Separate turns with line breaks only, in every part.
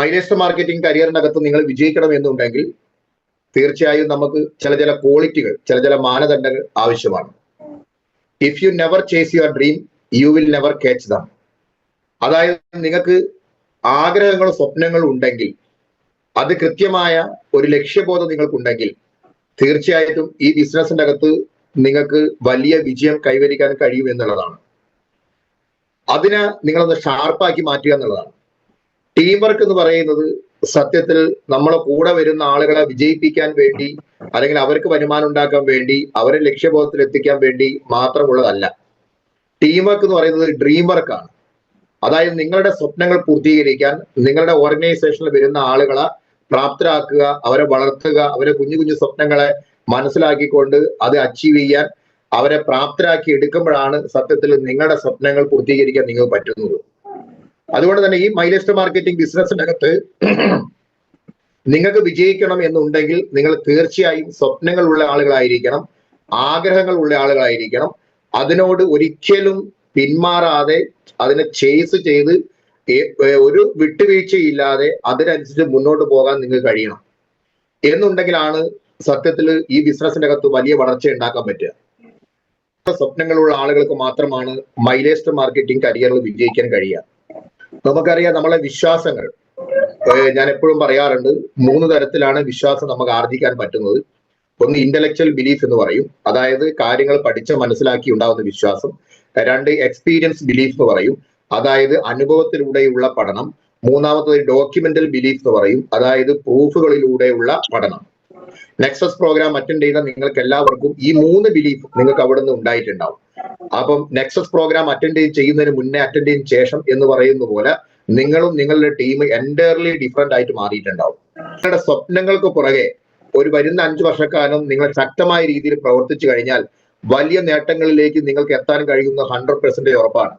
മൈലേസ്റ്റർ marketing കരിയറിനകത്ത് നിങ്ങൾ വിജയിക്കണം എന്നുണ്ടെങ്കിൽ തീർച്ചയായും നമുക്ക് ചില ക്വാളിറ്റികൾ, ചില മാനദണ്ഡങ്ങൾ ആവശ്യമാണ്. If you never chase your dream you will never catch dum. അതായത് നിങ്ങൾക്ക് ആഗ്രഹങ്ങളും സ്വപ്നങ്ങളും ഉണ്ടെങ്കിൽ, അത് കൃത്യമായ ഒരു ലക്ഷ്യബോധം നിങ്ങൾക്കുണ്ടെങ്കിൽ തീർച്ചയായിട്ടും ഈ ബിസിനസിന്റെ അകത്ത് നിങ്ങൾക്ക് വലിയ വിജയം കൈവരിക്കാൻ കഴിയും എന്നുള്ളതാണ്. അതിനെ നിങ്ങളൊന്ന് ഷാർപ്പാക്കി മാറ്റുക എന്നുള്ളതാണ്. ടീം വർക്ക് എന്ന് പറയുന്നത് സത്യത്തിൽ നമ്മളെ കൂടെ വരുന്ന ആളുകളെ വിജയിപ്പിക്കാൻ വേണ്ടി, അല്ലെങ്കിൽ അവർക്ക് വരുമാനം ഉണ്ടാക്കാൻ വേണ്ടി, അവരെ ലക്ഷ്യബോധത്തിൽ എത്തിക്കാൻ വേണ്ടി മാത്രമുള്ളതല്ല. ടീം വർക്ക് എന്ന് പറയുന്നത് ഡ്രീം വർക്കാണ്. അതായത് നിങ്ങളുടെ സ്വപ്നങ്ങൾ പൂർത്തീകരിക്കാൻ നിങ്ങളുടെ ഓർഗനൈസേഷനിൽ വരുന്ന ആളുകളെ പ്രാപ്തരാക്കുക, അവരെ വളർത്തുക, അവരെ കുഞ്ഞു കുഞ്ഞു സ്വപ്നങ്ങളെ മനസ്സിലാക്കിക്കൊണ്ട് അത് അച്ചീവ് ചെയ്യാൻ അവരെ പ്രാപ്തരാക്കി എടുക്കുമ്പോഴാണ് സത്യത്തിൽ നിങ്ങളുടെ സ്വപ്നങ്ങൾ പൂർത്തീകരിക്കാൻ നിങ്ങൾക്ക് പറ്റുന്നത്. അതുകൊണ്ട് തന്നെ ഈ മൈലേസ്റ്റർ മാർക്കറ്റിംഗ് ബിസിനസിന്റെ അകത്ത് നിങ്ങൾക്ക് വിജയിക്കണം എന്നുണ്ടെങ്കിൽ നിങ്ങൾ തീർച്ചയായും സ്വപ്നങ്ങളുള്ള ആളുകളായിരിക്കണം, ആഗ്രഹങ്ങൾ ഉള്ള ആളുകളായിരിക്കണം. അതിനോട് ഒരിക്കലും പിന്മാറാതെ അതിനെ ചേസ് ചെയ്ത് ഒരു വിട്ടുവീഴ്ചയില്ലാതെ അതിനനുസരിച്ച് മുന്നോട്ട് പോകാൻ നിങ്ങൾക്ക് കഴിയണം എന്നുണ്ടെങ്കിലാണ് സത്യത്തിൽ ഈ ബിസിനസിന്റെ അകത്ത് വലിയ വളർച്ച ഉണ്ടാക്കാൻ പറ്റുക. സ്വപ്നങ്ങളുള്ള ആളുകൾക്ക് മാത്രമാണ് മൈലേസ്റ്റർ മാർക്കറ്റിംഗ് കരിയറിൽ വിജയിക്കാൻ കഴിയുക. നമുക്കറിയാം, നമ്മളെ വിശ്വാസങ്ങൾ, ഞാൻ എപ്പോഴും പറയാറുണ്ട്, 3 തരത്തിലാണ് വിശ്വാസം നമുക്ക് ആർജിക്കാൻ പറ്റുന്നത്. ഒന്ന് ഇന്റലക്ച്വൽ ബിലീഫ് എന്ന് പറയും, അതായത് കാര്യങ്ങൾ പഠിച്ച് മനസ്സിലാക്കി ഉണ്ടാകുന്ന വിശ്വാസം. 2 എക്സ്പീരിയൻസ് ബിലീഫ് എന്ന് പറയും, അതായത് അനുഭവത്തിലൂടെയുള്ള പഠനം. 3ാമത്തത് ഡോക്യുമെന്റൽ ബിലീഫ് എന്ന് പറയും, അതായത് പ്രൂഫുകളിലൂടെയുള്ള പഠനം. നെക്സസ് പ്രോഗ്രാം അറ്റൻഡ് ചെയ്ത നിങ്ങൾക്ക് എല്ലാവർക്കും ഈ 3 ബിലീഫ് നിങ്ങൾക്ക് അവിടെ നിന്ന് ഉണ്ടായിട്ടുണ്ടാവും. അപ്പം നെക്സസ് പ്രോഗ്രാം അറ്റൻഡ് ചെയ്യുന്നതിന് മുന്നേ, അറ്റൻഡ് ചെയ്തതിനു ശേഷം എന്ന് പറയുന്ന പോലെ നിങ്ങളും നിങ്ങളുടെ ടീം എൻറ്റയർലി ഡിഫറെന്റ് ആയിട്ട് മാറിയിട്ടുണ്ടാവും. നിങ്ങളുടെ സ്വപ്നങ്ങൾക്ക് പുറകെ ഒരു വരുന്ന 5 വർഷക്കാലം നിങ്ങൾ ശക്തമായ രീതിയിൽ പ്രവർത്തിച്ചു കഴിഞ്ഞാൽ വലിയ നേട്ടങ്ങളിലേക്ക് നിങ്ങൾക്ക് എത്താൻ കഴിയുന്ന 100% ഉറപ്പാണ്.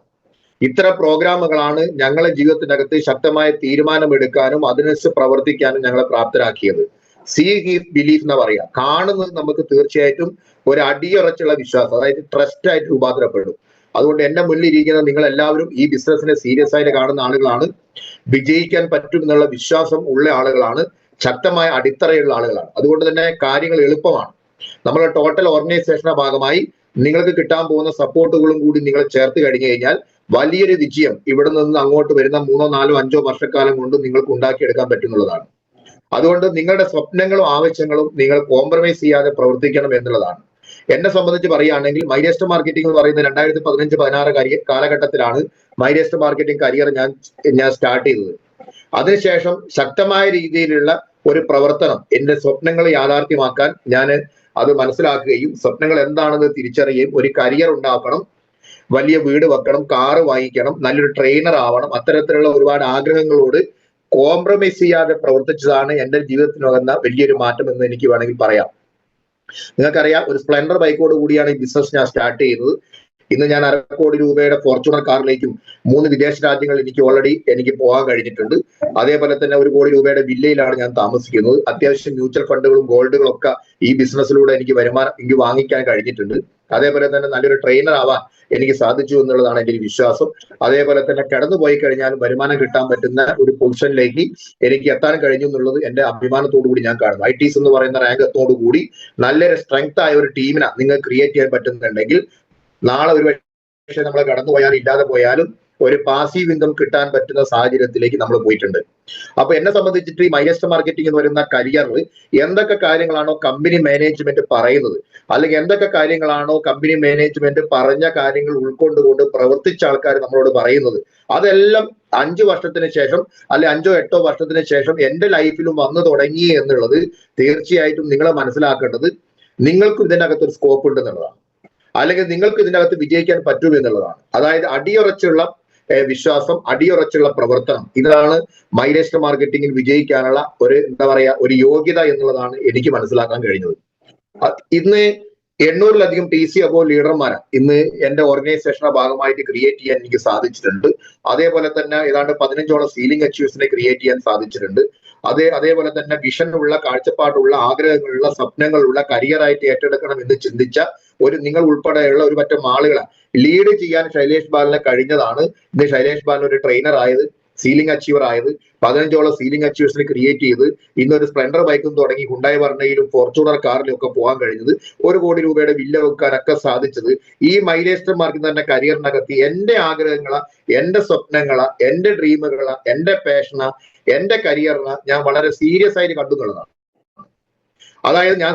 ഇത്തരം പ്രോഗ്രാമുകളാണ് ഞങ്ങളെ ജീവിതത്തിനകത്ത് ശക്തമായ തീരുമാനമെടുക്കാനും അതിനനുസരിച്ച് പ്രവർത്തിക്കാനും ഞങ്ങളെ പ്രാപ്തരാക്കിയത്. സീ ഹീസ് ബിലീഫ് എന്ന് പറയാം. കാണുന്നത് നമുക്ക് തീർച്ചയായിട്ടും ഒരു അടിയുറച്ചുള്ള വിശ്വാസം, അതായത് ട്രസ്റ്റ് ആയിട്ട് രൂപാന്തരപ്പെടും. അതുകൊണ്ട് എന്റെ മുന്നിൽ ഇരിക്കുന്ന നിങ്ങൾ എല്ലാവരും ഈ ബിസിനസിനെ സീരിയസ് ആയിട്ട് കാണുന്ന ആളുകളാണ്, വിജയിക്കാൻ പറ്റും എന്നുള്ള വിശ്വാസം ഉള്ള ആളുകളാണ്, ശക്തമായ അടിത്തറയുള്ള ആളുകളാണ്. അതുകൊണ്ട് തന്നെ കാര്യങ്ങൾ എളുപ്പമാണ്. നമ്മുടെ ടോട്ടൽ ഓർഗനൈസേഷന്റെ ഭാഗമായി നിങ്ങൾക്ക് കിട്ടാൻ പോകുന്ന സപ്പോർട്ടുകളും കൂടി നിങ്ങൾ ചേർത്ത് കഴിഞ്ഞു കഴിഞ്ഞാൽ വലിയൊരു വിജയം ഇവിടെ നിന്ന് അങ്ങോട്ട് വരുന്ന 3, 4, 5 വർഷക്കാലം കൊണ്ട് നിങ്ങൾക്ക് ഉണ്ടാക്കിയെടുക്കാൻ പറ്റുന്നതാണ്. അതുകൊണ്ട് നിങ്ങളുടെ സ്വപ്നങ്ങളും ആവശ്യങ്ങളും നിങ്ങൾ കോംപ്രമൈസ് ചെയ്യാതെ പ്രവർത്തിക്കണം എന്നുള്ളതാണ്. എന്നെ സംബന്ധിച്ച് പറയുകയാണെങ്കിൽ മൈലേസ്റ്റർ മാർക്കറ്റിംഗ് എന്ന് പറയുന്ന 2015-16 കാലഘട്ടത്തിലാണ് മൈലേസ്റ്റർ മാർക്കറ്റിംഗ് കരിയർ ഞാൻ സ്റ്റാർട്ട് ചെയ്തത്. അതിനുശേഷം ശക്തമായ രീതിയിലുള്ള ഒരു പ്രവർത്തനം, എന്റെ സ്വപ്നങ്ങൾ യാഥാർത്ഥ്യമാക്കാൻ ഞാൻ അത് മനസ്സിലാക്കുകയും സ്വപ്നങ്ങൾ എന്താണെന്ന് തിരിച്ചറിയുകയും, ഒരു കരിയർ ഉണ്ടാക്കണം, വലിയ വീട് വെക്കണം, കാറ് വാങ്ങിക്കണം, നല്ലൊരു ട്രെയിനർ ആവണം, അത്തരത്തിലുള്ള ഒരുപാട് ആഗ്രഹങ്ങളോട് കോംപ്രമൈസ് ചെയ്യാതെ പ്രവർത്തിച്ചതാണ് എന്റെ ജീവിതത്തിനുവന്ന വലിയൊരു മാറ്റം എന്ന് എനിക്ക് വേണമെങ്കിൽ പറയാം. നിങ്ങൾക്കറിയാം, ഒരു സ്പ്ലെൻഡർ ബൈക്കോട് കൂടിയാണ് ഈ ബിസിനസ് ഞാൻ സ്റ്റാർട്ട് ചെയ്തത്. ഇന്ന് ഞാൻ 1/2 കോടി രൂപയുടെ ഫോർച്യൂണർ കാറിലേക്കും 3 വിദേശ രാജ്യങ്ങൾ എനിക്ക് പോകാൻ കഴിഞ്ഞിട്ടുണ്ട്. അതേപോലെ തന്നെ 1 കോടി രൂപയുടെ വില്ലയിലാണ് ഞാൻ താമസിക്കുന്നത്. അത്യാവശ്യം മ്യൂച്വൽ ഫണ്ടുകളും ഗോൾഡുകളും ഒക്കെ ഈ ബിസിനസ്സിലൂടെ എനിക്ക് വാങ്ങിക്കാൻ കഴിഞ്ഞിട്ടുണ്ട്. അതേപോലെ തന്നെ നല്ലൊരു ട്രെയിനർ ആവാൻ എനിക്ക് സാധിച്ചു എന്നുള്ളതാണ് എൻ്റെ ഒരു വിശ്വാസം. അതേപോലെ തന്നെ കടന്നുപോയി കഴിഞ്ഞാൽ വരുമാനം കിട്ടാൻ പറ്റുന്ന ഒരു പൊസിഷനിലേക്ക് എനിക്ക് എത്താൻ കഴിഞ്ഞു എന്നുള്ളത് എൻ്റെ അഭിമാനത്തോടു കൂടി ഞാൻ കാണുന്നു. ITs എന്ന് പറയുന്ന റാങ്ക് എത്തോടു കൂടി നല്ലൊരു സ്ട്രെങ്ത് ആയ ഒരു ടീമിനെ നിങ്ങൾ ക്രിയേറ്റ് ചെയ്യാൻ പറ്റുന്നുണ്ടെങ്കിൽ നാളെ ഒരു പക്ഷേ നമ്മൾ കടന്നുപോയാലും ഇല്ലാതെ പോയാലും ഒരു പാസീവ് ഇൻകം കിട്ടാൻ പറ്റുന്ന സാഹചര്യത്തിലേക്ക് നമ്മൾ പോയിട്ടുണ്ട്. അപ്പൊ എന്നെ സംബന്ധിച്ചിട്ട് ഈ മൈലേസ്റ്റർ മാർക്കറ്റിംഗ് എന്ന് പറയുന്ന കരിയറിൽ എന്തൊക്കെ കാര്യങ്ങളാണോ കമ്പനി മാനേജ്മെന്റ് പറയുന്നത്, അല്ലെങ്കിൽ എന്തൊക്കെ കാര്യങ്ങളാണോ കമ്പനി മാനേജ്മെന്റ് പറഞ്ഞ കാര്യങ്ങൾ ഉൾക്കൊണ്ടുകൊണ്ട് പ്രവർത്തിച്ച ആൾക്കാർ നമ്മളോട് പറയുന്നത്, അതെല്ലാം 5 വർഷത്തിന് ശേഷം അല്ലെ 5-8 വർഷത്തിന് ശേഷം എന്റെ ലൈഫിലും വന്നു തുടങ്ങി എന്നുള്ളത് തീർച്ചയായിട്ടും നിങ്ങൾ മനസ്സിലാക്കേണ്ടത് നിങ്ങൾക്കും ഇതിന്റെ അകത്ത് ഒരു സ്കോപ്പ് ഉണ്ട് എന്നുള്ളതാണ്, അല്ലെങ്കിൽ നിങ്ങൾക്ക് ഇതിന്റെ അകത്ത് വിജയിക്കാൻ പറ്റും എന്നുള്ളതാണ്. അതായത് അടിയുറച്ചുള്ള വിശ്വാസം, അടിയുറച്ചുള്ള പ്രവർത്തനം, ഇതാണ് മൈലേസ്റ്റർ മാർക്കറ്റിംഗിൽ വിജയിക്കാനുള്ള ഒരു യോഗ്യത എന്നുള്ളതാണ് എനിക്ക് മനസ്സിലാക്കാൻ കഴിഞ്ഞത്. ഇന്ന് 800-ലധികം TC അബോ ലീഡർമാരെ ഇന്ന് എന്റെ ഓർഗനൈസേഷന്റെ ഭാഗമായിട്ട് ക്രിയേറ്റ് ചെയ്യാൻ എനിക്ക് സാധിച്ചിട്ടുണ്ട്. അതേപോലെ തന്നെ ഏതാണ്ട് 15ഓളം സീലിംഗ് അച്ചീവേഴ്സിനെ ക്രിയേറ്റ് ചെയ്യാൻ സാധിച്ചിട്ടുണ്ട്. അതേപോലെ തന്നെ വിഷനുള്ള, കാഴ്ചപ്പാടുള്ള, ആഗ്രഹങ്ങളുള്ള, സ്വപ്നങ്ങളുള്ള, കരിയറായിട്ട് ഏറ്റെടുക്കണം എന്ന് ചിന്തിച്ച നിങ്ങൾ ഉൾപ്പെടെയുള്ള ഒരു പറ്റം ആളുകളെ ലീഡ് ചെയ്യാൻ ശൈലേഷ് ബാലിനെ കഴിഞ്ഞതാണ്. ഇന്ന് ശൈലേഷ് ബാലൻ ഒരു ട്രെയിനർ ആയത്, സീലിംഗ് അച്ചീവർ ആയത്. 15ഓളം സീലിംഗ് അച്ചീവേഴ്സിനെ ക്രിയേറ്റ് ചെയ്ത് ഇന്നൊരു സ്പ്ലെൻഡർ ബൈക്കും തുടങ്ങി ഹുണ്ടായി വർണ്ണയിലും ഫോർച്യൂണർ കാറിലും ഒക്കെ പോകാൻ കഴിഞ്ഞത്, 1 കോടി രൂപയുടെ വില്ല വെക്കാനൊക്കെ സാധിച്ചത് ഈ മൈലേസ്റ്റർ മാർക്ക് തന്നെ കരിയറിനകത്ത് എന്റെ ആഗ്രഹങ്ങളാ, എന്റെ സ്വപ്നങ്ങളാ, എന്റെ ഡ്രീമുകളാ, എന്റെ പാഷനാ, എന്റെ കരിയറിനാ ഞാൻ വളരെ സീരിയസ് ആയിട്ട് കണ്ടു എന്നുള്ളതാണ്. അതായത് ഞാൻ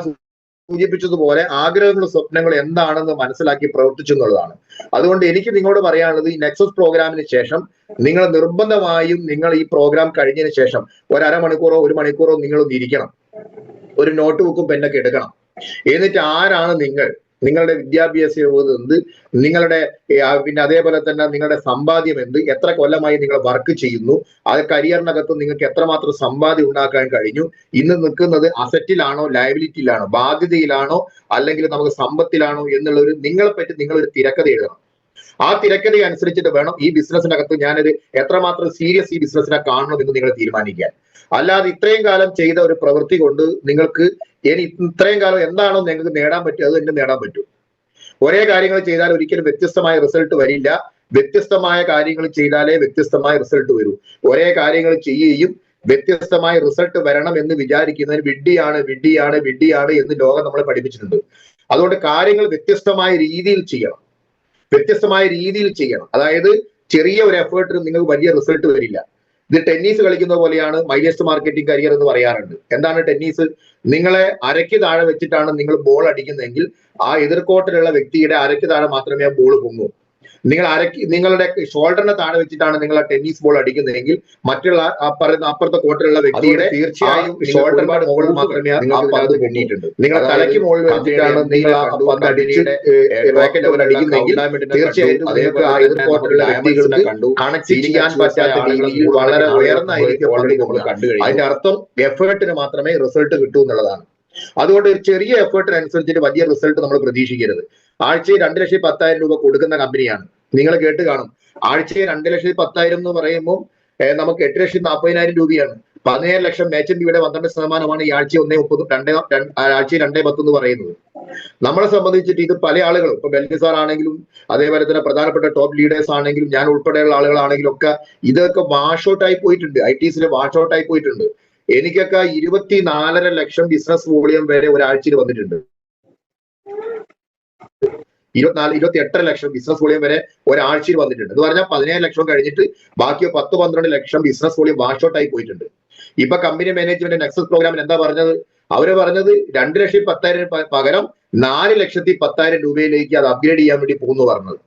സൂചിപ്പിച്ചതുപോലെ ആഗ്രഹങ്ങളും സ്വപ്നങ്ങളും എന്താണെന്ന് മനസ്സിലാക്കി പ്രവർത്തിച്ചു എന്നുള്ളതാണ്. അതുകൊണ്ട് എനിക്ക് നിങ്ങളോട് പറയാനുള്ളത്, ഈ നെക്സസ് പ്രോഗ്രാമിന് ശേഷം നിങ്ങൾ നിർബന്ധമായും നിങ്ങൾ ഈ പ്രോഗ്രാം കഴിഞ്ഞതിന് ശേഷം 1/2 മണിക്കൂറോ 1 മണിക്കൂറോ നിങ്ങളൊന്ന് ഇരിക്കണം, ഒരു നോട്ട് ബുക്കും പെന്നൊക്കെ എടുക്കണം. എന്നിട്ട് ആരാണ് നിങ്ങൾ, നിങ്ങളുടെ വിദ്യാഭ്യാസ യോഗ്യത എന്ത്, നിങ്ങളുടെ പിന്നെ അതേപോലെ തന്നെ നിങ്ങളുടെ സമ്പാദ്യം എന്ത്, എത്ര കൊല്ലമായി നിങ്ങൾ വർക്ക് ചെയ്യുന്നു, അത് കരിയറിനകത്ത് നിങ്ങൾക്ക് എത്രമാത്രം സമ്പാദ്യം ഉണ്ടാക്കാൻ കഴിഞ്ഞു, ഇന്ന് നിൽക്കുന്നത് അസറ്റിലാണോ ലയബിലിറ്റിയിലാണോ, ബാധ്യതയിലാണോ അല്ലെങ്കിൽ നമുക്ക് സമ്പത്തിലാണോ എന്നുള്ളൊരു നിങ്ങളെ പറ്റി നിങ്ങളൊരു തിരക്കഥ എഴുതണം. ആ തിരക്കഥ അനുസരിച്ചിട്ട് വേണം ഈ ബിസിനസ്സിനകത്ത് ഞാനൊരു എത്രമാത്രം സീരിയസ് ഈ ബിസിനസ്സിനെ കാണണമെന്ന് നിങ്ങൾ തീരുമാനിക്കാൻ. അല്ലാതെ ഇത്രയും കാലം ചെയ്ത ഒരു പ്രവൃത്തി കൊണ്ട് നിങ്ങൾക്ക് ഇനി ഇത്രയും കാലം എന്താണോ നിങ്ങൾക്ക് നേടാൻ പറ്റുക അത് തന്നെ നേടാൻ പറ്റും. ഒരേ കാര്യങ്ങൾ ചെയ്താൽ ഒരിക്കലും വ്യത്യസ്തമായ റിസൾട്ട് വരില്ല. വ്യത്യസ്തമായ കാര്യങ്ങൾ ചെയ്താലേ വ്യത്യസ്തമായ റിസൾട്ട് വരൂ. ഒരേ കാര്യങ്ങൾ ചെയ്യുകയും വ്യത്യസ്തമായ റിസൾട്ട് വരണം എന്ന് വിചാരിക്കുന്നതിന് വിഡ്ഢിയാണ് എന്ന് ലോകം നമ്മളെ പഠിപ്പിച്ചിട്ടുണ്ട്. അതുകൊണ്ട് കാര്യങ്ങൾ വ്യത്യസ്തമായ രീതിയിൽ ചെയ്യണം, വ്യത്യസ്തമായ രീതിയിൽ ചെയ്യണം. അതായത് ചെറിയ ഒരു എഫേർട്ടിന് നിങ്ങൾക്ക് വലിയ റിസൾട്ട് വരില്ല. ഇത് ടെന്നീസ് കളിക്കുന്ന പോലെയാണ് മൈലേസ്റ്റ് മാർക്കറ്റിംഗ് കരിയർ എന്ന് പറയാറുണ്ട്. എന്താണ് ടെന്നീസ്? നിങ്ങളെ അരയ്ക്ക് താഴെ വെച്ചിട്ടാണ് നിങ്ങൾ ബോൾ അടിക്കുന്നതെങ്കിൽ ആ എതിർക്കോട്ടിലുള്ള വ്യക്തിയുടെ അരയ്ക്ക് താഴെ മാത്രമേ ആ ബോൾ പൊങ്ങൂ. നിങ്ങളുടെ ഷോൾഡറിനെ താഴെ വെച്ചിട്ടാണ് നിങ്ങൾ ആ ടെന്നീസ് ബോൾ അടിക്കുന്നതെങ്കിൽ മറ്റുള്ള അപ്പുറത്തെ കോർട്ടിലുള്ള വ്യക്തിയുടെ തീർച്ചയായും ഷോൾഡറിന്റെ മുകളിൽ മാത്രമേ ആ പന്ത് പൊങ്ങിയിട്ടുണ്ട്. നിങ്ങളുടെ തലയ്ക്ക് മുകളിൽ വെച്ചിട്ടാണ് നിങ്ങൾ ആ പന്ത് അടിച്ച് റാക്കറ്റ് ലെവൽ അടിക്കുന്നെങ്കിൽ തീർച്ചയായിട്ടും നിങ്ങൾക്ക് ആ എതിർ കോർട്ടിലുള്ള വ്യക്തികൾക്ക് കണക്ട് ചെയ്യാൻ പറ്റാത്ത രീതിയിൽ വളരെ ഉയർന്നായിരിക്കും നമ്മൾ കണ്ടു കഴിഞ്ഞു. അതിന്റെ അർത്ഥം എഫേർട്ടിന് മാത്രമേ റിസൾട്ട് കിട്ടൂ എന്നുള്ളതാണ്. അതുകൊണ്ട് ഒരു ചെറിയ എഫേർട്ടിനനുസരിച്ചിട്ട് വലിയ റിസൾട്ട് നമ്മൾ പ്രതീക്ഷിക്കരുത്. ആഴ്ചയിൽ 2,10,000 രൂപ കൊടുക്കുന്ന കമ്പനിയാണ്. നിങ്ങൾ കേട്ട് കാണും, ആഴ്ചയിൽ 2,10,000 എന്ന് പറയുമ്പോൾ നമുക്ക് 8,40,000 രൂപയാണ്. 17 ലക്ഷം മേച്ചന്റ് ഇവിടെ 12% ഈ ആഴ്ച 1.30 ആഴ്ച 2.10 എന്ന് പറയുന്നത്. നമ്മളെ സംബന്ധിച്ചിട്ട് ഇത് പല ആളുകളും, ഇപ്പൊ ബെൽസാർ ആണെങ്കിലും അതേപോലെ തന്നെ പ്രധാനപ്പെട്ട ടോപ്പ് ലീഡേഴ്സ് ആണെങ്കിലും ഞാൻ ഉൾപ്പെടെയുള്ള ആളുകളാണെങ്കിലും ഒക്കെ ഇതൊക്കെ വാഷ് ഔട്ട് ആയി പോയിട്ടുണ്ട്. ITസിൽ വാഷ് ഔട്ട് ആയി പോയിട്ടുണ്ട്. എനിക്കൊക്കെ 24.5 ലക്ഷം ബിസിനസ് വോളിയം വരെ ഒരാഴ്ചയിൽ വന്നിട്ടുണ്ട്. 28 ലക്ഷം ബിസിനസ് വോളിയം വരെ ഒരാഴ്ചയിൽ വന്നിട്ടുണ്ട്. എന്ന് പറഞ്ഞാൽ 17 ലക്ഷം കഴിഞ്ഞിട്ട് ബാക്കി 10-12 ലക്ഷം ബിസിനസ് വോളിയം വാഷ് ഔട്ട് ആയി പോയിട്ടുണ്ട്. ഇപ്പൊ കമ്പനി മാനേജ്മെന്റ് നെക്സസ് പ്രോഗ്രാമിൽ എന്താ പറഞ്ഞത്? അവര് പറഞ്ഞത് 2,10,000 പകരം 4,10,000 രൂപയിലേക്ക് അത് അപ്ഗ്രേഡ് ചെയ്യാൻ വേണ്ടി പോകുന്നു പറഞ്ഞത്.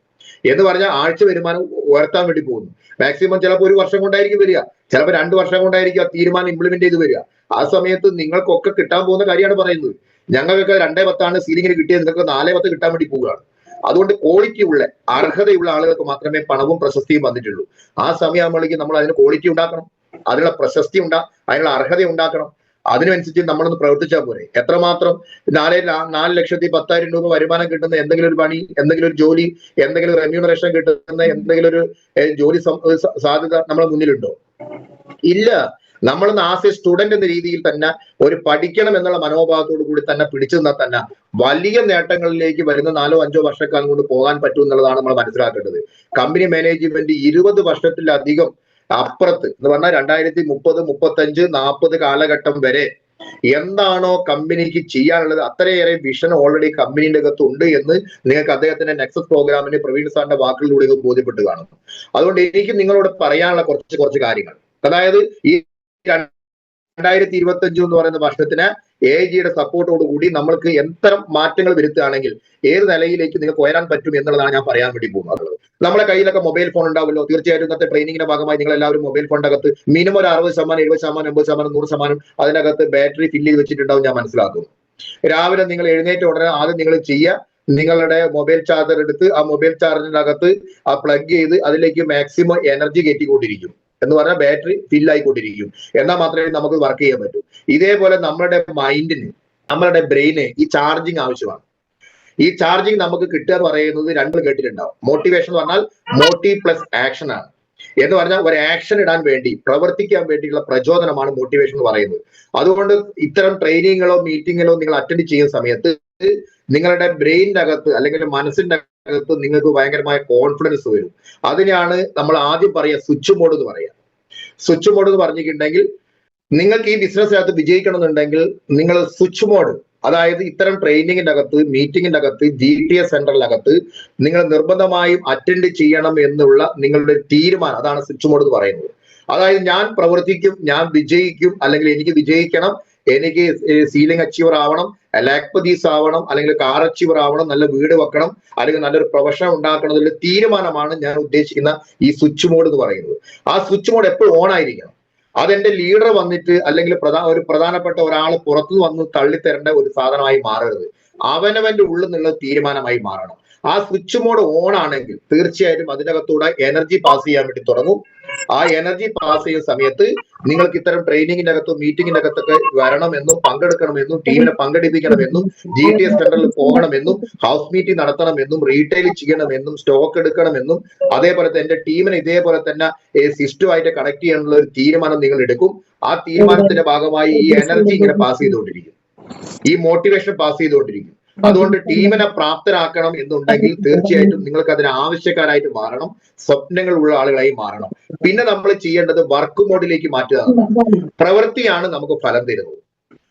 എന്ന് പറഞ്ഞാൽ ആഴ്ച വരുമാനം ഉയർത്താൻ വേണ്ടി പോകുന്നു. മാക്സിമം ചിലപ്പോൾ 1 വർഷം കൊണ്ടായിരിക്കും വരിക, ചിലപ്പോൾ 2 വർഷം കൊണ്ടായിരിക്കും ആ തീരുമാനം ഇംപ്ലിമെന്റ് ചെയ്ത് വരിക. ആ സമയത്ത് നിങ്ങൾക്കൊക്കെ കിട്ടാൻ പോകുന്ന കാര്യമാണ് പറയുന്നത്. ഞങ്ങൾക്കൊക്കെ 2.10 സീലിംഗിന് കിട്ടിയത് നിങ്ങൾക്ക് 4.10 കിട്ടാൻ വേണ്ടി പോവുകയാണ്. അതുകൊണ്ട് ക്വാളിറ്റി ഉള്ള അർഹതയുള്ള ആളുകൾക്ക് മാത്രമേ പണവും പ്രശസ്തിയും വന്നിട്ടുള്ളൂ. ആ സമയമാകുമ്പോഴേക്കും നമ്മൾ അതിന് ക്വാളിറ്റി ഉണ്ടാക്കണം, അതിനുള്ള പ്രശസ്തി അതിനുള്ള അർഹത ഉണ്ടാക്കണം. അതിനനുസരിച്ച് നമ്മളൊന്ന് പ്രവർത്തിച്ചാൽ പോരെ. എത്രമാത്രം 4,10,000 രൂപ വരുമാനം കിട്ടുന്ന എന്തെങ്കിലും ഒരു പണി, എന്തെങ്കിലും ഒരു ജോലി, എന്തെങ്കിലും റെമ്യൂണറേഷൻ കിട്ടുന്ന എന്തെങ്കിലും ഒരു ജോലി സാധ്യത നമ്മുടെ മുന്നിലുണ്ടോ? ഇല്ല. നമ്മളൊന്ന് ആസ് എ സ്റ്റുഡന്റ് എന്ന രീതിയിൽ തന്നെ ഒരു പഠിക്കണം എന്നുള്ള മനോഭാവത്തോടു കൂടി തന്നെ പിടിച്ചു നിന്നാൽ തന്നെ വലിയ നേട്ടങ്ങളിലേക്ക് വരുന്ന 4-5 വർഷക്കാലം കൊണ്ട് പോകാൻ പറ്റും എന്നുള്ളതാണ് നമ്മൾ മനസ്സിലാക്കേണ്ടത്. കമ്പനി മാനേജ്മെന്റ് 20 വർഷത്തിലധികം അപ്പുറത്ത് എന്ന് പറഞ്ഞാൽ 2030, 35, 40 കാലഘട്ടം വരെ എന്താണോ കമ്പനിക്ക് ചെയ്യാനുള്ളത് അത്രയേറെ വിഷൻ ഓൾറെഡി കമ്പനിയുടെ അകത്ത് ഉണ്ട് എന്ന് നിങ്ങൾക്ക് അദ്ദേഹത്തിന്റെ നെക്സസ് പ്രോഗ്രാമിന് പ്രവീൺ സാറിന്റെ വാക്കുകളിലൂടെ ബോധ്യപ്പെട്ട് കാണും. അതുകൊണ്ട് എനിക്ക് നിങ്ങളോട് പറയാനുള്ള കുറച്ച് കാര്യങ്ങൾ, അതായത് ഈ 2025 എന്ന് പറയുന്ന വർഷത്തിന് AIGയുടെ സപ്പോർട്ടോട് കൂടി നമ്മൾക്ക് എന്തരം മാറ്റങ്ങൾ വരുത്തുകയാണെങ്കിൽ ഏത് നിലയിലേക്ക് നിങ്ങൾക്ക് ഉയരാൻ പറ്റും എന്നുള്ളതാണ് ഞാൻ പറയാൻ വേണ്ടി പോകുന്നത്. നമ്മുടെ കയ്യിലൊക്കെ മൊബൈൽ ഫോൺ ഉണ്ടാവുമല്ലോ. തീർച്ചയായിട്ടും ഇന്നത്തെ ട്രെയിനിങ്ങിന്റെ ഭാഗമായി നിങ്ങൾ എല്ലാവരും മൊബൈൽ ഫോണിന്റെ അകത്ത് മിനിമം ഒരു 60%, 70%, 80%, 100% അതിനകത്ത് ബാറ്ററി ഫില്ല് ചെയ്ത് വെച്ചിട്ടുണ്ടാവും ഞാൻ മനസ്സിലാക്കുന്നു. രാവിലെ നിങ്ങൾ എഴുന്നേറ്റ ഉടനെ ആദ്യം നിങ്ങൾ ചെയ്യുക, നിങ്ങളുടെ മൊബൈൽ ചാർജർ എടുത്ത് ആ മൊബൈൽ ചാർജറിനകത്ത് ആ പ്ലഗ് ചെയ്ത് അതിലേക്ക് മാക്സിമം എനർജി കയറ്റിക്കൊണ്ടിരിക്കും. എന്ന് പറഞ്ഞാൽ ബാറ്ററി ഫിൽ ആയിക്കൊണ്ടിരിക്കും. എന്നാൽ മാത്രമേ നമുക്ക് വർക്ക് ചെയ്യാൻ പറ്റൂ. ഇതേപോലെ നമ്മുടെ മൈൻഡിന്, നമ്മുടെ ബ്രെയിന് ഈ ചാർജിങ് ആവശ്യമാണ്. ഈ ചാർജിങ് നമുക്ക് കിട്ടുക എന്ന് പറയുന്നത് 2 കേട്ടിട്ടുണ്ടാവും. മോട്ടിവേഷൻ എന്ന് പറഞ്ഞാൽ മോട്ടീവ് പ്ലസ് ആക്ഷൻ ആണ്. എന്ന് പറഞ്ഞാൽ ഒരു ആക്ഷൻ ഇടാൻ വേണ്ടി, പ്രവർത്തിക്കാൻ വേണ്ടിയുള്ള പ്രചോദനമാണ് മോട്ടിവേഷൻ എന്ന് പറയുന്നത്. അതുകൊണ്ട് ഇത്തരം ട്രെയിനിങ്ങുകളോ മീറ്റിങ്ങുകളോ നിങ്ങൾ അറ്റൻഡ് ചെയ്യുന്ന സമയത്ത് നിങ്ങളുടെ ബ്രെയിനിന്റെ അകത്ത് അല്ലെങ്കിൽ മനസ്സിന്റെ അകത്ത് നിങ്ങൾക്ക് ഭയങ്കരമായ കോൺഫിഡൻസ് വരും. അതിനെയാണ് നമ്മൾ ആദ്യം പറയുക സ്വിച്ച് മോഡ് എന്ന് പറയാം. സ്വിച്ച് മോഡ് എന്ന് പറഞ്ഞിട്ടുണ്ടെങ്കിൽ നിങ്ങൾക്ക് ഈ ബിസിനസ്സിനകത്ത് വിജയിക്കണമെന്നുണ്ടെങ്കിൽ നിങ്ങൾ സ്വിച്ച് മോഡ്, അതായത് ഇത്തരം ട്രെയിനിങ്ങിന്റെ അകത്ത്, മീറ്റിംഗിന്റെ അകത്ത്, GTS സെന്ററിനകത്ത് നിങ്ങൾ നിർബന്ധമായും അറ്റൻഡ് ചെയ്യണം എന്നുള്ള നിങ്ങളുടെ തീരുമാനം, അതാണ് സ്വിച്ച് മോഡ് എന്ന് പറയുന്നത്. അതായത് ഞാൻ പ്രവർത്തിക്കും, ഞാൻ വിജയിക്കും, അല്ലെങ്കിൽ എനിക്ക് വിജയിക്കണം, എനിക്ക് സീലിംഗ് അച്ചീവർ ആവണം, ലാക്പതീസ് ആവണം, അല്ലെങ്കിൽ കാർ അച്ചീവർ ആവണം, നല്ല വീട് വെക്കണം, അല്ലെങ്കിൽ നല്ലൊരു പ്രൊഫഷൻ ഉണ്ടാക്കണം എന്നുള്ള തീരുമാനമാണ് ഞാൻ ഉദ്ദേശിക്കുന്ന ഈ സ്വിച്ച് മോഡ് എന്ന് പറയുന്നത്. ആ സ്വിച്ച് മോഡ് എപ്പോഴും ഓൺ ആയിരിക്കണം. അതെന്റെ ലീഡർ വന്നിട്ട് അല്ലെങ്കിൽ ഒരു പ്രധാനപ്പെട്ട ഒരാൾ പുറത്തു വന്ന് തള്ളിത്തരേണ്ട ഒരു സാധനമായി മാറരുത്. അവനവന്റെ ഉള്ളിൽ നിന്നുള്ള തീരുമാനമായി മാറണം. ആ സ്വിച്ച് മോഡ് ഓൺ ആണെങ്കിൽ തീർച്ചയായിട്ടും അതിനകത്തൂടെ എനർജി പാസ് ചെയ്യാൻ വേണ്ടി തുടങ്ങും. ആ എനർജി പാസ് ചെയ്യുന്ന സമയത്ത് നിങ്ങൾക്ക് ഇത്തരം ട്രെയിനിങ്ങിന്റെ അകത്തും മീറ്റിംഗിന്റെ അകത്തൊക്കെ വരണമെന്നും പങ്കെടുക്കണമെന്നും ടീമിനെ പങ്കെടുപ്പിക്കണമെന്നും GTS സെന്ററിൽ പോകണമെന്നും ഹൗസ് മീറ്റിംഗ് നടത്തണമെന്നും റീറ്റെയിൽ ചെയ്യണമെന്നും സ്റ്റോക്ക് എടുക്കണമെന്നും അതേപോലെ തന്നെ എന്റെ ടീമിനെ ഇതേപോലെ തന്നെ സിസ്റ്റമായിട്ട് കണക്ട് ചെയ്യാനുള്ള ഒരു തീരുമാനം നിങ്ങൾ എടുക്കും. ആ തീരുമാനത്തിന്റെ ഭാഗമായി ഈ എനർജി ഇങ്ങനെ പാസ് ചെയ്തുകൊണ്ടിരിക്കും, ഈ മോട്ടിവേഷൻ പാസ് ചെയ്തുകൊണ്ടിരിക്കും. അതുകൊണ്ട് ടീമിനെ പ്രാപ്തരാക്കണം എന്നുണ്ടെങ്കിൽ തീർച്ചയായിട്ടും നിങ്ങൾക്ക് അതിന് ആവശ്യക്കാരായിട്ട് മാറണം, സ്വപ്നങ്ങൾ ഉള്ള ആളുകളായി മാറണം. പിന്നെ നമ്മൾ ചെയ്യേണ്ടത് വർക്ക് മോഡിലേക്ക് മാറ്റുക. പ്രവൃത്തിയാണ് നമുക്ക് ഫലം തരുന്നത്.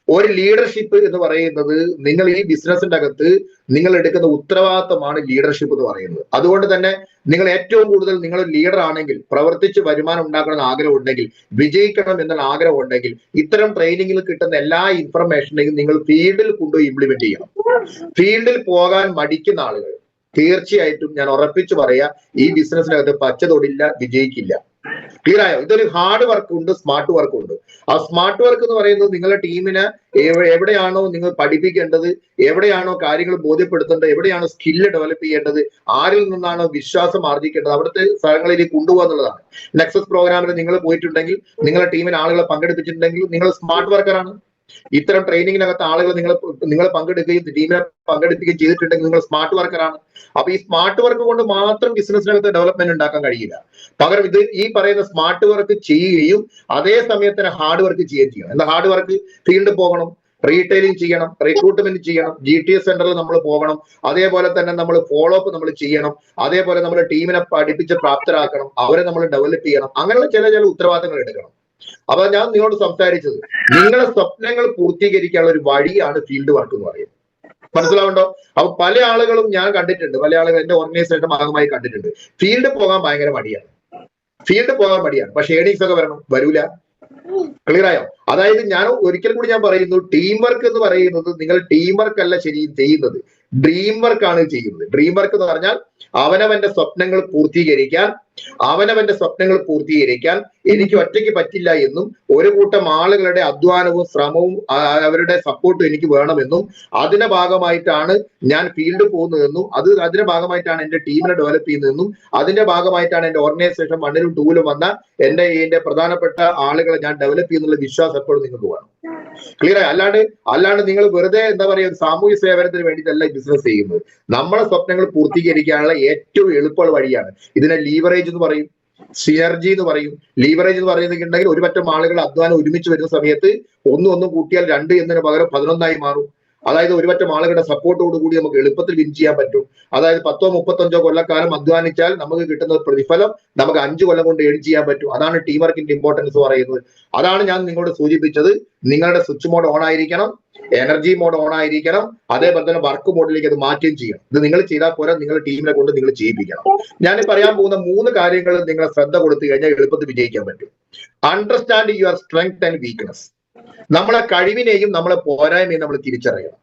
ഒരു ലീഡർഷിപ്പ് എന്ന് പറയുന്നത് നിങ്ങൾ ഈ ബിസിനസിന്റെ അകത്ത് നിങ്ങൾ എടുക്കുന്ന ഉത്തരവാദിത്തമാണ് ലീഡർഷിപ്പ് എന്ന് പറയുന്നത്. അതുകൊണ്ട് തന്നെ നിങ്ങൾ ഏറ്റവും കൂടുതൽ നിങ്ങൾ ലീഡർ ആണെങ്കിൽ, പ്രവർത്തിച്ച് വരുമാനം ഉണ്ടാക്കണമെന്ന് ആഗ്രഹം ഉണ്ടെങ്കിൽ, വിജയിക്കണം എന്നുള്ള ആഗ്രഹം ഉണ്ടെങ്കിൽ, ഇത്തരം ട്രെയിനിങ്ങിൽ കിട്ടുന്ന എല്ലാ ഇൻഫർമേഷനെയും നിങ്ങൾ ഫീൽഡിൽ കൊണ്ടുപോയി ഇംപ്ലിമെന്റ് ചെയ്യണം. ഫീൽഡിൽ പോകാൻ മടിക്കുന്ന ആളുകൾ തീർച്ചയായിട്ടും ഞാൻ ഉറപ്പിച്ചു പറയാ, ഈ ബിസിനസ്സിനകത്ത് പച്ച തൊടില്ല, വിജയിക്കില്ല. ക്ലിയർ ആയോ? ഇതൊരു ഹാർഡ് വർക്ക് ഉണ്ട്, സ്മാർട്ട് വർക്ക് ഉണ്ട്. ആ സ്മാർട്ട് വർക്ക് എന്ന് പറയുന്നത് നിങ്ങളുടെ ടീമിനെ എവിടെയാണോ നിങ്ങൾ പഠിപ്പിക്കേണ്ടത്, എവിടെയാണോ കാര്യങ്ങൾ ബോധ്യപ്പെടുത്തേണ്ടത്, എവിടെയാണോ സ്കില്ല് ഡെവലപ്പ് ചെയ്യേണ്ടത്, ആരിൽ നിന്നാണോ വിശ്വാസം ആർജിക്കേണ്ടത്, അവിടുത്തെ സ്ഥലങ്ങളിലേക്ക് കൊണ്ടുപോകുക എന്നുള്ളതാണ്. നെക്സസ് പ്രോഗ്രാമിൽ നിങ്ങൾ പോയിട്ടുണ്ടെങ്കിൽ, നിങ്ങളുടെ ടീമിന് ആളുകളെ പങ്കെടുപ്പിച്ചിട്ടുണ്ടെങ്കിൽ നിങ്ങൾ സ്മാർട്ട് വർക്കറാണ്. ഇത്തരം ട്രെയിനിങ്ങിനകത്ത് ആളുകൾ നിങ്ങൾ പങ്കെടുക്കുകയും ടീമിനെ പങ്കെടുപ്പിക്കുകയും ചെയ്തിട്ടുണ്ടെങ്കിൽ നിങ്ങൾ സ്മാർട്ട് വർക്കറാണ്. അപ്പൊ ഈ സ്മാർട്ട് വർക്ക് കൊണ്ട് മാത്രം ബിസിനസ്സിനകത്ത് ഡെവലപ്മെന്റ് ഉണ്ടാക്കാൻ കഴിയില്ല. പകരം ഇത് ഈ പറയുന്ന സ്മാർട്ട് വർക്ക് ചെയ്യുകയും അതേ സമയത്ത് തന്നെ ഹാർഡ് വർക്ക് ചെയ്യുകയും ചെയ്യണം. എന്താ ഹാർഡ് വർക്ക്? ഫീൽഡിൽ പോകണം, റീറ്റെയിലിംഗ് ചെയ്യണം, റിക്രൂട്ട്മെന്റ് ചെയ്യണം, GTS സെന്ററിൽ നമ്മൾ പോകണം, അതേപോലെ തന്നെ നമ്മൾ ഫോളോ അപ്പ് നമ്മൾ ചെയ്യണം, അതേപോലെ നമ്മൾ ടീമിനെ പഠിപ്പിച്ച് പ്രാപ്തരാക്കണം, അവരെ നമ്മൾ ഡെവലപ്പ് ചെയ്യണം. അങ്ങനെയുള്ള ചില ഉത്തരവാദിത്തങ്ങൾ എടുക്കണം. അപ്പൊ ഞാൻ നിങ്ങളോട് സംസാരിച്ചത് നിങ്ങളുടെ സ്വപ്നങ്ങൾ പൂർത്തീകരിക്കാനുള്ള ഒരു വഴിയാണ് ഫീൽഡ് വർക്ക് എന്ന് പറയുന്നത്. മനസ്സിലാവുണ്ടോ? അപ്പൊ പല ആളുകളും ഞാൻ കണ്ടിട്ടുണ്ട്, പല ആളുകൾ എന്റെ ഓർഗനൈസേഷന്റെ ഭാഗമായി കണ്ടിട്ടുണ്ട്, ഫീൽഡ് പോകാൻ ഭയങ്കര മടിയാണ്. ഫീൽഡ് പോകാൻ മടിയാണ്, പക്ഷെ ഏണിങ്സ് ഒക്കെ വരൂല. ക്ലിയർ ആയോ? അതായത് ഞാൻ ഒരിക്കൽ കൂടി ഞാൻ പറയുന്നു, ടീം വർക്ക് എന്ന് പറയുന്നത് നിങ്ങൾ ടീം വർക്ക് അല്ല ശരി ചെയ്യുന്നത്, ഡ്രീം വർക്ക് ആണ് ചെയ്യുന്നത്. ഡ്രീം വർക്ക് എന്ന് പറഞ്ഞാൽ അവനവന്റെ സ്വപ്നങ്ങൾ പൂർത്തീകരിക്കാൻ എനിക്ക് ഒറ്റയ്ക്ക് പറ്റില്ല എന്നും ഒരു കൂട്ടം ആളുകളുടെ അധ്വാനവും ശ്രമവും അവരുടെ സപ്പോർട്ടും എനിക്ക് വേണമെന്നും അതിന്റെ ഭാഗമായിട്ടാണ് ഞാൻ ഫീൽഡ് പോകുന്നതെന്നും അതിന്റെ ഭാഗമായിട്ടാണ് എന്റെ ടീമിനെ ഡെവലപ്പ് ചെയ്യുന്നതെന്നും അതിന്റെ ഭാഗമായിട്ടാണ് എന്റെ ഓർഗനൈസേഷൻ 1 ഉം 2 ഉം വന്ന എന്റെ പ്രധാനപ്പെട്ട ആളുകളെ ഞാൻ ഡെവലപ്പ് ചെയ്യുന്നുള്ള വിശ്വാസം എപ്പോഴും നിങ്ങൾക്ക് വേണം. ക്ലിയർ ആയി? അല്ലാണ്ട് നിങ്ങൾ വെറുതെ എന്താ പറയുക സാമൂഹ്യ സേവനത്തിന് വേണ്ടിയിട്ടല്ല ബിസിനസ് ചെയ്യുന്നത്. നമ്മളെ സ്വപ്നങ്ങൾ പൂർത്തീകരിക്കാനുള്ള ഏറ്റവും എളുപ്പമുള്ള വഴിയാണ്. ഇതിനെ ലീവറേജ് എന്ന് പറയും, സിനർജി എന്ന് പറയും. ലീവറേജ് എന്ന് പറയുന്നുണ്ടെങ്കിൽ ഒരു പറ്റം ആളുകൾ അധ്വാനം ഒരുമിച്ച് വരുന്ന സമയത്ത് ഒന്നും കൂട്ടിയാൽ 2 എന്നതിന് പകരം 11 മാറും. അതായത് ഒരു പറ്റം ആളുകളുടെ സപ്പോർട്ടോടുകൂടി നമുക്ക് എളുപ്പത്തിൽ വിൻ ചെയ്യാൻ പറ്റും. അതായത് 10 35 കൊല്ലക്കാലം അധ്വാനിച്ചാൽ നമുക്ക് കിട്ടുന്ന പ്രതിഫലം നമുക്ക് 5 കൊല്ലം കൊണ്ട് ഏൺ ചെയ്യാൻ പറ്റും. അതാണ് ടീം വർക്കിന്റെ ഇമ്പോർട്ടൻസ് പറയുന്നത്. അതാണ് ഞാൻ നിങ്ങളോട് സൂചിപ്പിച്ചത്. നിങ്ങളുടെ സ്വിച്ച് മോഡ് ഓൺ ആയിരിക്കണം, എനർജി മോഡ് ഓൺ ആയിരിക്കണം, അതേപോലെ തന്നെ വർക്ക് മോഡിലേക്ക് അത് മാറ്റുകയും ചെയ്യണം. ഇത് നിങ്ങൾ ചെയ്താൽ പോരാ, നിങ്ങളുടെ ടീമിനെ കൊണ്ട് നിങ്ങൾ ചെയ്യിപ്പിക്കണം. ഞാൻ പറയാൻ പോകുന്ന 3 കാര്യങ്ങൾ നിങ്ങളെ ശ്രദ്ധ കൊടുത്തു കഴിഞ്ഞാൽ എളുപ്പത്തിൽ വിജയിക്കാൻ പറ്റും. Understand your strength and weakness. നമ്മളെ കഴിവിനെയും നമ്മളെ പോരായ്മയും നമ്മൾ തിരിച്ചറിയണം.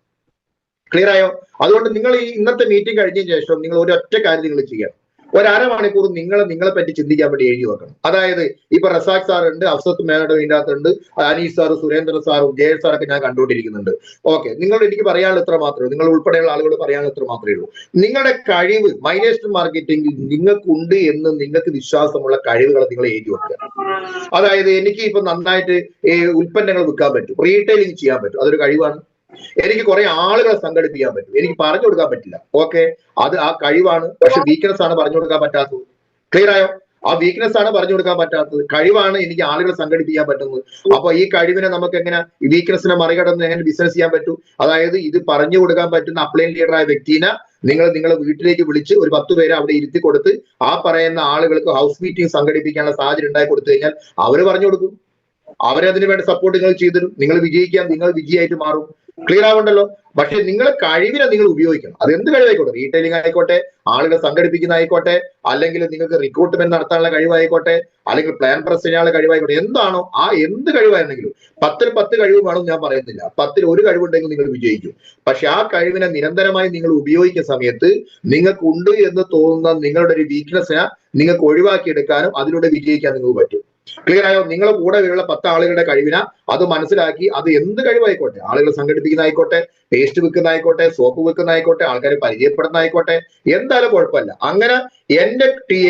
ക്ലിയർ ആയോ? അതുകൊണ്ട് നിങ്ങൾ ഈ ഇന്നത്തെ മീറ്റിംഗ് കഴിഞ്ഞതിന് ശേഷം നിങ്ങൾ ഒരൊറ്റ കാര്യം നിങ്ങൾ ചെയ്യണം. 1.5 മണിക്കൂർ നിങ്ങളെ പറ്റി ചിന്തിക്കാൻ വേണ്ടി എഴുതി വെക്കണം. അതായത് ഇപ്പൊ റസാഖ് സാർ ഉണ്ട്, അഫ്സത്ത് മേഡം ഇതിന്റെ അകത്തുണ്ട്, അനീസ് സാറും സുരേന്ദ്രൻ സാറും ജയ സാറൊക്കെ ഞാൻ കണ്ടുകൊണ്ടിരിക്കുന്നുണ്ട്. ഓക്കെ, നിങ്ങൾ എനിക്ക് പറയാനുള്ള ഇത്ര മാത്രമേ ഉള്ളൂ, നിങ്ങൾ ഉൾപ്പെടെയുള്ള ആളുകൾ പറയാനുള്ള ഇത്ര മാത്രമേ ഉള്ളൂ. നിങ്ങളുടെ കഴിവ് മൈനേഷൻ മാർക്കറ്റിംഗിൽ നിങ്ങൾക്കുണ്ട് എന്ന് നിങ്ങൾക്ക് വിശ്വാസമുള്ള കഴിവുകൾ നിങ്ങൾ എഴുതി വെക്കുക. അതായത് എനിക്ക് ഇപ്പൊ നന്നായിട്ട് ഉൽപ്പന്നങ്ങൾ വിൽക്കാൻ പറ്റും, റീറ്റെയിലിംഗ് ചെയ്യാൻ പറ്റും, അതൊരു കഴിവാണ്. എനിക്ക് കുറെ ആളുകളെ സംഘടിപ്പിക്കാൻ പറ്റും, എനിക്ക് പറഞ്ഞു കൊടുക്കാൻ പറ്റില്ല, ഓക്കെ, അത് ആ കഴിവാണ്. പക്ഷെ വീക്ക്നെസ് ആണ് പറഞ്ഞു കൊടുക്കാൻ പറ്റാത്തത്. ക്ലിയർ ആയോ? ആ വീക്ക്നെസ് ആണ് പറഞ്ഞു കൊടുക്കാൻ പറ്റാത്തത്. കഴിവാണ് എനിക്ക് ആളുകളെ സംഘടിപ്പിക്കാൻ പറ്റുന്നത്. അപ്പൊ ഈ കഴിവിനെ നമുക്ക് എങ്ങനെ, ഈ വീക്ക്നെസ്സിനെ മറികടന്ന് എങ്ങനെ ബിസിനസ് ചെയ്യാൻ പറ്റും? അതായത് ഇത് പറഞ്ഞു കൊടുക്കാൻ പറ്റുന്ന അപ്ലൈൻ ലീഡറായ വ്യക്തിനെ നിങ്ങളെ വീട്ടിലേക്ക് വിളിച്ച് ഒരു 10 പേരെ അവിടെ ഇരുത്തി കൊടുത്ത് ആ പറയുന്ന ആളുകൾക്ക് ഹൗസ് മീറ്റിംഗ് സംഘടിപ്പിക്കാനുള്ള സാഹചര്യം ഉണ്ടാക്കി കൊടുത്തു കഴിഞ്ഞാൽ അവര് പറഞ്ഞു കൊടുക്കും. അവരതിനു വേണ്ട സപ്പോർട്ട് നിങ്ങൾ ചെയ്തിരും. നിങ്ങൾ വിജയിക്കാൻ, നിങ്ങൾ വിജയമായിട്ട് മാറും. ക്ലിയർ ആവുണ്ടല്ലോ. പക്ഷെ നിങ്ങളെ കഴിവിനെ നിങ്ങൾ ഉപയോഗിക്കണം. അത് എന്ത് കഴിവായിക്കോട്ടെ, റീറ്റെയിലിംഗ് ആയിക്കോട്ടെ, ആളുകൾ സംഘടിപ്പിക്കുന്ന ആയിക്കോട്ടെ, അല്ലെങ്കിൽ നിങ്ങൾക്ക് റിക്രൂട്ട്മെന്റ് നടത്താനുള്ള കഴിവായിക്കോട്ടെ, അല്ലെങ്കിൽ പ്ലാൻ പ്രസ് ചെയ്യാനുള്ള കഴിവായിക്കോട്ടെ, എന്താണോ ആ എന്ത് കഴിവായിരുന്നെങ്കിലും 10ൽ 10 കഴിവ് വേണം ഞാൻ പറയുന്നില്ല. 10ൽ 1 കഴിവുണ്ടെങ്കിൽ നിങ്ങൾ വിജയിക്കും. പക്ഷെ ആ കഴിവിനെ നിരന്തരമായി നിങ്ങൾ ഉപയോഗിക്കുന്ന സമയത്ത് നിങ്ങൾക്ക് ഉണ്ട് എന്ന് തോന്നുന്ന നിങ്ങളുടെ ഒരു വീക്ക്നെസ്സിനെ നിങ്ങൾക്ക് ഒഴിവാക്കിയെടുക്കാനും അതിലൂടെ വിജയിക്കാൻ നിങ്ങൾക്ക് പറ്റും. ക്ലിയർ ആയോ? നിങ്ങളെ കൂടെ വരുള്ള 10 ആളുകളുടെ കഴിവിനെ അത് മനസ്സിലാക്കി അത് എന്ത് കഴിവായിക്കോട്ടെ, ആളുകൾ സംഘടിപ്പിക്കുന്ന ആയിക്കോട്ടെ, പേസ്റ്റ് വിൽക്കുന്ന ആയിക്കോട്ടെ, സോപ്പ് വിൽക്കുന്ന ആയിക്കോട്ടെ, ആൾക്കാരെ പരിചയപ്പെടുന്ന ആയിക്കോട്ടെ, എന്തായാലും കുഴപ്പമില്ല. അങ്ങനെ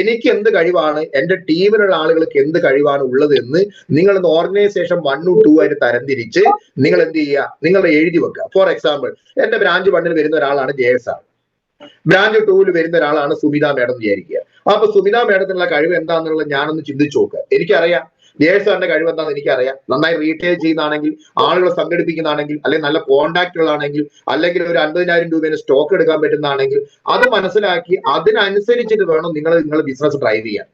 എനിക്ക് എന്ത് കഴിവാണ്, എന്റെ ടീമിലുള്ള ആളുകൾക്ക് എന്ത് കഴിവാണ് ഉള്ളത് എന്ന് നിങ്ങൾ ഓർഗനൈസേഷൻ 1 2 ആയിട്ട് തരംതിരിച്ച് നിങ്ങൾ എന്ത് ചെയ്യുക, നിങ്ങളുടെ എഴുതി വെക്കുക. ഫോർ എക്സാമ്പിൾ, എന്റെ ബ്രാഞ്ച് 1 വരുന്ന ഒരാളാണ് ജയസാർ, ബ്രാഞ്ച് 2 വരുന്ന ഒരാളാണ് സുമിത മേഡം വിചാരിക്കുക. അപ്പൊ സുമിത മേഡത്തിനുള്ള കഴിവ് എന്താണെന്നുള്ളത് ഞാനൊന്ന് ചിന്തിച്ചു നോക്കുക. എനിക്കറിയാം ജയേഷ് സാറിന്റെ കഴിവ് എന്താണെന്ന് എനിക്കറിയാം. നന്നായി റീറ്റെയിൽ ചെയ്യുന്നതാണെങ്കിൽ, ആളുകളെ സംഘടിപ്പിക്കുന്നതാണെങ്കിൽ, അല്ലെങ്കിൽ നല്ല കോൺടാക്റ്റുകളാണെങ്കിൽ, അല്ലെങ്കിൽ ഒരു 50,000 രൂപേനെ സ്റ്റോക്ക് എടുക്കാൻ പറ്റുന്നതാണെങ്കിൽ അത് മനസ്സിലാക്കി അതിനനുസരിച്ചിട്ട് വേണം നിങ്ങളുടെ ബിസിനസ് ഡ്രൈവ് ചെയ്യാൻ.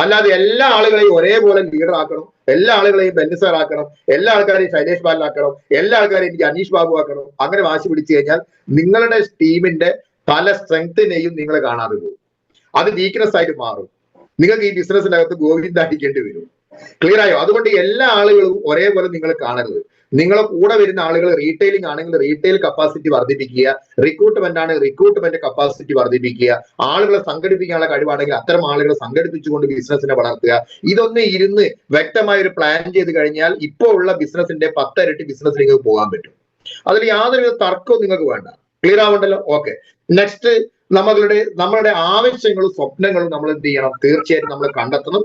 അല്ലാതെ എല്ലാ ആളുകളെയും ഒരേപോലെ ലീഡർ ആക്കണം, എല്ലാ ആളുകളെയും ബെന്നിസാർ ആക്കണം, എല്ലാ ആൾക്കാരെയും ശൈലേഷ് ബാലാക്കണം, എല്ലാ ആൾക്കാരെയും എനിക്ക് അനീഷ് ബാബു ആക്കണം, അങ്ങനെ വാശി പിടിച്ചു കഴിഞ്ഞാൽ നിങ്ങളുടെ ടീമിന്റെ പല സ്ട്രെങ്ത്തിനെയും നിങ്ങൾ കാണാതെ പോകും. അത് വീക്ക്നെസ് ആയിട്ട് മാറും. നിങ്ങൾക്ക് ഈ ബിസിനസ്സിനകത്ത് ഗോവിന്ദ അടിക്കേണ്ടി വരും. ക്ലിയർ ആയോ? അതുകൊണ്ട് എല്ലാ ആളുകളും ഒരേപോലെ നിങ്ങൾ കാണരുത്. നിങ്ങളെ കൂടെ വരുന്ന ആളുകൾ റീറ്റെയിലിംഗ് ആണെങ്കിൽ റീറ്റെയിൽ കപ്പാസിറ്റി വർദ്ധിപ്പിക്കുക, റിക്രൂട്ട്മെന്റ് ആണ് റിക്രൂട്ട്മെന്റ് കപ്പാസിറ്റി വർദ്ധിപ്പിക്കുക, ആളുകളെ സംഘടിപ്പിക്കാനുള്ള കഴിവാണെങ്കിൽ അത്തരം ആളുകളെ സംഘടിപ്പിച്ചുകൊണ്ട് ബിസിനസിനെ വളർത്തുക. ഇതൊന്ന് ഇരുന്ന് വ്യക്തമായ ഒരു പ്ലാൻ ചെയ്ത് കഴിഞ്ഞാൽ ഇപ്പോൾ ഉള്ള ബിസിനസിന്റെ 10 ഇരട്ടി ബിസിനസ് നിങ്ങൾക്ക് പോകാൻ പറ്റും. അതിൽ യാതൊരു തർക്കവും നിങ്ങൾക്ക് വേണ്ട. ക്ലിയർ ആവണ്ടല്ലോ? ഓക്കെ. നെക്സ്റ്റ്, നമ്മളുടെ ആവശ്യങ്ങളും സ്വപ്നങ്ങളും നമ്മൾ എന്ത് ചെയ്യണം? തീർച്ചയായിട്ടും നമ്മൾ കണ്ടെത്തണം.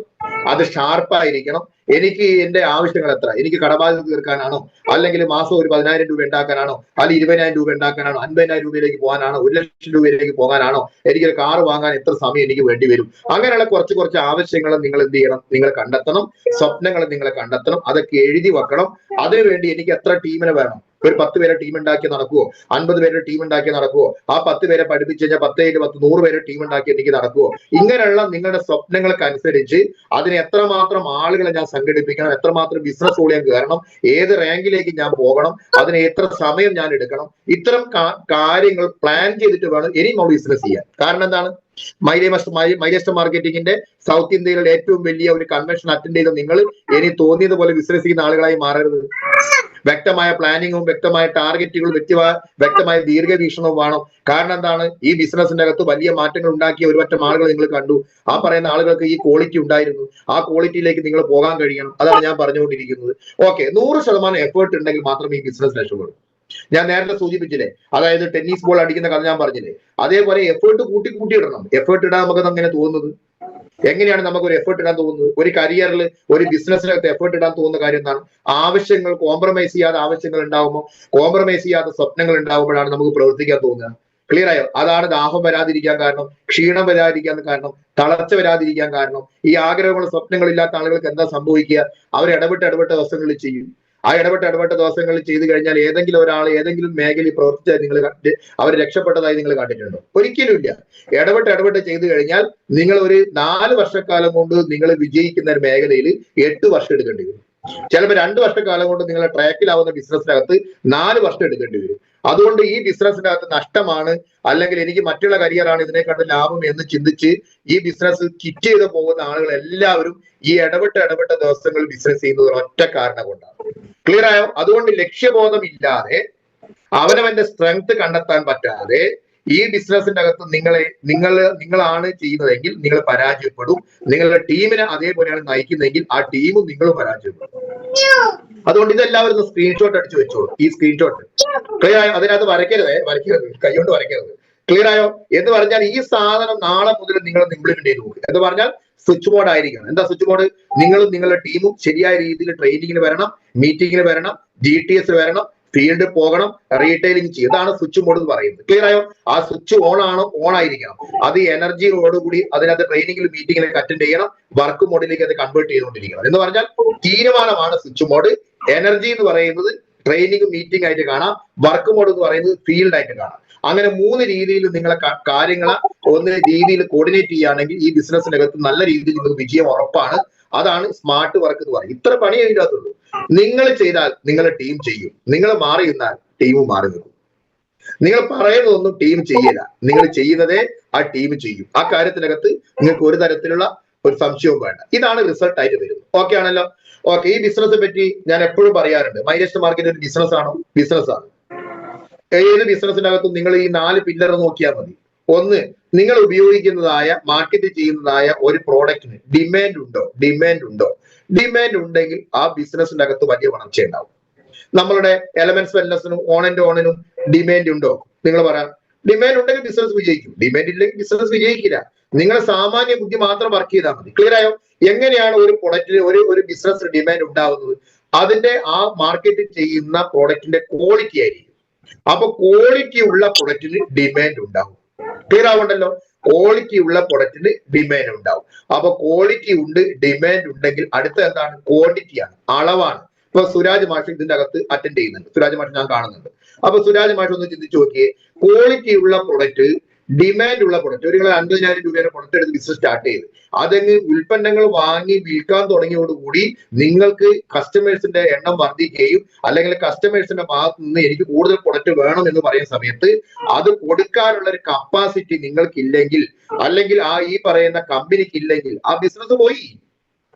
അത് ഷാർപ്പായിരിക്കണം. എനിക്ക് എന്റെ ആവശ്യങ്ങൾ എത്ര, എനിക്ക് കടബാധ്യത തീർക്കാനാണോ, അല്ലെങ്കിൽ മാസം ഒരു 10,000 രൂപ ഉണ്ടാക്കാനാണോ, അല്ലെങ്കിൽ 20,000 രൂപ ഉണ്ടാക്കാനാണോ, 50,000 രൂപയിലേക്ക് പോകാനാണോ, 1,00,000 രൂപയിലേക്ക് പോകാനാണോ, എനിക്കൊരു കാർ വാങ്ങാൻ എത്ര സമയം എനിക്ക് വേണ്ടി വരും, അങ്ങനെയുള്ള കുറച്ച് ആവശ്യങ്ങൾ നിങ്ങൾ എന്ത് ചെയ്യണം? നിങ്ങൾ കണ്ടെത്തണം. സ്വപ്നങ്ങൾ നിങ്ങൾ കണ്ടെത്തണം. അതൊക്കെ എഴുതി വെക്കണം. അതിനുവേണ്ടി എനിക്ക് എത്ര ടീമിനെ വേണം? ഒരു 10 പേരെ ടീം ഉണ്ടാക്കി നടക്കുവോ? 50 പേരെ ടീം ഉണ്ടാക്കി നടക്കുവോ? ആ 10 പേരെ പഠിപ്പിച്ച് കഴിഞ്ഞാൽ 10 100 പേരെ ടീം ഉണ്ടാക്കി എനിക്ക് നടക്കുവോ? ഇങ്ങനെയുള്ള നിങ്ങളുടെ സ്വപ്നങ്ങൾക്ക് അനുസരിച്ച് അതിന് എത്രമാത്രം ആളുകളെ ഞാൻ സംഘടിപ്പിക്കണം, എത്രമാത്രം ബിസിനസ് ഓളിയാൻ കയറണം, ഏത് റാങ്കിലേക്ക് ഞാൻ പോകണം, അതിന് എത്ര സമയം ഞാൻ എടുക്കണം, ഇത്തരം കാര്യങ്ങൾ പ്ലാൻ ചെയ്തിട്ട് വേണം ഇനി നമ്മൾ ബിസിനസ് ചെയ്യാൻ. കാരണം എന്താണ്? മൈലേസ്റ്റർ മാർക്കറ്റിംഗിന്റെ സൗത്ത് ഇന്ത്യയിലെ ഏറ്റവും വലിയ ഒരു കൺവെൻഷൻ അറ്റൻഡ് ചെയ്ത നിങ്ങൾ ഇനി തോന്നിയതുപോലെ ബിസിനസ് ചെയ്യുന്ന ആളുകളായി മാറരുത്. വ്യക്തമായ പ്ലാനിങ്ങും വ്യക്തമായ ടാർഗറ്റുകളും വ്യക്തമായ ദീർഘവീക്ഷണവും വേണം. കാരണം എന്താണ്? ഈ ബിസിനസിന്റെ അകത്ത് വലിയ മാറ്റങ്ങൾ ഉണ്ടാക്കിയ ഒരുപറ്റം ആളുകൾ നിങ്ങൾ കണ്ടു. ആ പറയുന്ന ആളുകൾക്ക് ഈ ക്വാളിറ്റി ഉണ്ടായിരുന്നു. ആ ക്വാളിറ്റിയിലേക്ക് നിങ്ങൾ പോകാൻ കഴിയണം. അതാണ് ഞാൻ പറഞ്ഞുകൊണ്ടിരിക്കുന്നത്. ഓക്കെ, 100% എഫേർട്ട് ഉണ്ടെങ്കിൽ മാത്രമേ ഈ ബിസിനസ് രക്ഷപ്പെടൂ. ഞാൻ നേരത്തെ സൂചിപ്പിച്ചില്ലേ, അതായത് ടെന്നീസ് ബോൾ അടിക്കുന്ന കഥ ഞാൻ പറഞ്ഞില്ലേ, അതേപോലെ എഫേർട്ട് കൂട്ടി ഇടണം. എഫേർട്ട് ഇടാൻ നമുക്ക് അങ്ങനെ തോന്നുന്നത് എങ്ങനെയാണ്? നമുക്ക് ഒരു എഫേർട്ട് ഇടാൻ തോന്നുന്നത്, ഒരു കരിയറിൽ ഒരു ബിസിനസ്സിനകത്ത് എഫേർട്ട് ഇടാൻ തോന്നുന്ന കാര്യം എന്താണ്? ആവശ്യങ്ങൾ കോംപ്രമൈസ് ചെയ്യാതെ ആവശ്യങ്ങൾ ഉണ്ടാകുമ്പോൾ, കോംപ്രമൈസ് ചെയ്യാത്ത സ്വപ്നങ്ങൾ ഉണ്ടാകുമ്പോഴാണ് നമുക്ക് പ്രവർത്തിക്കാൻ തോന്നുക. ക്ലിയർ ആയോ? അതാണ് ദാഹം വരാതിരിക്കാൻ കാരണം, ക്ഷീണം വരാതിരിക്കാൻ കാരണം, തളർച്ച വരാതിരിക്കാൻ കാരണം. ഈ ആഗ്രഹങ്ങളും സ്വപ്നങ്ങളില്ലാത്ത ആളുകൾക്ക് എന്താ സംഭവിക്കുക? അവർ ഇടപെട്ട ദിവസങ്ങളിൽ ചെയ്യും. ആ ഇടപെട്ട ദിവസങ്ങളിൽ ചെയ്തു കഴിഞ്ഞാൽ ഏതെങ്കിലും ഒരാൾ ഏതെങ്കിലും മേഖലയിൽ പ്രവർത്തിച്ചാൽ നിങ്ങൾ അവർ രക്ഷപ്പെട്ടതായി നിങ്ങൾ കണ്ടിട്ടുണ്ടോ? ഒരിക്കലും ഇല്ല. ഇടപെട്ട് ചെയ്തു കഴിഞ്ഞാൽ നിങ്ങൾ ഒരു 4 വർഷക്കാലം കൊണ്ട് നിങ്ങൾ വിജയിക്കുന്ന ഒരു മേഖലയിൽ 8 വർഷം എടുക്കേണ്ടി വരും. ചിലപ്പോൾ 2 വർഷക്കാലം കൊണ്ട് നിങ്ങളെ ട്രാക്കിലാവുന്ന ബിസിനസ്സിനകത്ത് 4 വർഷം എടുക്കേണ്ടി വരും. അതുകൊണ്ട് ഈ ബിസിനസ്സിനകത്ത് നഷ്ടമാണ്, അല്ലെങ്കിൽ എനിക്ക് മറ്റുള്ള കരിയറാണ് ഇതിനെക്കാട്ടും ലാഭം എന്ന് ചിന്തിച്ച് ഈ ബിസിനസ് കിറ്റ് ചെയ്ത് പോകുന്ന ആളുകൾ എല്ലാവരും ഈ ഇടപെട്ട ദിവസങ്ങളിൽ ബിസിനസ് ചെയ്യുന്നത് ഒറ്റ കാരണം കൊണ്ടാണ്. ക്ലിയർ ആയോ? അതുകൊണ്ട് ലക്ഷ്യബോധം ഇല്ലാതെ, അവനവന്റെ സ്ട്രെങ്ത് കണ്ടെത്താൻ പറ്റാതെ ഈ ബിസിനസിന്റെ അകത്ത് നിങ്ങളാണ് ചെയ്യുന്നതെങ്കിൽ നിങ്ങൾ പരാജയപ്പെടും. നിങ്ങളുടെ ടീമിനെ അതേപോലെയാണ് നയിക്കുന്നതെങ്കിൽ ആ ടീമും നിങ്ങളും പരാജയപ്പെടും. അതുകൊണ്ട് ഇതെല്ലാവരും സ്ക്രീൻഷോട്ട് അടിച്ചു വെച്ചോളൂ. ഈ സ്ക്രീൻഷോട്ട് ക്ലിയർ ആയോ? അതിനകത്ത് വരയ്ക്കരുത്, കൈകൊണ്ട് വരയ്ക്കരുത്. ക്ലിയർ ആയോ? എന്ന് പറഞ്ഞാൽ ഈ സാധനം നാളെ മുതൽ നിങ്ങൾ ഇംപ്ലിമെന്റ് ചെയ്ത് പോകും. എന്ന് പറഞ്ഞാൽ സ്വിച്ച് ബോർഡ് ആയിരിക്കണം. എന്താ സ്വിച്ച് ബോർഡ്? നിങ്ങളും നിങ്ങളുടെ ടീമും ശരിയായ രീതിയിൽ ട്രെയിനിങ്ങിന് വരണം, മീറ്റിങ്ങിന് വരണം, GTS വരണം, ഫീൽഡ് പോകണം, റീറ്റെയിലിംഗ് ചെയ്യും. ഇതാണ് സ്വിച്ച് ബോർഡ് എന്ന് പറയുന്നത്. ക്ലിയർ ആയോ? ആ സ്വിച്ച് ഓൺ ആയിരിക്കണം. അത് എനർജിയോടുകൂടി അതിനകത്ത് ട്രെയിനിങ്ങിലും മീറ്റിങ്ങിലൊക്കെ അറ്റൻഡ് ചെയ്യണം. വർക്ക് മോഡിലേക്ക് അത് കൺവേർട്ട് ചെയ്തുകൊണ്ടിരിക്കണം. എന്ന് പറഞ്ഞാൽ തീരുമാനമാണ് സ്വിച്ച് മോഡ്. എനർജി എന്ന് പറയുന്നത് ട്രെയിനിങ് മീറ്റിംഗ് ആയിട്ട് കാണാം. വർക്ക് മോഡ് എന്ന് പറയുന്നത് ഫീൽഡ് ആയിട്ട് കാണാം. അങ്ങനെ 3 രീതിയിൽ നിങ്ങളെ കാര്യങ്ങളെ ഒന്ന് രീതിയിൽ കോർഡിനേറ്റ് ചെയ്യുകയാണെങ്കിൽ ഈ ബിസിനസ്സിനകത്ത് നല്ല രീതിയിൽ നിങ്ങൾക്ക് വിജയം ഉറപ്പാണ്. അതാണ് സ്മാർട്ട് വർക്ക് എന്ന് പറയും. ഇത്ര പണിയേ ഇല്ലാത്തുള്ളൂ. നിങ്ങൾ ചെയ്താൽ നിങ്ങളുടെ ടീം ചെയ്യും. നിങ്ങൾ മാറി നിന്നാൽ ടീം മാറി നിൽക്കും. നിങ്ങൾ പറയുന്നതൊന്നും ടീം ചെയ്യില്ല, നിങ്ങൾ ചെയ്യുന്നതേ ആ ടീം ചെയ്യും. ആ കാര്യത്തിനകത്ത് നിങ്ങൾക്ക് ഒരു തരത്തിലുള്ള ഒരു സംശയവും വേണ്ട. ഇതാണ് റിസൾട്ട് ആയിട്ട് വരുന്നത്. ഓക്കെ ആണല്ലോ? ഓക്കെ. ഈ ബിസിനസ് പറ്റി ഞാൻ എപ്പോഴും പറയാറുണ്ട്, മൈലേസ്റ്റ് മാർക്കറ്റ് ഒരു ബിസിനസ് ആണോ? ബിസിനസ്സാണ്. ഏത് ബിസിനസ്സിനകത്തും നിങ്ങൾ ഈ 4 പില്ലർ നോക്കിയാൽ മതി. ഒന്ന്, നിങ്ങൾ ഉപയോഗിക്കുന്നതായ മാർക്കറ്റ് ചെയ്യുന്നതായ ഒരു പ്രോഡക്റ്റിന് ഡിമാൻഡ് ഉണ്ടോ? ഡിമാൻഡ് ഉണ്ടോ? ഡിമാൻഡ് ഉണ്ടെങ്കിൽ ആ ബിസിനസിന്റെ അകത്ത് വലിയ വളർച്ച ഉണ്ടാവും. നമ്മളുടെ എലമെന്റ്സ് വെൽനസിനും ഓണിനും ഡിമാൻഡ് ഉണ്ടോ? നിങ്ങൾ പറയാം. ഡിമാൻഡ് ഉണ്ടെങ്കിൽ ബിസിനസ് വിജയിക്കും, ഡിമാൻഡ് ഇല്ലെങ്കിൽ ബിസിനസ് വിജയിക്കില്ല. നിങ്ങളെ സാമാന്യ ബുദ്ധി മാത്രം വർക്ക് ചെയ്താൽ മതി. ക്ലിയർ ആയോ? എങ്ങനെയാണ് ഒരു പ്രൊഡക്റ്റിന് ഒരു ബിസിനസ് ഡിമാൻഡ് ഉണ്ടാവുന്നത്? അതിന്റെ ആ മാർക്കറ്റ് ചെയ്യുന്ന പ്രോഡക്റ്റിന്റെ ക്വാളിറ്റി ആയിരിക്കും. അപ്പൊ ക്വാളിറ്റി ഉള്ള പ്രൊഡക്റ്റിന് ഡിമാൻഡ് ഉണ്ടാവും. ക്ലിയർ ആവുണ്ടല്ലോ? ക്വാളിറ്റി ഉള്ള പ്രൊഡക്റ്റിന് ഡിമാൻഡ് ഉണ്ടാവും. അപ്പൊ ക്വാളിറ്റി ഉണ്ട്, ഡിമാൻഡ് ഉണ്ടെങ്കിൽ അടുത്ത എന്താണ്? ക്വാണ്ടിറ്റിയാണ്, അളവാണ്. ഇപ്പൊ സുരാജ് മാഷ് ഇതിന്റെ അകത്ത് അറ്റൻഡ് ചെയ്യുന്നുണ്ട്. സുരാജ് മാഷ് ഞാൻ കാണുന്നുണ്ട്. അപ്പൊ സുരാജ് മാഷ് ഒന്ന് ചിന്തിച്ചു നോക്കിയേ, ക്വാളിറ്റി ഉള്ള പ്രൊഡക്റ്റ്, ഡിമാൻഡ് ഉള്ള പ്രൊഡക്റ്റ്. ഒരു 50,000 രൂപയുടെ പ്രൊഡക്റ്റ് എടുത്ത് ബിസിനസ് സ്റ്റാർട്ട് ചെയ്ത് അതങ്ങ് ഉൽപ്പന്നങ്ങൾ വാങ്ങി വിൽക്കാൻ തുടങ്ങിയോടുകൂടി നിങ്ങൾക്ക് കസ്റ്റമേഴ്സിന്റെ എണ്ണം വർദ്ധിക്കുകയും അല്ലെങ്കിൽ കസ്റ്റമേഴ്സിന്റെ ഭാഗത്ത് നിന്ന് എനിക്ക് കൂടുതൽ പ്രൊഡക്റ്റ് വേണം എന്ന് പറയുന്ന സമയത്ത് അത് കൊടുക്കാനുള്ള ഒരു കപ്പാസിറ്റി നിങ്ങൾക്കില്ലെങ്കിൽ, അല്ലെങ്കിൽ ആ ഈ പറയുന്ന കമ്പനിക്ക് ഇല്ലെങ്കിൽ ആ ബിസിനസ് പോയി.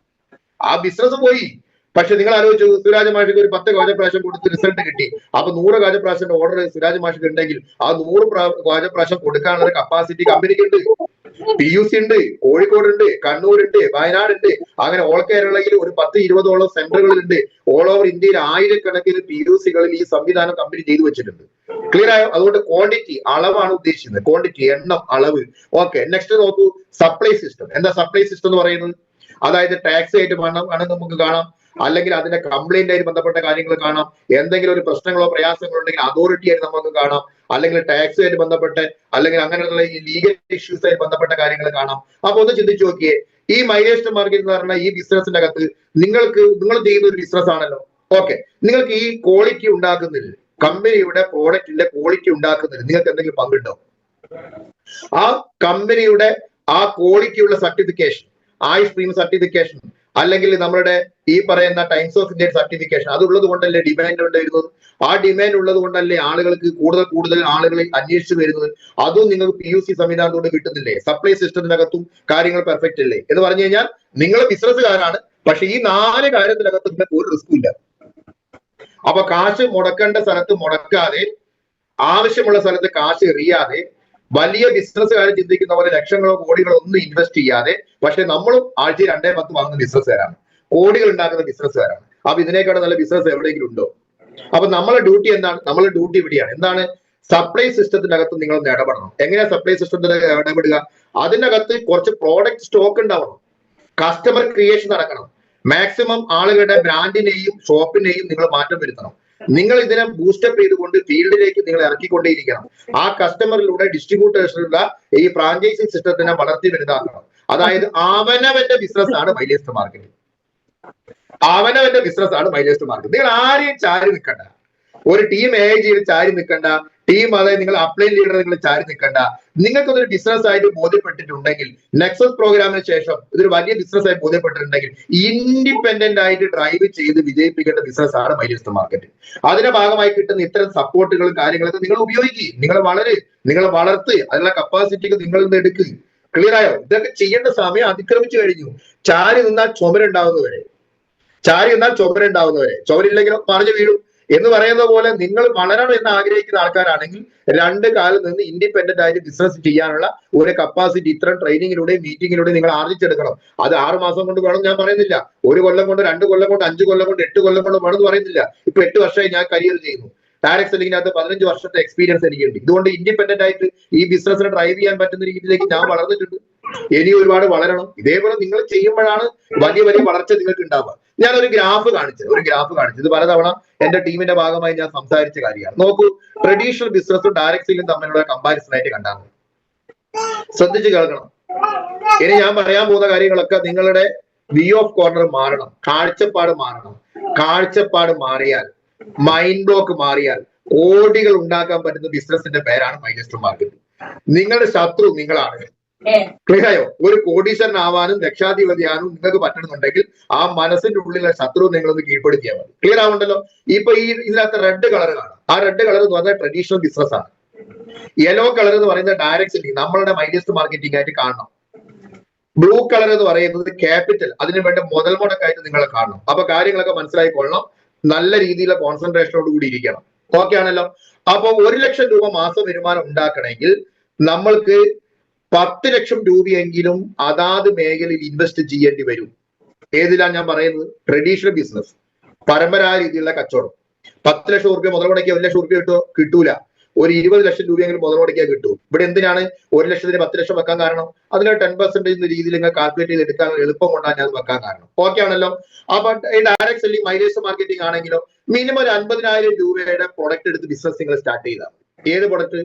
ആ ബിസിനസ് പോയി. പക്ഷെ നിങ്ങൾ ആലോചിച്ചു, സുരാജ് മാഷിക്ക് ഒരു 10 ഗാജപ്രാവശ്യം കൊടുത്ത് റിസൾട്ട് കിട്ടി. അപ്പൊ 100 ഗാജപ്രാവശ്യത്തിന്റെ ഓർഡർ സുരാജ് മാഷിക്ക് ഉണ്ടെങ്കിൽ ആ 100 ഗാജപ്രാവശ്യം കൊടുക്കാനുള്ള കപ്പാസിറ്റി കമ്പനിക്ക് ഉണ്ട്. PUC ഉണ്ട്, കോഴിക്കോട് ഉണ്ട്, കണ്ണൂർ ഉണ്ട്, വയനാട് ഉണ്ട്. അങ്ങനെ ഓൾ കേരളയിൽ ഒരു 10-20ഓളം സെന്ററുകളുണ്ട്. ഓൾ ഓവർ ഇന്ത്യയിൽ ആയിരക്കണക്കിന് PUCകളിൽ ഈ സംവിധാനം കമ്പനി ചെയ്തു വെച്ചിട്ടുണ്ട്. ക്ലിയർ ആയോ? അതുകൊണ്ട് ക്വാണ്ടിറ്റി, അളവാണ് ഉദ്ദേശിക്കുന്നത്. ക്വാണ്ടിറ്റി, എണ്ണം, അളവ്. ഓക്കെ. നെക്സ്റ്റ് നോക്കൂ, സപ്ലൈ സിസ്റ്റം. എന്താ സപ്ലൈ സിസ്റ്റം എന്ന് പറയുന്നത്? അതായത് ടാക്സ് ആയിട്ട് വേണമെങ്കിൽ നമുക്ക് കാണാം, അല്ലെങ്കിൽ അതിന്റെ കംപ്ലൈന്റ് ആയിട്ട് ബന്ധപ്പെട്ട കാര്യങ്ങൾ കാണാം, എന്തെങ്കിലും ഒരു പ്രശ്നങ്ങളോ പ്രയാസങ്ങളോ ഉണ്ടെങ്കിൽ അതോറിറ്റി ആയിട്ട് നമുക്ക് കാണാം, അല്ലെങ്കിൽ ടാക്സ് ആയിട്ട് ബന്ധപ്പെട്ട് അല്ലെങ്കിൽ അങ്ങനെയുള്ള ഈ ലീഗൽ ഇഷ്യൂസ് ആയിട്ട് ബന്ധപ്പെട്ട കാര്യങ്ങൾ കാണാം. അപ്പൊ ഒന്ന് ചിന്തിച്ചു നോക്കിയേ, ഈ മൈലേസ്റ്റ് മാർക്കറ്റ് എന്ന് പറഞ്ഞാൽ ഈ ബിസിനസിന്റെ അകത്ത് നിങ്ങൾ ചെയ്യുന്ന ഒരു ബിസിനസ് ആണല്ലോ. ഓക്കെ. നിങ്ങൾക്ക് ഈ ക്വാളിറ്റി ഉണ്ടാക്കുന്നതിൽ, കമ്പനിയുടെ പ്രോഡക്റ്റിന്റെ ക്വാളിറ്റി ഉണ്ടാക്കുന്നതിൽ നിങ്ങൾക്ക് എന്തെങ്കിലും പങ്കുണ്ടോ? ആ കമ്പനിയുടെ ആ ക്വാളിറ്റിയുള്ള സർട്ടിഫിക്കേഷൻ, ആയുഷ് പ്രീം സർട്ടിഫിക്കേഷൻ, അല്ലെങ്കിൽ നമ്മളുടെ ഈ പറയുന്ന ടൈംസ് ഓഫ് ഇന്ത്യ സർട്ടിഫിക്കേഷൻ, അതുള്ളത് കൊണ്ടല്ലേ ഡിമാൻഡ് വരുന്നത്? ആ ഡിമാൻഡ് ഉള്ളത് കൊണ്ടല്ലേ ആളുകൾക്ക് കൂടുതൽ ആളുകൾ അന്വേഷിച്ച് വരുന്നത്? അതും നിങ്ങൾക്ക് PUC സംവിധാനത്തോട് കിട്ടുന്നില്ലേ? സപ്ലൈ സിസ്റ്റത്തിനകത്തും കാര്യങ്ങൾ പെർഫെക്റ്റ് അല്ലേ? എന്ന് പറഞ്ഞു കഴിഞ്ഞാൽ നിങ്ങൾ ബിസിനസ്സുകാരാണ്, പക്ഷെ ഈ 4 കാര്യത്തിനകത്ത് നിങ്ങൾക്ക് ഒരു റിസ്ക്കും ഇല്ല. അപ്പൊ കാശ് മുടക്കേണ്ട സ്ഥലത്ത് മുടക്കാതെ, ആവശ്യമുള്ള സ്ഥലത്ത് കാശ് എറിയാതെ, വലിയ ബിസിനസ്സുകാർ ചിന്തിക്കുന്ന പോലെ ലക്ഷങ്ങളോ കോടികളോ ഒന്നും ഇൻവെസ്റ്റ് ചെയ്യാതെ, പക്ഷെ നമ്മളും ആഴ്ചയിൽ 2-10 വാങ്ങുന്ന ബിസിനസ്സുകാരാണ്, കോടികൾ ഉണ്ടാക്കുന്ന ബിസിനസ്സുകാരാണ്. അപ്പൊ ഇതിനേക്കാളും നല്ല ബിസിനസ് എവിടെയെങ്കിലും ഉണ്ടോ? അപ്പൊ നമ്മളെ ഡ്യൂട്ടി എന്താണ്? നമ്മളെ ഡ്യൂട്ടി ഇവിടെയാണ്. എന്താണ്? സപ്ലൈ സിസ്റ്റത്തിനകത്ത് നിങ്ങൾ ഇടപെടണം. എങ്ങനെയാ സപ്ലൈ സിസ്റ്റത്തിൽ ഇടപെടുക? അതിനകത്ത് കുറച്ച് പ്രോഡക്റ്റ് സ്റ്റോക്ക് ഉണ്ടാവണം, കസ്റ്റമർ ക്രിയേഷൻ നടക്കണം, മാക്സിമം ആളുകളുടെ ബ്രാൻഡിനെയും ഷോപ്പിനെയും നിങ്ങൾ മാറ്റം വരുത്തണം. നിങ്ങൾ ഇതിനെ ബൂസ്റ്റപ്പ് ചെയ്തുകൊണ്ട് ഫീൽഡിലേക്ക് നിങ്ങൾ ഇറക്കിക്കൊണ്ടേയിരിക്കണം. ആ കസ്റ്റമറിലൂടെ ഡിസ്ട്രിബ്യൂട്ടേഴ്സിലുള്ള ഈ ഫ്രാഞ്ചൈസി സിസ്റ്റത്തിനെ വളർത്തി വലുതാക്കണം. അതായത് അവനവന്റെ ബിസിനസ് ആണ് മൈലേസ്റ്റ് മാർക്കറ്റ്. അവനവന്റെ ബിസിനസ് ആണ് മൈലേസ്റ്റ് മാർക്കറ്റ്. നിങ്ങൾ ആരെയും ചാരി നിൽക്കണ്ട, ഒരു ടീം ഏജിയിൽ ചാരി നിൽക്കണ്ട, ടീം അതായത് നിങ്ങൾ അപ്ലൈൻ ലീഡർ നിങ്ങൾ ചാരി നിൽക്കണ്ട. നിങ്ങൾക്കൊരു ബിസിനസ് ആയിട്ട് ബോധ്യപ്പെട്ടിട്ടുണ്ടെങ്കിൽ, നെക്സസ് പ്രോഗ്രാമിന് ശേഷം ഇതൊരു വലിയ ബിസിനസ് ആയി ബോധ്യപ്പെട്ടിട്ടുണ്ടെങ്കിൽ, ഇൻഡിപെൻഡന്റ് ആയിട്ട് ഡ്രൈവ് ചെയ്ത് വിജയിപ്പിക്കേണ്ട ബിസിനസ് ആണ് മൈലേസ്റ്റ് മാർക്കറ്റ്. അതിന്റെ ഭാഗമായി കിട്ടുന്ന ഇത്തരം സപ്പോർട്ടുകളും കാര്യങ്ങളൊക്കെ നിങ്ങൾ ഉപയോഗിക്കുക, നിങ്ങളെ വളർത്ത്, അതിനുള്ള കപ്പാസിറ്റിക്ക് നിങ്ങൾ നിന്ന് എടുക്കുക. ക്ലിയർ ആയോ? ഇതൊക്കെ ചെയ്യേണ്ട സമയം അതിക്രമിച്ചു കഴിഞ്ഞു. ചാരി നിന്നാൽ ചുമരുണ്ടാവുന്നവരെ, ചുമരില്ലെങ്കിലും പറഞ്ഞു വീഴും എന്ന് പറയുന്ന പോലെ നിങ്ങൾ വളരണം എന്ന് ആഗ്രഹിക്കുന്ന ആൾക്കാരാണെങ്കിൽ 2 കാലിൽ നിന്ന് ഇൻഡിപെൻഡന്റ് ആയിട്ട് ബിസിനസ് ചെയ്യാനുള്ള ഒരു കപ്പാസിറ്റി ഇത്തരം ട്രെയിനിങ്ങിലൂടെയും മീറ്റിങ്ങിലൂടെയും നിങ്ങൾ ആർജിച്ചെടുക്കണം. അത് 6 മാസം കൊണ്ട് വേണം ഞാൻ പറയുന്നില്ല, 1 കൊല്ലം കൊണ്ട്, 2 കൊല്ലം കൊണ്ട്, 5 കൊല്ലം കൊണ്ട്, 8 കൊല്ലം കൊണ്ട് വേണമെന്ന് പറയുന്നില്ല. ഇപ്പൊ 8 വർഷമായി ഞാൻ കരിയർ ചെയ്യുന്നു. ഡയറക്ട് സെല്ലിങ്ങിനകത്ത് 15 വർഷത്തെ എക്സ്പീരിയൻസ് എനിക്കുണ്ട്. ഇതുകൊണ്ട് ഇൻഡിപെൻഡന്റ് ആയിട്ട് ഈ ബിസിനസ്സിനെ ഡ്രൈവ് ചെയ്യാൻ പറ്റുന്ന രീതിയിലേക്ക് ഞാൻ വളർന്നിട്ടുണ്ട്. ഇനി ഒരുപാട് വളരണം. ഇതേപോലെ നിങ്ങൾ ചെയ്യുമ്പോഴാണ് വലിയ വളർച്ച നിങ്ങൾക്ക് ഉണ്ടാവുക. ഞാൻ ഒരു ഗ്രാഫ് കാണിച്ചത് ഇത് പലതവണ എന്റെ ടീമിന്റെ ഭാഗമായി ഞാൻ സംസാരിച്ച കാര്യമാണ്. നോക്കൂ, ട്രഡീഷണൽ ബിസിനസ്സും ഡയറക്ട് സെല്ലിംഗും തമ്മിലുള്ള കമ്പാരിസൺ ആയിട്ട് കണ്ടാൽ മതി. ശ്രദ്ധിച്ച് കേൾക്കണം. ഇനി ഞാൻ പറയാൻ പോകുന്ന കാര്യങ്ങളൊക്കെ നിങ്ങളുടെ വ്യൂ ഓഫ് കോർണർ മാറണം, കാഴ്ചപ്പാട് മാറണം. കാഴ്ചപ്പാട് മാറിയാൽ, മൈൻഡ് ബ്ലോക്ക് മാറിയാൽ, കോടികൾ ഉണ്ടാക്കാൻ പറ്റുന്ന ബിസിനസിന്റെ പേരാണ് മൈൽസ്റ്റോൺ മാർക്കറ്റിംഗ്. നിങ്ങളുടെ ശത്രു നിങ്ങളാണ്. ക്ലിയറായോ? ഒരു കോടീശ്വരനാവാനും ലക്ഷാധിപതിയാനും നിങ്ങൾക്ക് പറ്റണമെന്നുണ്ടെങ്കിൽ ആ മനസ്സിന്റെ ഉള്ളിലെ ശത്രു നിങ്ങളൊന്ന് കീഴ്പ്പെടുത്തിയാൽ മതി. ക്ലിയർ ആവുണ്ടല്ലോ? ഇപ്പൊ ഇതിനകത്ത് റെഡ് കളർ കാണാം. ആ റെഡ് കളർ എന്ന് പറഞ്ഞാൽ ട്രഡീഷണൽ ബിസിനസ് ആണ്. യെല്ലോ കളർ എന്ന് പറയുന്നത് ഡയറക്ട് സെല്ലിംഗ്, നമ്മളുടെ മൈൽസ്റ്റോൺ മാർക്കറ്റിംഗ് ആയിട്ട് കാണണം. ബ്ലൂ കളർ എന്ന് പറയുന്നത് ക്യാപിറ്റൽ, അതിനു വേണ്ട മുതൽ മുടക്കായിട്ട് നിങ്ങൾ കാണണം. അപ്പൊ കാര്യങ്ങളൊക്കെ മനസ്സിലായിക്കൊള്ളണം. നല്ല രീതിയിലുള്ള കോൺസെൻട്രേഷനോട് കൂടി ഇരിക്കണം. ഓക്കെ ആണല്ലോ? അപ്പൊ 1 ലക്ഷം രൂപ മാസം വരുമാനം ഉണ്ടാക്കണമെങ്കിൽ നമ്മൾക്ക് 10 ലക്ഷം രൂപയെങ്കിലും അതാത് മേഖലയിൽ ഇൻവെസ്റ്റ് ചെയ്യേണ്ടി വരും. ഏതിലാണ് ഞാൻ പറയുന്നത്? ട്രഡീഷണൽ ബിസിനസ്, പരമ്പരാഗത രീതിയിലുള്ള കച്ചവടം. 10 ലക്ഷം റുപ്യ മുതൽ മുടക്കിയ 1 ലക്ഷം റുപ്യ കിട്ടൂല. ഒരു 20 ലക്ഷം രൂപയെങ്കിലും മുതൽ മുടക്കിയാൽ കിട്ടും. ഇവിടെ എന്തിനാണ് 1 ലക്ഷത്തിന് 10 ലക്ഷം വെക്കാൻ കാരണം? അതിന് 10% രീതിയിൽ നിങ്ങൾ കാൽക്കുലേറ്റ് ചെയ്ത് എടുക്കാൻ എളുപ്പം കൊണ്ടാണ് ഞാൻ വെക്കാൻ കാരണം. ഓക്കെ ആണല്ലോ? അപ്പൊ ഈ ഡയറക്ട് സെല്ലിംഗ് മൈൽസ്റ്റോൺ മാർക്കറ്റിംഗ് ആണെങ്കിലോ മിനിമം ഒരു 50,000 രൂപയുടെ പ്രൊഡക്റ്റ് എടുത്ത് ബിസിനസ് നിങ്ങൾ സ്റ്റാർട്ട് ചെയ്താൽ. ഏത് പ്രൊഡക്റ്റ്?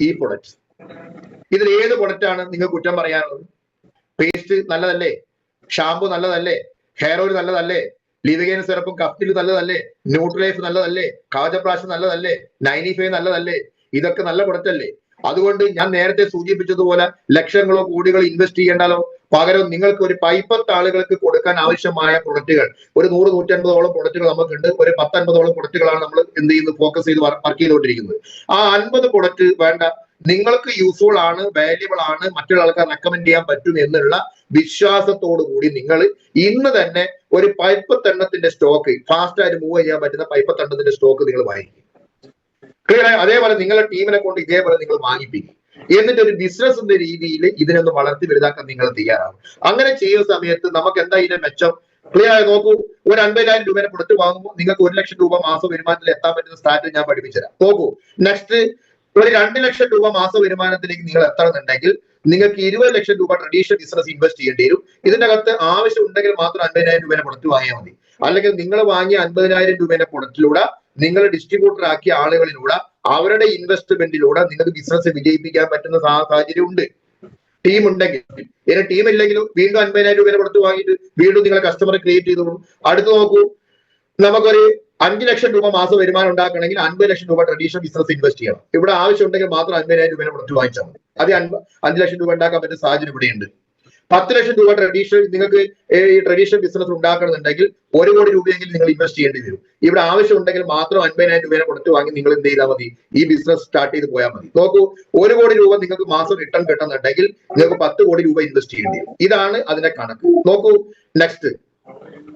ഈ പ്രൊഡക്റ്റ്. ഇതിൽ ഏത് പ്രൊഡക്റ്റ് ആണ് നിങ്ങൾ കുറ്റം പറയാനുള്ളത്? പേസ്റ്റ് നല്ലതല്ലേ? ഷാമ്പു നല്ലതല്ലേ? ഹെയർ ഓയിൽ നല്ലതല്ലേ? ലിവിഗൈൻ സിറപ്പും കഫ്റ്റിൽ നല്ലതല്ലേ? ന്യൂട്രിലൈഫ് നല്ലതല്ലേ? കവചപ്രാശ് നല്ലതല്ലേ? 95 നല്ലതല്ലേ? ഇതൊക്കെ നല്ല പ്രൊഡക്റ്റ് അല്ലേ? അതുകൊണ്ട് ഞാൻ നേരത്തെ സൂചിപ്പിച്ചതുപോലെ ലക്ഷങ്ങളോ കോടികളോ ഇൻവെസ്റ്റ് ചെയ്യേണ്ടാലോ. പകരം നിങ്ങൾക്ക് ഒരു 10 ആളുകൾക്ക് കൊടുക്കാൻ ആവശ്യമായ പ്രൊഡക്റ്റുകൾ, ഒരു 100-150ഓളം പ്രൊഡക്റ്റുകൾ നമുക്കുണ്ട്. ഒരു 10-50ഓളം പ്രൊഡക്റ്റുകളാണ് നമ്മൾ എന്ത് ചെയ്യുന്നത്, ഫോക്കസ് ചെയ്ത് വർക്ക് ചെയ്തുകൊണ്ടിരിക്കുന്നത്. ആ 50 പ്രൊഡക്റ്റ് വേണ്ട, നിങ്ങൾക്ക് യൂസ്ഫുൾ ആണ്, വാല്യുബിൾ ആണ്, മറ്റുള്ള ആൾക്കാർ റെക്കമെൻഡ് ചെയ്യാൻ പറ്റും എന്നുള്ള വിശ്വാസത്തോടു കൂടി നിങ്ങൾ ഇന്ന് തന്നെ ഒരു 10 എണ്ണത്തിന്റെ സ്റ്റോക്ക്, ഫാസ്റ്റ് ആയിട്ട് മൂവ് ചെയ്യാൻ പറ്റുന്ന 10 എണ്ണത്തിന്റെ സ്റ്റോക്ക് നിങ്ങൾ വാങ്ങിക്കും. ക്ലിയർ ആയി? അതേപോലെ നിങ്ങളുടെ ടീമിനെ കൊണ്ട് ഇതേപോലെ നിങ്ങൾ വാങ്ങിപ്പിക്കും. എന്നിട്ട് ഒരു ബിസിനസിന്റെ രീതിയിൽ ഇതിനൊന്ന് വളർത്തി വലുതാക്കാൻ നിങ്ങൾ തയ്യാറാവും. അങ്ങനെ ചെയ്യുന്ന സമയത്ത് നമുക്ക് എന്താ ഇതിന്റെ മെച്ചം? ക്ലിയർ ആയി? നോക്കൂ, ഒരു 50,000 രൂപയുടെ പ്രൊഡക്റ്റ് വാങ്ങുമ്പോൾ നിങ്ങൾക്ക് 1 ലക്ഷം രൂപ മാസം വരുമാനത്തിൽ എത്താൻ പറ്റുന്ന സ്ട്രാറ്റജി ഞാൻ പഠിപ്പിച്ചുതരാം. നോക്കൂ, നെക്സ്റ്റ് ഒരു 2 ലക്ഷം രൂപ മാസ വരുമാനത്തിലേക്ക് നിങ്ങൾ എത്തണമെന്നുണ്ടെങ്കിൽ നിങ്ങൾക്ക് 20 ലക്ഷം രൂപ ട്രഡീഷണൽ ബിസിനസ് ഇൻവെസ്റ്റ് ചെയ്യേണ്ടി വരും. ഇതിന്റെ അകത്ത് ആവശ്യം ഉണ്ടെങ്കിൽ മാത്രം 50,000 രൂപയുടെ പ്രൊഡക്റ്റ് വാങ്ങിയാൽ മതി. അല്ലെങ്കിൽ നിങ്ങൾ വാങ്ങിയ 50,000 രൂപയുടെ പ്രൊഡക്റ്റിലൂടെ നിങ്ങൾ ഡിസ്ട്രിബ്യൂട്ടർ ആക്കിയ ആളുകളിലൂടെ അവരുടെ ഇൻവെസ്റ്റ്മെന്റിലൂടെ നിങ്ങൾക്ക് ബിസിനസ് വിജയിപ്പിക്കാൻ പറ്റുന്ന സാഹചര്യം ഉണ്ട്. ടീം ഉണ്ടെങ്കിൽ. ഇനി ടീം ഇല്ലെങ്കിലും വീണ്ടും 50,000 രൂപയുടെ പ്രൊഡക്റ്റ് വാങ്ങിയിട്ട് വീണ്ടും നിങ്ങൾ കസ്റ്റമറെ ക്രിയേറ്റ് ചെയ്തോളൂ. അടുത്ത് നോക്കൂ, നമുക്കൊരു 5 ലക്ഷം രൂപ മാസം വരുമാനം ഉണ്ടാക്കണമെങ്കിൽ 50 ലക്ഷം രൂപ ട്രഡീഷണൽ ബിസിനസ് ഇൻവെസ്റ്റ് ചെയ്യണം. ഇവിടെ ആവശ്യം ഉണ്ടെങ്കിൽ മാത്രം 50,000 രൂപയുടെ പ്രൊഡക്റ്റ് വാങ്ങിച്ചാൽ മതി. അത് 5 ലക്ഷം രൂപ ഉണ്ടാക്കാൻ പറ്റുന്ന സാഹചര്യം ഇവിടെയുണ്ട്. 10 ലക്ഷം രൂപ ട്രഡീഷണൽ നിങ്ങൾക്ക് ഈ ട്രഡീഷണൽ ബിസിനസ് ഉണ്ടാക്കണമെന്നുണ്ടെങ്കിൽ 1 കോടി രൂപയെങ്കിലും നിങ്ങൾ ഇൻവെസ്റ്റ് ചെയ്യേണ്ടി വരും. ഇവിടെ ആവശ്യം ഉണ്ടെങ്കിൽ മാത്രം 50,000 രൂപയുടെ പ്രൊഡക്റ്റ് വാങ്ങി നിങ്ങൾ എന്ത് ചെയ്താൽ മതി? ഈ ബിസിനസ് സ്റ്റാർട്ട് ചെയ്ത് പോയാൽ മതി. നോക്കൂ, 1 കോടി രൂപ നിങ്ങൾക്ക് മാസം റിട്ടേൺ കിട്ടുന്നുണ്ടെങ്കിൽ നിങ്ങൾക്ക് 10 കോടി രൂപ ഇൻവെസ്റ്റ് ചെയ്യേണ്ടി വരും. ഇതാണ് അതിന്റെ കണക്ക്. നോക്കൂ, നെക്സ്റ്റ്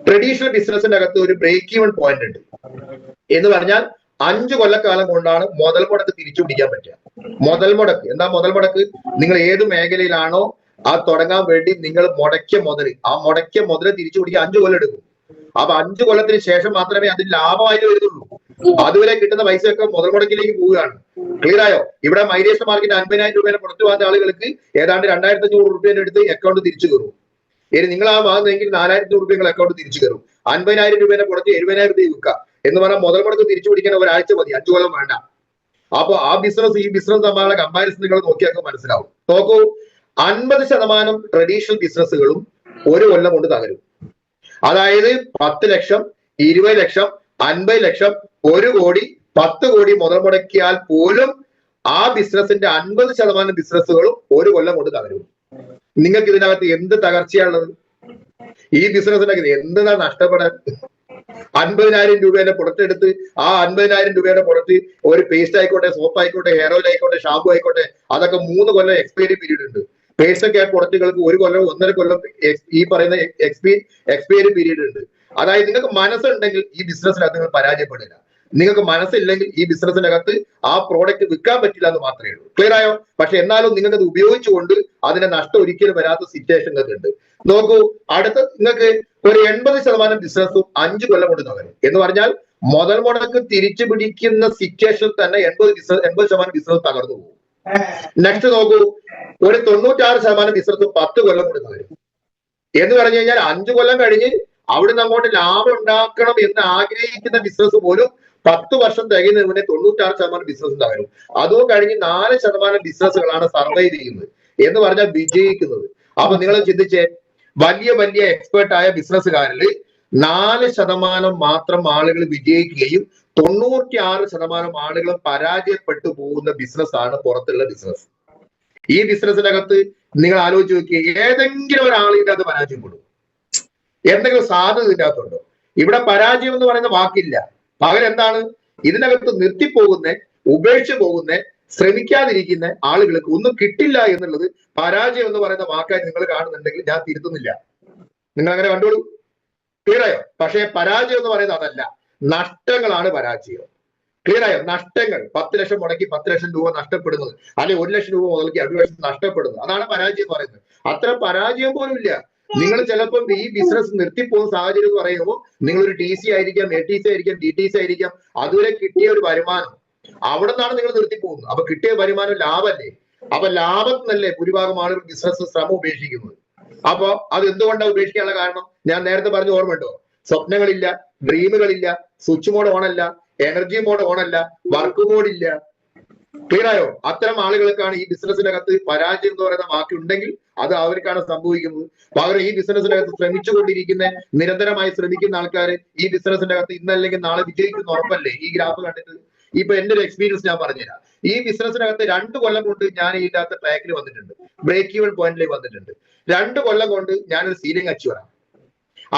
ട്രഡീഷണൽ ബിസിനസിന്റെ അകത്ത് ഒരു ബ്രേക്ക് ഈവൻ പോയിന്റ് ഉണ്ട്. എന്ന് പറഞ്ഞാൽ 5 കൊല്ലക്കാലം കൊണ്ടാണ് മുതൽ മുടക്ക് തിരിച്ചു പിടിക്കാൻ പറ്റുക. മുതൽ മുടക്ക് എന്താ? മുതൽ മുടക്ക് നിങ്ങൾ ഏത് മേഖലയിലാണോ ആ തുടങ്ങാൻ വേണ്ടി നിങ്ങൾ മുടക്കിയ മുതൽ, ആ മുടക്കിയ മുതൽ തിരിച്ചു പിടിക്കാൻ 5 കൊല്ലം എടുക്കും. അപ്പൊ 5 കൊല്ലത്തിന് ശേഷം മാത്രമേ അതിൽ ലാഭമായിട്ട് വരുന്നുള്ളൂ. അതുവരെ കിട്ടുന്ന പൈസയൊക്കെ മുതൽ മുടക്കിലേക്ക് പോവുകയാണ്. ക്ലിയർ ആയോ? ഇവിടെ മൈൽസ്റ്റോൺ മാർക്കറ്റ് 50,000 രൂപയുടെ പുറത്തു വാങ്ങുന്ന ആളുകൾക്ക് ഏതാണ്ട് 2,500 രൂപയുടെ അടുത്ത് അക്കൗണ്ട് തിരിച്ചു കയറും. ഇനി നിങ്ങൾ ആ വാങ്ങുന്നെങ്കിൽ 4,000 രൂപ അക്കൗണ്ട് തിരിച്ചു കയറും. 50,000 രൂപയുടെ പുറത്ത് 70,000 രൂപ വിൽക്കാം എന്ന് പറഞ്ഞാൽ മുതൽ മുടക്ക് തിരിച്ചു പിടിക്കാൻ ഒരാഴ്ച മതി, 5 കൊല്ലം വേണ്ട. അപ്പൊ ആ ബിസിനസ് ഈ ബിസിനസ് തമ്മിലുള്ള കമ്പാരിസൺ നിങ്ങൾ നോക്കിയാൽ മനസ്സിലാവും. നോക്കൂ, 50% ട്രഡീഷണൽ ബിസിനസ്സുകളും 1 കൊല്ലം കൊണ്ട് തകരും. അതായത് 10 ലക്ഷം, 20 ലക്ഷം, 50 ലക്ഷം, 1 കോടി, 10 കോടി മുതൽ മുടക്കിയാൽ പോലും ആ ബിസിനസിന്റെ 50% ബിസിനസ്സുകളും 1 കൊല്ലം കൊണ്ട് തകരും. നിങ്ങൾക്ക് ഇതിനകത്ത് എന്ത് തകർച്ചയാണുള്ളത്? ഈ ബിസിനസ്സിനകത്ത് എന്താണ് നഷ്ടപ്പെടാൻ? 50,000 രൂപയുടെ പ്രൊഡക്റ്റ് എടുത്ത് ആ 50,000 രൂപയുടെ പ്രൊഡക്റ്റ് ഒരു പേസ്റ്റ് ആയിക്കോട്ടെ, സോപ്പ് ആയിക്കോട്ടെ, ഹെയർ ഓയിൽ ആയിക്കോട്ടെ, ഷാമ്പു ആയിക്കോട്ടെ, അതൊക്കെ 3 കൊല്ലം എക്സ്പയറി പീരീഡ് ഉണ്ട്. പേസ്റ്റ് ഒക്കെ പ്രൊഡക്റ്റുകൾക്ക് 1 കൊല്ലം 1.5 കൊല്ലം ഈ പറയുന്ന എക്സ്പയറി പീരീഡ് ഉണ്ട്. അതായത് നിങ്ങൾക്ക് മനസ്സുണ്ടെങ്കിൽ ഈ ബിസിനസ്സിനകത്ത് നിങ്ങൾ പരാജയപ്പെടില്ല. നിങ്ങൾക്ക് മനസ്സില്ലെങ്കിൽ ഈ ബിസിനസ്സിനകത്ത് ആ പ്രോഡക്റ്റ് വിൽക്കാൻ പറ്റില്ല എന്ന് മാത്രമേ ഉള്ളൂ. ക്ലിയർ ആയോ? പക്ഷെ എന്നാലും നിങ്ങൾക്ക് അത് ഉപയോഗിച്ചുകൊണ്ട് അതിന്റെ നഷ്ടം ഒരിക്കലും വരാത്ത സിറ്റുവേഷൻ നിങ്ങൾക്ക് ഉണ്ട്. നോക്കൂ, അടുത്ത നിങ്ങൾക്ക് ഒരു 80% ബിസിനസ്സും 5 കൊല്ലം കൊണ്ട് തകരും. എന്ന് പറഞ്ഞാൽ മുതൽ മുടക്ക് തിരിച്ചു പിടിക്കുന്ന സിറ്റുവേഷനിൽ തന്നെ 80% ബിസിനസ് തകർന്നു പോകും. നെക്സ്റ്റ് നോക്കൂ, ഒരു 96% ബിസിനസ് 10 കൊല്ലം കൊണ്ട് തകരും. എന്ന് പറഞ്ഞു കഴിഞ്ഞാൽ 5 കൊല്ലം കഴിഞ്ഞ് അവിടുന്ന് അങ്ങോട്ട് ലാഭം ഉണ്ടാക്കണം എന്ന് ആഗ്രഹിക്കുന്ന ബിസിനസ് പോലും 10 വർഷം തികയുന്നതിന് മുന്നേ 96% ബിസിനസ് തകരും. അതും കഴിഞ്ഞ് 4% ബിസിനസ്സുകളാണ് സർവൈവ് ചെയ്യുന്നത്, എന്ന് പറഞ്ഞാൽ വിജയിക്കുന്നത്. അപ്പൊ നിങ്ങൾ ചിന്തിച്ചേ, വലിയ വലിയ എക്സ്പേർട്ട് ആയ ബിസിനസ്സുകാരിൽ 4% മാത്രം ആളുകൾ വിജയിക്കുകയും 96% ആളുകൾ പരാജയപ്പെട്ടു പോകുന്ന ബിസിനസ്സാണ് പുറത്തുള്ള ബിസിനസ്. ഈ ബിസിനസ്സിനകത്ത് നിങ്ങൾ ആലോചിച്ച് നോക്കിയേ, ഏതെങ്കിലും ഒരാൾ ഇതിനകത്ത് പരാജയപ്പെടും? എന്തെങ്കിലും സാധ്യത ഇതിനകത്തുണ്ടോ? ഇവിടെ പരാജയം എന്ന് പറയുന്ന വാക്കില്ല. പകരം എന്താണ്? ഇതിനകത്ത് നിർത്തിപ്പോകുന്ന, ഉപേക്ഷിച്ചു പോകുന്ന, ശ്രമിക്കാതിരിക്കുന്ന ആളുകൾക്ക് ഒന്നും കിട്ടില്ല എന്നുള്ളത് പരാജയം എന്ന് പറയുന്ന വാക്കായി നിങ്ങൾ കാണുന്നുണ്ടെങ്കിൽ ഞാൻ തിരുത്തുന്നില്ല, നിങ്ങൾ അങ്ങനെ കണ്ടോളൂ. ക്ലിയർ ആയോ? പക്ഷേ പരാജയം എന്ന് പറയുന്നത് അതല്ല, നഷ്ടങ്ങളാണ് പരാജയം. ക്ലിയർ ആയോ? നഷ്ടങ്ങൾ. 10 ലക്ഷം മുടക്കി 10 ലക്ഷം രൂപ നഷ്ടപ്പെടുന്നത്, അല്ലെങ്കിൽ 1 ലക്ഷം രൂപ മുതൽക്ക് 2 ലക്ഷം നഷ്ടപ്പെടുന്നത്, അതാണ് പരാജയം എന്ന് പറയുന്നത്. അത്ര പരാജയം പോലും ഇല്ല. നിങ്ങൾ ചിലപ്പോൾ ഈ ബിസിനസ് നിർത്തിപ്പോകുന്ന സാഹചര്യം എന്ന് പറയുമ്പോൾ നിങ്ങളൊരു TC ആയിരിക്കാം, ATC ആയിരിക്കാം, DTC ആയിരിക്കാം, അതുവരെ കിട്ടിയ ഒരു വരുമാനം, അവിടെ നിന്നാണ് നിങ്ങൾ നിർത്തിപ്പോകുന്നത്. അപ്പൊ കിട്ടിയ വരുമാനം ലാഭമല്ലേ? അപ്പൊ ലാഭത്തിനല്ലേ ഭൂരിഭാഗം ആളുകൾ ബിസിനസ് ശ്രമം ഉപേക്ഷിക്കുന്നത്. അപ്പൊ അത് എന്തുകൊണ്ടാണ് ഉപേക്ഷിക്കാനുള്ള കാരണം? ഞാൻ നേരത്തെ പറഞ്ഞ ഓർമ്മയുണ്ടോ? സ്വപ്നങ്ങളില്ല, ഡ്രീമുകളില്ല, സ്വിച്ച് മോഡ് ഓണല്ല, എനർജി മോഡ് ഓണല്ല, വർക്ക് മോഡ് ഇല്ല. ക്ലിയർ ആയോ? അത്തരം ആളുകൾക്കാണ് ഈ ബിസിനസ്സിനകത്ത് പരാജയം എന്ന് പറയുന്ന വാക്ക് ഉണ്ടെങ്കിൽ അത് അവർക്കാണ് സംഭവിക്കുന്നത്. പകരം ഈ ബിസിനസ്സിനകത്ത് ശ്രമിച്ചുകൊണ്ടിരിക്കുന്ന, നിരന്തരമായി ശ്രമിക്കുന്ന ആൾക്കാർ ഈ ബിസിനസ്സിന്റെ അകത്ത് ഇന്നല്ലെങ്കിൽ നാളെ വിജയിക്കുന്ന ഉറപ്പല്ലേ? ഈ ഗ്രാഫ് കണ്ടിട്ട് ഇപ്പൊ എന്റെ ഒരു എക്സ്പീരിയൻസ് ഞാൻ പറഞ്ഞുതരാം. ഈ ബിസിനസ്സിനകത്ത് 2 കൊല്ലം കൊണ്ട് ഞാൻ ഇതിന്റെ അകത്ത് ട്രാക്കിൽ വന്നിട്ടുണ്ട്, ബ്രേക്ക് ഈവൻ പോയിന്റിലേക്ക് വന്നിട്ടുണ്ട്. 2 കൊല്ലം കൊണ്ട് ഞാനൊരു സീലിംഗ് അച്ചീവറാണ്.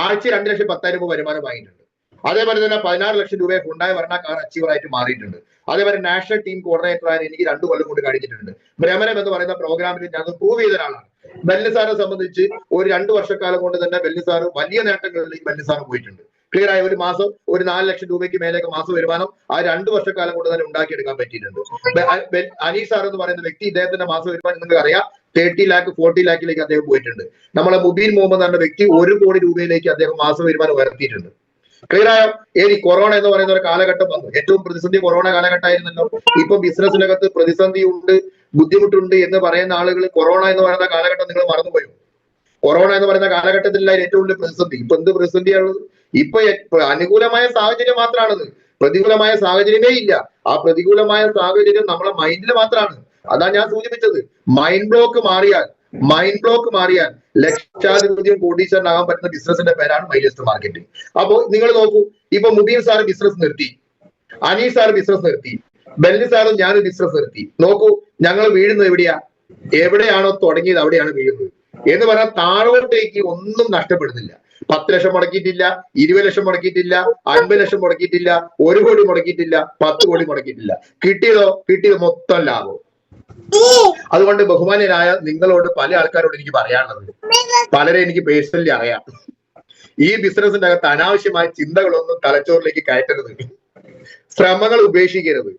ആഴ്ച 2,10,000 രൂപ വരുമാനം വാങ്ങിയിട്ടുണ്ട്. അതേപോലെ തന്നെ 16 ലക്ഷം രൂപയെ ഹുണ്ടായി വർണ്ണ കാർ അച്ചീവർ ആയിട്ട് മാറിയിട്ടുണ്ട്. അതേപോലെ നാഷണൽ ടീം കോർഡിനേറ്റർ ആയി എനിക്ക് 2 കൊല്ലം കൊണ്ട് കഴിഞ്ഞിട്ടുണ്ട്. ഭ്രമണം എന്ന് പറയുന്ന പ്രോഗ്രാമിൽ ഞാൻ പ്രൂവ് ചെയ്ത ഒരാളാണ്. ബെല്ലി സാറിനെ സംബന്ധിച്ച് ഒരു 2 വർഷക്കാലം കൊണ്ട് തന്നെ ബെല്ലി സാർ വലിയ നേട്ടങ്ങളിലേക്ക് ബെല്ലി സാർ പോയിട്ടുണ്ട്. ക്ലിയർ ആയ? ഒരു മാസം ഒരു 4 ലക്ഷം രൂപയ്ക്ക് മേലേക്ക് മാസം വരുമാനം ആ 2 വർഷക്കാലം കൊണ്ട് തന്നെ ഉണ്ടാക്കിയെടുക്കാൻ പറ്റിയിട്ടുണ്ട്. അനീഷ് സാർ എന്ന് പറയുന്ന വ്യക്തി, ഇദ്ദേഹത്തിന്റെ മാസം വരുമാനം നിങ്ങൾക്ക് അറിയാം 30 ലാക്ക് 40 ലാക്കിലേക്ക് അദ്ദേഹം പോയിട്ടുണ്ട്. നമ്മളെ മുബീൻ മുഹമ്മദ് എന്ന വ്യക്തി 1 കോടി രൂപയിലേക്ക് അദ്ദേഹം മാസം വരുമാനം ഉയർത്തിയിട്ടുണ്ട്. ക്ലിയർ ആയോ? കൊറോണ എന്ന് പറയുന്ന ഒരു കാലഘട്ടം വന്നു. ഏറ്റവും പ്രതിസന്ധി കൊറോണ കാലഘട്ടമായിരുന്നല്ലോ. ഇപ്പൊ ബിസിനസ്സിനകത്ത് പ്രതിസന്ധി ഉണ്ട്, ബുദ്ധിമുട്ടുണ്ട് എന്ന് പറയുന്ന ആളുകൾ കൊറോണ എന്ന് പറയുന്ന കാലഘട്ടം നിങ്ങൾ മറന്നുപോയോ? കൊറോണ എന്ന് പറയുന്ന കാലഘട്ടത്തിലാണ് ഏറ്റവും വലിയ പ്രതിസന്ധി. ഇപ്പൊ എന്ത് പ്രതിസന്ധിയാണുള്ളത്? ഇപ്പൊ അനുകൂലമായ സാഹചര്യം മാത്രമാണത്, പ്രതികൂലമായ സാഹചര്യമേ ഇല്ല. ആ പ്രതികൂലമായ സാഹചര്യം നമ്മളെ മൈൻഡിൽ മാത്രമാണ്. അതാണ് ഞാൻ സൂചിപ്പിച്ചത്. മൈൻഡ് ബ്ലോക്ക് മാറിയാൽ ലക്ഷാധിപതിയും കോടീശ്വരനാകാൻ പറ്റുന്ന ബിസിനസിന്റെ പേരാണ് മൈലേജ് മാർക്കറ്റിംഗ്. അപ്പോ നിങ്ങൾ നോക്കൂ, ഇപ്പൊ മുബീൻ സാർ ബിസിനസ് നിർത്തി, അനീഷ് സാർ ബിസിനസ് നിർത്തി, ബെല്ലി സാറും ഞാനും ബിസിനസ് നിർത്തി. നോക്കൂ, ഞങ്ങൾ വീഴുന്നത് എവിടെയാണോ തുടങ്ങിയത് അവിടെയാണ് വീഴുന്നത്. എന്ന് പറഞ്ഞാൽ താഴോട്ടേക്ക് ഒന്നും നഷ്ടപ്പെടുന്നില്ല. 10 ലക്ഷം മുടക്കിയിട്ടില്ല, 20 ലക്ഷം മുടക്കിയിട്ടില്ല, 50 ലക്ഷം മുടക്കിയിട്ടില്ല, 1 കോടി മുടക്കിയിട്ടില്ല, 10 കോടി മുടക്കിയിട്ടില്ല. കിട്ടിയത് മൊത്തം ലാഭം. അതുകൊണ്ട് ബഹുമാന്യരായ നിങ്ങളോട്, പല ആൾക്കാരോട് എനിക്ക് പറയാനുള്ളത്, പലരെ എനിക്ക് പേഴ്സണലി അറിയാം, ഈ ബിസിനസിന്റെ അകത്ത് അനാവശ്യമായ ചിന്തകളൊന്നും തലച്ചോറിലേക്ക് കയറ്റരുത്, ശ്രമങ്ങൾ ഉപേക്ഷിക്കരുത്.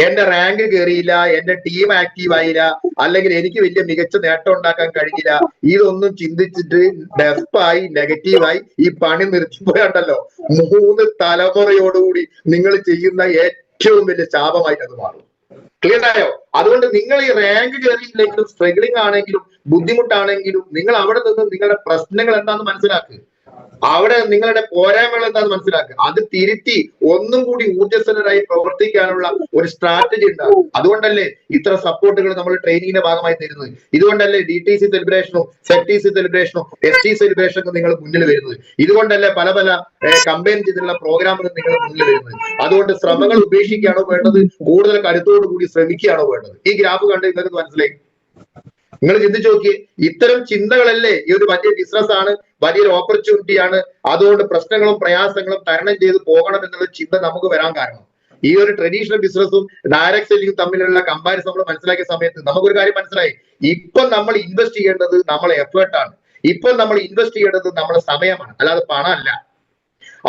എന്റെ റാങ്ക് കയറിയില്ല, എന്റെ ടീം ആക്റ്റീവ് ആയില്ല, അല്ലെങ്കിൽ എനിക്ക് വലിയ മികച്ച നേട്ടം ഉണ്ടാക്കാൻ കഴിഞ്ഞില്ല, ഇതൊന്നും ചിന്തിച്ചിട്ട് ഡെസ്പായി നെഗറ്റീവായി ഈ പണി നിർത്തിപ്പോയണ്ടല്ലോ, 3 തലമുറയോടുകൂടി നിങ്ങൾ ചെയ്യുന്ന ഏറ്റവും വലിയ ശാപമായിട്ട് അത് മാറും. ക്ലിയർ ആയോ? അതുകൊണ്ട് നിങ്ങൾ ഈ റാങ്ക് കയറിയില്ലെങ്കിലും, സ്ട്രഗിളിംഗ് ആണെങ്കിലും, ബുദ്ധിമുട്ടാണെങ്കിലും, നിങ്ങൾ അവിടെ നിന്ന് നിങ്ങളുടെ പ്രശ്നങ്ങൾ എന്താണെന്ന് മനസ്സിലാക്കുക, അവിടെ നിങ്ങളുടെ പോരായ്മകൾ എന്താണെന്ന് മനസ്സിലാക്കുക, അത് തിരുത്തി ഒന്നും കൂടി ഊർജ്ജസ്വലരായി പ്രവർത്തിക്കാനുള്ള ഒരു സ്ട്രാറ്റജി ഉണ്ടാകും. അതുകൊണ്ടല്ലേ ഇത്ര സപ്പോർട്ടുകൾ നമ്മൾ ട്രെയിനിങ്ങിന്റെ ഭാഗമായി തരുന്നത്. ഇതുകൊണ്ടല്ലേ DTC സെലിബ്രേഷനും ZTC സെലിബ്രേഷനും ST സെലിബ്രേഷനും നിങ്ങൾ മുന്നിൽ വരുന്നത്. ഇതുകൊണ്ടല്ലേ പല കമ്പൈൻ ചെയ്തിട്ടുള്ള പ്രോഗ്രാമുകൾ നിങ്ങൾ മുന്നിൽ വരുന്നത്. അതുകൊണ്ട് ശ്രമങ്ങൾ ഉപേക്ഷിക്കുകയാണോ വേണ്ടത്, കൂടുതൽ കരുത്തോടു കൂടി ശ്രമിക്കുകയാണോ വേണ്ടത്? ഈ ഗ്രാഫ് കണ്ട് നിങ്ങൾക്ക് മനസ്സിലായി. നിങ്ങൾ ചിന്തിച്ചു നോക്കിയേ, ഇത്തരം ചിന്തകളല്ലേ ഈ ഒരു വലിയ ബിസിനസ് ആണ്, വലിയൊരു ഓപ്പർച്യൂണിറ്റിയാണ്, അതുകൊണ്ട് പ്രശ്നങ്ങളും പ്രയാസങ്ങളും തരണം ചെയ്ത് പോകണം എന്നുള്ള ചിന്ത നമുക്ക് വരാൻ കാരണം ഈ ഒരു ട്രഡീഷണൽ ബിസിനസ്സും ഡയറക്ട് സെല്ലിംഗും തമ്മിലുള്ള കമ്പാരിസൺ നമ്മൾ മനസ്സിലാക്കിയ സമയത്ത് നമുക്കൊരു കാര്യം മനസ്സിലായി. ഇപ്പം നമ്മൾ ഇൻവെസ്റ്റ് ചെയ്യേണ്ടത് നമ്മളെ എഫേർട്ടാണ്, ഇപ്പം നമ്മൾ ഇൻവെസ്റ്റ് ചെയ്യേണ്ടത് നമ്മുടെ സമയമാണ്, അല്ലാതെ പണമല്ല.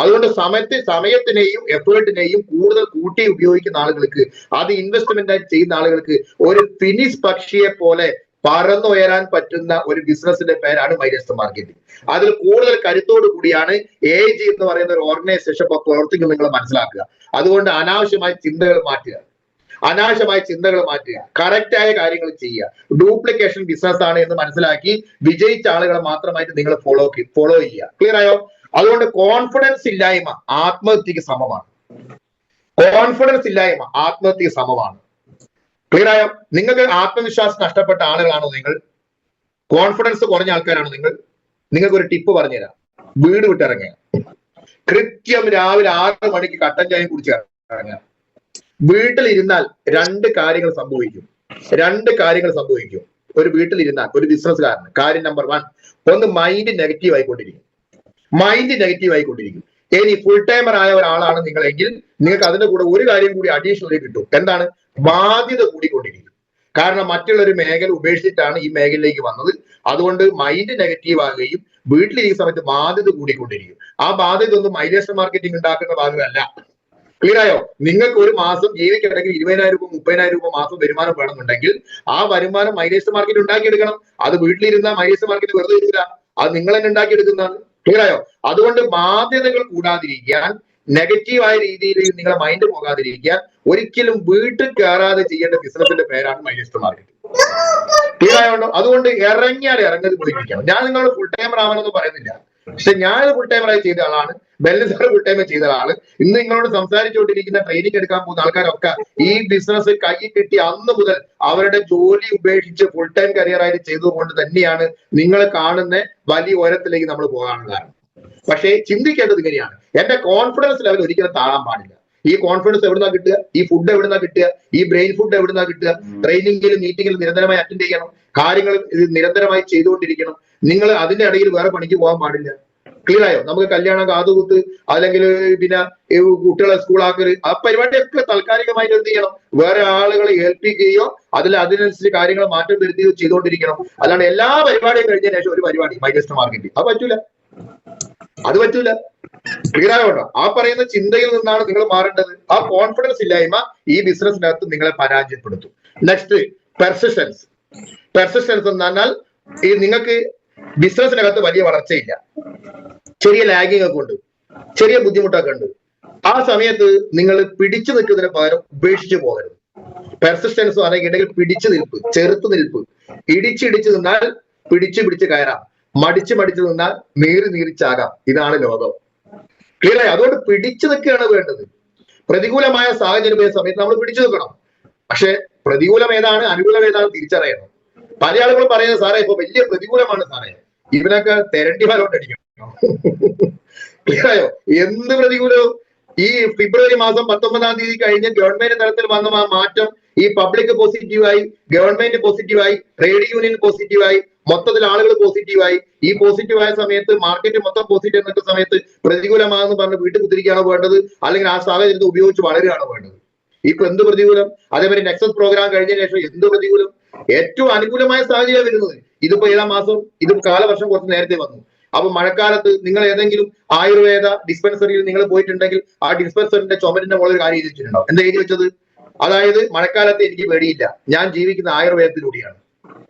അതുകൊണ്ട് സമയത്തിനെയും എഫേർട്ടിനെയും കൂടുതൽ കൂട്ടി ഉപയോഗിക്കുന്ന ആളുകൾക്ക്, അത് ഇൻവെസ്റ്റ്മെന്റ് ആയിട്ട് ചെയ്യുന്ന ആളുകൾക്ക് ഒരു ഫിനിഷ് പക്ഷിയെ പോലെ പറന്നുയരാൻ പറ്റുന്ന ഒരു ബിസിനസിന്റെ പേരാണ് മൈലേജ് മാർക്കറ്റിംഗ്. അതിൽ കൂടുതൽ കരുത്തോടു കൂടിയാണ് AG എന്ന് പറയുന്ന ഒരു ഓർഗനൈസേഷൻ പ്രവർത്തിക്കുന്നത്, നിങ്ങൾ മനസ്സിലാക്കുക. അതുകൊണ്ട് അനാവശ്യമായ ചിന്തകൾ മാറ്റുക, കറക്റ്റായ കാര്യങ്ങൾ ചെയ്യുക. ഡ്യൂപ്ലിക്കേഷൻ ബിസിനസ് ആണ് എന്ന് മനസ്സിലാക്കി വിജയിച്ച ആളുകളെ മാത്രമായിട്ട് നിങ്ങൾ ഫോളോ ചെയ്യുക. ക്ലിയർ ആയോ? അതുകൊണ്ട് കോൺഫിഡൻസ് ഇല്ലായ്മ ആത്മഹത്യക്ക് സമമാണ്. ക്ലിയർ ആയോ? നിങ്ങൾക്ക് ആത്മവിശ്വാസം നഷ്ടപ്പെട്ട ആളുകളാണോ നിങ്ങൾ? കോൺഫിഡൻസ് കുറഞ്ഞ ആൾക്കാരാണോ നിങ്ങൾ? നിങ്ങൾക്ക് ഒരു ടിപ്പ് പറഞ്ഞുതരാം. വീട് വിട്ടിറങ്ങുക. കൃത്യം രാവിലെ 6 മണിക്ക് കട്ടൻ ചായ കുടിച്ച് ഇറങ്ങുക. വീട്ടിലിരുന്നാൽ രണ്ട് കാര്യങ്ങൾ സംഭവിക്കും. ഒരു വീട്ടിലിരുന്നാൽ ഒരു ബിസിനസ്സുകാരന് കാര്യം നമ്പർ 1, ഒന്ന് മൈൻഡ് നെഗറ്റീവ് ആയിക്കൊണ്ടിരിക്കും. ഇനി ഫുൾ ടൈമർ ആയ ഒരാളാണ് നിങ്ങളെങ്കിൽ നിങ്ങൾക്ക് അതിന്റെ കൂടെ ഒരു കാര്യം കൂടി അഡീഷണലി കിട്ടും. എന്താണ്? ബാധ്യത കൂടിക്കൊണ്ടിരിക്കും. കാരണം മറ്റുള്ളൊരു മേഖല ഉപേക്ഷിച്ചിട്ടാണ് ഈ മേഖലയിലേക്ക് വന്നത്. അതുകൊണ്ട് മൈൻഡ് നെഗറ്റീവ് ആകുകയും വീട്ടിലിരിക്കുന്ന സമയത്ത് ബാധ്യത കൂടിക്കൊണ്ടിരിക്കും. ആ ബാധ്യത ഒന്നും മൈലേഷൻ മാർക്കറ്റിംഗ് ഉണ്ടാക്കുന്ന ഭാഗമല്ല. ക്ലിയർ ആയോ? നിങ്ങൾക്ക് ഒരു മാസം ജീവിക്കണമെങ്കിൽ 20,000 രൂപ 30,000 രൂപ മാസം വരുമാനം വേണമെന്നുണ്ടെങ്കിൽ ആ വരുമാനം മൈലേഷൻ മാർക്കറ്റ് ഉണ്ടാക്കിയെടുക്കണം. അത് വീട്ടിലിരുന്ന മൈലേഷൻ മാർക്കറ്റ് വെറുതെ വരില്ല, അത് നിങ്ങൾ തന്നെ ഉണ്ടാക്കിയെടുക്കുന്നതാണ്. ക്ലിയർ ആയോ? അതുകൊണ്ട് ബാധ്യതകൾ കൂടാതിരിക്കാൻ, നെഗറ്റീവായ രീതിയിൽ നിങ്ങളെ മൈൻഡ് പോകാതിരിക്കാൻ ഒരിക്കലും വീട്ടിൽ കയറാതെ ചെയ്യേണ്ട ബിസിനസിന്റെ പേരാണ് മൈലേഷൻ മാർക്കറ്റ്. ക്ലിയർ ആയോണ്ടോ? അതുകൊണ്ട് ഇറങ്ങത് പോയിരിക്കണം. ഞാൻ നിങ്ങളോട് ഫുൾ ടൈമർ ആവാനൊന്നും പറയുന്നില്ല, പക്ഷെ ഞാനത് ഫുൾ ടൈമറായി ചെയ്ത ആളാണ്. ബെല്ലി സാർ ഫുൾ ടൈമർ ചെയ്ത ആള്. ഇന്ന് നിങ്ങളോട് സംസാരിച്ചുകൊണ്ടിരിക്കുന്ന ട്രെയിനിങ് എടുക്കാൻ പോകുന്ന ആൾക്കാരൊക്കെ ഈ ബിസിനസ് കൈ കിട്ടി അന്ന് മുതൽ അവരുടെ ജോലി ഉപേക്ഷിച്ച് ഫുൾ ടൈം കരിയർ ആയിട്ട് ചെയ്തുകൊണ്ട് തന്നെയാണ് നിങ്ങൾ കാണുന്ന വലിയ ഉയരത്തിലേക്ക് നമ്മൾ പോകാനുള്ള കാരണം. പക്ഷേ ചിന്തിക്കേണ്ടത് ഇങ്ങനെയാണ്, എന്റെ കോൺഫിഡൻസ് ലെവൽ ഒരിക്കലും താഴാൻ പാടില്ല. ഈ കോൺഫിഡൻസ് എവിടുന്നാ കിട്ടുക? ഈ ഫുഡ് എവിടുന്നാ കിട്ടുക? ഈ ബ്രെയിൻ ഫുഡ് എവിടുന്നാ കിട്ടുക? ട്രെയിനിങ്ങിലും മീറ്റിങ്ങിലും നിരന്തരമായി അറ്റൻഡ് ചെയ്യണം, കാര്യങ്ങൾ ഇത് നിരന്തരമായി ചെയ്തുകൊണ്ടിരിക്കണം. നിങ്ങൾ അതിന്റെ ഇടയിൽ വേറെ പണിക്ക് പോകാൻ പാടില്ല. ക്ലിയർ ആയോ? നമുക്ക് കല്യാണം, കാതുകുത്ത്, അല്ലെങ്കിൽ പിന്നെ കുട്ടികളെ സ്കൂളാക്കല്, ആ പരിപാടിയൊക്കെ താൽക്കാലികമായിട്ട് എന്ത് ചെയ്യണം? വേറെ ആളുകളെ ഏൽപ്പിക്കുകയോ അതിനനുസരിച്ച് കാര്യങ്ങൾ മാറ്റം വരുത്തുകയോ ചെയ്തുകൊണ്ടിരിക്കണം. അല്ലാണ്ട് എല്ലാ പരിപാടിയും കഴിഞ്ഞതിന് ശേഷം ഒരു പരിപാടി മൈലേഷൻ മാർക്കറ്റിംഗ് അത് പറ്റൂല. ക്ലിയർ ആയോട്ടോ? ആ പറയുന്ന ചിന്തയിൽ നിന്നാണ് നിങ്ങൾ മാറേണ്ടത്. ആ കോൺഫിഡൻസ് ഇല്ലായ്മ ഈ ബിസിനസിനകത്ത് നിങ്ങളെ പരാജയപ്പെടുത്തും. നെക്സ്റ്റ്, പെർസിസ്റ്റൻസ് എന്ന് പറഞ്ഞാൽ ഈ നിങ്ങൾക്ക് ബിസിനസിനകത്ത് വലിയ വളർച്ചയില്ല, ചെറിയ ലാഗിങ് ഒക്കെ ഉണ്ട്, ചെറിയ ബുദ്ധിമുട്ടൊക്കെ ഉണ്ട്. ആ സമയത്ത് നിങ്ങൾ പിടിച്ചു നിൽക്കുന്നതിന് പകരം ഉപേക്ഷിച്ചു പോകരുത്. പെർസിസ്റ്റൻസ് പറയുകയാണെങ്കിൽ പിടിച്ചു നിൽപ്പ്, ചെറുത്ത് നിൽപ്പ്. ഇടിച്ചിടിച്ച് നിന്നാൽ പിടിച്ച് കയറാം, മടിച്ചു നിന്നാൽ നീറിച്ചാകാം. ഇതാണ് ലോകം. ക്ലിയർ ആയി? അതുകൊണ്ട് പിടിച്ചു നിൽക്കുകയാണ് വേണ്ടത്. പ്രതികൂലമായ സാഹചര്യം സമയത്ത് നമ്മൾ പിടിച്ചു നിൽക്കണം. പക്ഷെ പ്രതികൂലം ഏതാണ്, അനുകൂലം ഏതാണ് തിരിച്ചറിയണം. പല ആളുകളും പറയുന്നത്, സാറേ ഇപ്പൊ വലിയ പ്രതികൂലമാണ് സാറേ, ഇവനൊക്കെ തെരണ്ടി ഫലോട്ടടിക്കണം. ക്ലിയർ ആയോ? എന്ത് പ്രതികൂലവും? ഈ ഫെബ്രുവരി മാസം 19-ാം തീയതി കഴിഞ്ഞ് ഗവൺമെന്റ് തലത്തിൽ വന്ന ആ മാറ്റം, ഈ പബ്ലിക് പോസിറ്റീവായി, ഗവൺമെന്റ് പോസിറ്റീവായി, ട്രേഡ് യൂണിയൻ പോസിറ്റീവായി, മൊത്തത്തിൽ ആളുകൾ പോസിറ്റീവായി. ഈ പോസിറ്റീവായ സമയത്ത് മാർക്കറ്റ് മൊത്തം പോസിറ്റീവ് നിൽക്കുന്ന സമയത്ത് പ്രതികൂലമാണെന്ന് പറഞ്ഞ് വീട്ടിൽ കുത്തിരിക്കുകയാണോ വേണ്ടത്, അല്ലെങ്കിൽ ആ സാഹചര്യത്തെ ഉപയോഗിച്ച് വളരുകയാണോ വേണ്ടത്? ഇപ്പൊ എന്ത് പ്രതികൂലം? അതേമാതിരി നെക്സസ് പ്രോഗ്രാം കഴിഞ്ഞതിന് ശേഷം എന്ത് പ്രതികൂലം? ഏറ്റവും അനുകൂലമായ സാഹചര്യം വരുന്നത്. ഇതിപ്പോ 7-ാം മാസം, ഇത് കാലവർഷം കുറച്ച് നേരത്തെ വന്നു. അപ്പൊ മഴക്കാലത്ത് നിങ്ങൾ ഏതെങ്കിലും ആയുർവേദ ഡിസ്പെൻസറിയിൽ നിങ്ങൾ പോയിട്ടുണ്ടെങ്കിൽ ആ ഡിസ്പെൻസറിന്റെ ചുമരിന്റെ മുകളിൽ കാര്യം എഴുതി വെച്ചിട്ടുണ്ടാവും. എന്താ എഴുതി വെച്ചത്? അതായത് മഴക്കാലത്ത് എനിക്ക് പേടിയില്ല, ഞാൻ ജീവിക്കുന്ന ആയുർവേദത്തിലൂടെയാണ്.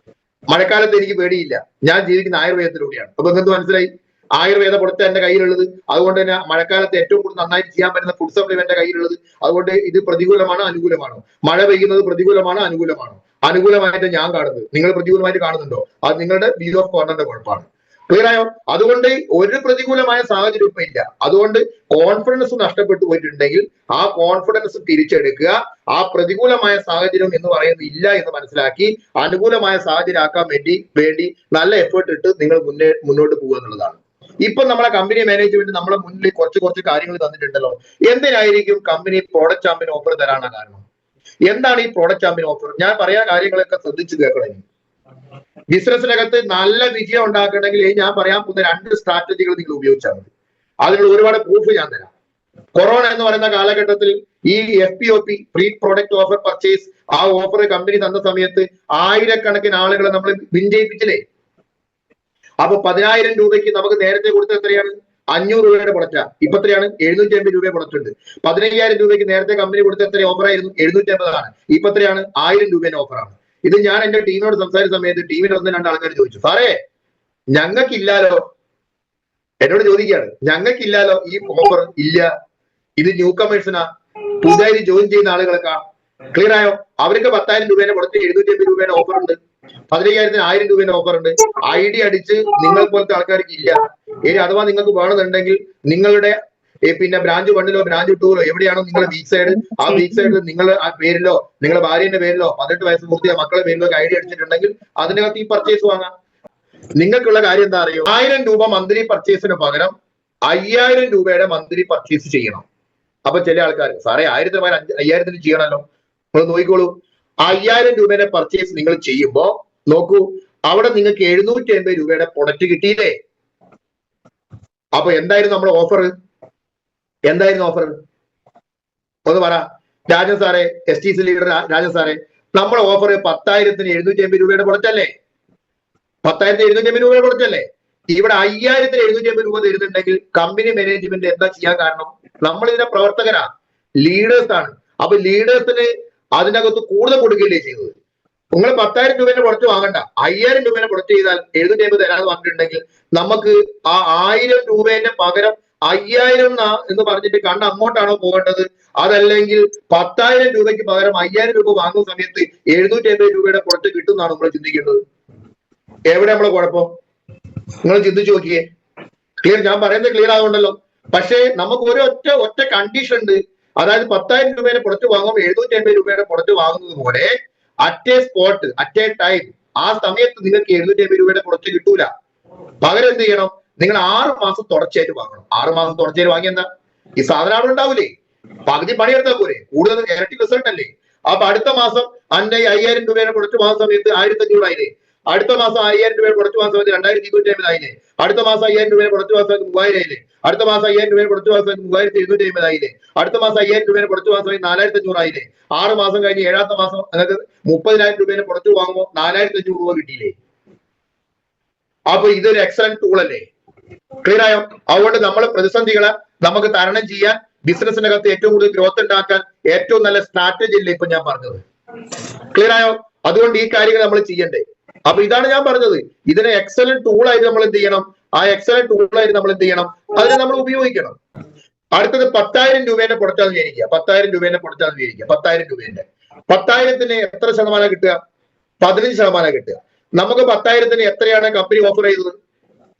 മഴക്കാലത്ത് എനിക്ക് പേടിയില്ല, ഞാൻ ജീവിക്കുന്ന ആയുർവേദത്തിലൂടെയാണ്. അപ്പൊ നിങ്ങൾക്ക് മനസ്സിലായി, ആയുർവേദ പ്രൊഡക്റ്റ് എന്റെ കയ്യിലുള്ളത്. അതുകൊണ്ട് തന്നെ മഴക്കാലത്ത് ഏറ്റവും കൂടുതൽ നന്നായിട്ട് ചെയ്യാൻ പറ്റുന്ന ഫുഡ് സപ്ലിമെന്റ് എന്റെ കയ്യിലുള്ളത്. അതുകൊണ്ട് ഇത് പ്രതികൂലമാണോ അനുകൂലമാണോ? മഴ പെയ്യുന്നത് പ്രതികൂലമാണോ അനുകൂലമാണോ? അനുകൂലമായിട്ട് ഞാൻ കാണുന്നത്, നിങ്ങൾ പ്രതികൂലമായിട്ട് കാണുന്നുണ്ടോ? അത് നിങ്ങളുടെ വ്യൂ ഓഫ് കോർണറിന്റെ കുഴപ്പമാണ്. ക്ലിയർ ആയോ? അതുകൊണ്ട് ഒരു പ്രതികൂലമായ സാഹചര്യം ഇപ്പൊ ഇല്ല. അതുകൊണ്ട് കോൺഫിഡൻസ് നഷ്ടപ്പെട്ടു പോയിട്ടുണ്ടെങ്കിൽ ആ കോൺഫിഡൻസ് തിരിച്ചെടുക്കുക. ആ പ്രതികൂലമായ സാഹചര്യം എന്ന് പറയുന്നത് ഇല്ല എന്ന് മനസ്സിലാക്കി അനുകൂലമായ സാഹചര്യം ആക്കാൻ വേണ്ടി നല്ല എഫേർട്ട് ഇട്ട് നിങ്ങൾ മുന്നോട്ട് പോകുക എന്നുള്ളതാണ്. ഇപ്പൊ നമ്മളെ കമ്പനി മാനേജ്മെന്റ് നമ്മളെ മുന്നിൽ കുറച്ച് കാര്യങ്ങൾ തന്നിട്ടുണ്ടല്ലോ. എന്തിനായിരിക്കും കമ്പനി പ്രോഡക്റ്റ് ചാമ്പ്യൻ ഓഫർ തരാനുള്ള കാരണം? എന്താണ് ഈ പ്രോഡക്റ്റ് ചാമ്പ്യൻ ഓഫർ? ഞാൻ പറയാൻ കാര്യങ്ങളൊക്കെ ശ്രദ്ധിച്ചു കേൾക്കണം. ബിസിനസിനകത്ത് നല്ല വിജയം ഉണ്ടാക്കണമെങ്കിൽ ഞാൻ പറയാൻ പോകുന്ന 2 സ്ട്രാറ്റജികൾ നിങ്ങൾ ഉപയോഗിച്ചാൽ മതി. അതിനുള്ള ഒരുപാട് പ്രൂഫ് ഞാൻ തരാം. കൊറോണ എന്ന് പറയുന്ന കാലഘട്ടത്തിൽ ഈ FPOP, free product offer purchase, ആ ഓഫർ കമ്പനി തന്ന സമയത്ത് ആയിരക്കണക്കിന് ആളുകളെ നമ്മൾ വിജയിപ്പിച്ചില്ലേ? അപ്പൊ 10,000 രൂപയ്ക്ക് നമുക്ക് നേരത്തെ കൊടുത്തത് എത്രയാണ്? 500 രൂപയുടെ പ്രൊഡക്റ്റാ. ഇപ്പൊ എത്രയാണ്? 750 രൂപയുടെ പ്രൊഡക്റ്റ് ഉണ്ട്. 15,000 രൂപയ്ക്ക് നേരത്തെ കമ്പനി കൊടുത്ത എത്ര ഓഫറായിരുന്നു? 750 ആണ്. ഇപ്പൊ എത്രയാണ്? 1000 രൂപയുടെ ഓഫറാണ്. ഇത് ഞാൻ എന്റെ ടീമിനോട് സംസാരിച്ച സമയത്ത് ടീമിൽ 1-2 ആൾക്കാർ ചോദിച്ചു, സാറേ ഞങ്ങൾക്കില്ലാലോ. എന്നോട് ചോദിക്കുകയാണ്, ഞങ്ങൾക്കില്ലാലോ ഈ ഓഫർ? ഇല്ല, ഇത് ന്യൂ കമേഴ്സിനാ, പുതുതായി ജോയിൻ ചെയ്യുന്ന ആളുകൾക്കാ. ക്ലിയർ ആയോ? അവർക്ക് 10,000 രൂപയുടെ കൊടുത്ത് 750 രൂപയുടെ ഓഫർ ഉണ്ട്, 15,000-ന് 1000 രൂപയുടെ ഓഫർ ഉണ്ട്. ID അടിച്ച് നിങ്ങൾ പോലത്തെ ആൾക്കാർക്ക് ഇല്ല. ഇനി അഥവാ നിങ്ങൾക്ക് വേണമെന്നുണ്ടെങ്കിൽ നിങ്ങളുടെ പിന്നെ ബ്രാഞ്ച് 1-ലോ ബ്രാഞ്ച് 2-ലോ എവിടെയാണോ നിങ്ങളുടെ വീക്ക് സൈഡ്, ആ വീക്ക് സൈഡിൽ നിങ്ങളുടെ പേരിലോ നിങ്ങളുടെ ഭാര്യന്റെ പേരിലോ 18 വയസ്സ് പൂർത്തിയായ മക്കളുടെ പേരിലോ ID അടിച്ചിട്ടുണ്ടെങ്കിൽ അതിനകത്ത് ഈ പർച്ചേസ് വാങ്ങാം. നിങ്ങൾക്കുള്ള കാര്യം എന്താ അറിയോ? 1000 രൂപ മന്ത്ലി പർച്ചേസിന് പകരം 5000 രൂപയുടെ മന്ത്ലി പർച്ചേസ് ചെയ്യണം. അപ്പൊ ചില ആൾക്കാർ സാറേ 5000 ചെയ്യണമല്ലോ. നിങ്ങൾ നോക്കിക്കോളൂ, 5000 രൂപയുടെ പർച്ചേസ് നിങ്ങൾ ചെയ്യുമ്പോ നോക്കൂ, അവിടെ നിങ്ങൾക്ക് 750 രൂപയുടെ പ്രൊഡക്റ്റ് കിട്ടിയില്ലേ? അപ്പൊ എന്തായിരുന്നു നമ്മുടെ ഓഫർ? എന്തായിരുന്നു ഓഫർ? ഒന്ന് പറ രാജൻ സാറേ, STC ലീഡർ രാജൻ സാറേ. നമ്മുടെ ഓഫർ 10,750 രൂപയുടെ പ്രൊഡക്റ്റ് അല്ലേ? 10,750 രൂപയുടെ പ്രൊഡക്റ്റ് അല്ലേ? ഇവിടെ 5,750 രൂപ തരുന്നുണ്ടെങ്കിൽ കമ്പനി മാനേജ്മെന്റ് എന്താ ചെയ്യാൻ കാരണം? നമ്മൾ ഇതിന്റെ പ്രവർത്തകരാ, ലീഡേഴ്സ് ആണ്. അപ്പൊ ലീഡേഴ്സിന് അതിനകത്ത് കൂടുതൽ കൊടുക്കുകയല്ലേ ചെയ്തത്. നിങ്ങൾ 10,000 രൂപേന്റെ പ്രൊഡക്റ്റ് വാങ്ങണ്ട, 5,000 രൂപേന്റെ പ്രൊഡക്റ്റ് ചെയ്താൽ 750 തരാന്ന് പറഞ്ഞിട്ടുണ്ടെങ്കിൽ നമുക്ക് ആ 1000 രൂപേന്റെ പകരം 5,000 എന്ന് പറഞ്ഞിട്ട് കണ്ട് അങ്ങോട്ടാണോ പോകേണ്ടത്? അതല്ലെങ്കിൽ 10,000 രൂപയ്ക്ക് പകരം 5,000 രൂപ വാങ്ങുന്ന സമയത്ത് 750 രൂപയുടെ പ്രൊഡക്റ്റ് കിട്ടുന്നതാണ് നമ്മൾ ചിന്തിക്കേണ്ടത്. എവിടെ നമ്മളെ കുഴപ്പം? നിങ്ങൾ ചിന്തിച്ചു നോക്കിയേ. ക്ലിയർ? ഞാൻ പറയുന്നത് ക്ലിയർ ആകുന്നുണ്ടല്ലോ. പക്ഷേ നമുക്ക് ഒറ്റ കണ്ടീഷൻ ഉണ്ട്. അതായത് 10,000 രൂപയുടെ പ്രൊഡക്റ്റ് വാങ്ങുമ്പോൾ 750 രൂപയുടെ പ്രൊഡക്റ്റ് വാങ്ങുന്നത് പോലെ at A spot, at A time, ആ സമയത്ത് നിങ്ങൾക്ക് 750 രൂപയുടെ പ്രൊഡക്റ്റ് കിട്ടൂല. പകരം എന്ത് ചെയ്യണം? നിങ്ങൾ 6 മാസം തുടർച്ചയായിട്ട് വാങ്ങണം. 6 മാസം തുടർച്ചയായിട്ട് വാങ്ങി എന്താ ഈ സാധനം അവിടെ ഉണ്ടാവൂലേ? പകുതി പണിയെടുത്താൽ പോരെ, കൂടുതൽ ഇരട്ടി റിസൾട്ട് അല്ലേ? അപ്പൊ അടുത്ത മാസം 5,000 രൂപയുടെ പ്രൊഡക്റ്റ് വാങ്ങുന്ന സമയത്ത് 1,500 ആയില്ലേ? അടുത്ത മാസം 5,000 രൂപയുടെ പ്രൊഡക്റ്റ് വാങ്ങുന്ന സമയത്ത് 2,250 ആയില്ലേ? അടുത്ത മാസം 5,000 രൂപയുടെ പ്രൊഡക്റ്റ് വാങ്ങുന്ന സമയത്ത് 3,000 ആയില്ലേ? അടുത്ത മാസം 5,000 രൂപയുടെ പ്രൊഡക്റ്റ് വാങ്ങുന്ന സമയത്ത് 3,750 ആയില്ലേ? അടുത്ത മാസം 5,000 രൂപയുടെ പ്രൊഡക്റ്റ് വാങ്ങുന്ന സമയത്ത് 4,500 ആയില്ലേ? 6 മാസം കഴിഞ്ഞ് 7ാമത്തെ മാസം നിങ്ങൾക്ക് 30,000 രൂപയുടെ പ്രൊഡക്റ്റ് വാങ്ങുമ്പോൾ 4,500 രൂപ കിട്ടിയില്ലേ? അപ്പൊ ഇതൊരു എക്സലന്റ് ടൂൾ അല്ലേ? ക്ലിയർ ആയോ? അതുകൊണ്ട് നമ്മൾ പ്രതിസന്ധികളെ നമുക്ക് തരണം ചെയ്യാൻ, ബിസിനസിനകത്ത് ഏറ്റവും കൂടുതൽ ഗ്രോത്ത് ഉണ്ടാക്കാൻ ഏറ്റവും നല്ല സ്ട്രാറ്റജി അല്ലേ ഇപ്പൊ ഞാൻ പറഞ്ഞത്? ക്ലിയർ ആയോ? അതുകൊണ്ട് ഈ കാര്യങ്ങൾ നമ്മൾ ചെയ്യണ്ടേ? അപ്പൊ ഇതാണ് ഞാൻ പറഞ്ഞത്, ഇതിനെ എക്സലന്റ് ടൂൾ ആയിട്ട് നമ്മൾ എന്ത് ചെയ്യണം? ആ എക്സലന്റ് ടൂൾ ആയിട്ട് നമ്മൾ എന്ത് ചെയ്യണം? അതിനെ നമ്മൾ ഉപയോഗിക്കണം. അടുത്തത് 10,000 രൂപേന്റെ പ്രൊഡക്റ്റാന്ന് വിചാരിക്കുക. 10,000 രൂപേന്റെ പ്രൊഡക്റ്റാന്ന് വിചാരിക്കുക. 10,000 രൂപേന്റെ 10,000ത്തിന് എത്ര ശതമാനം കിട്ടുക? 15% കിട്ടുക. നമുക്ക് 10,000ത്തിന് എത്രയാണ് കമ്പനി ഓഫർ ചെയ്തത്?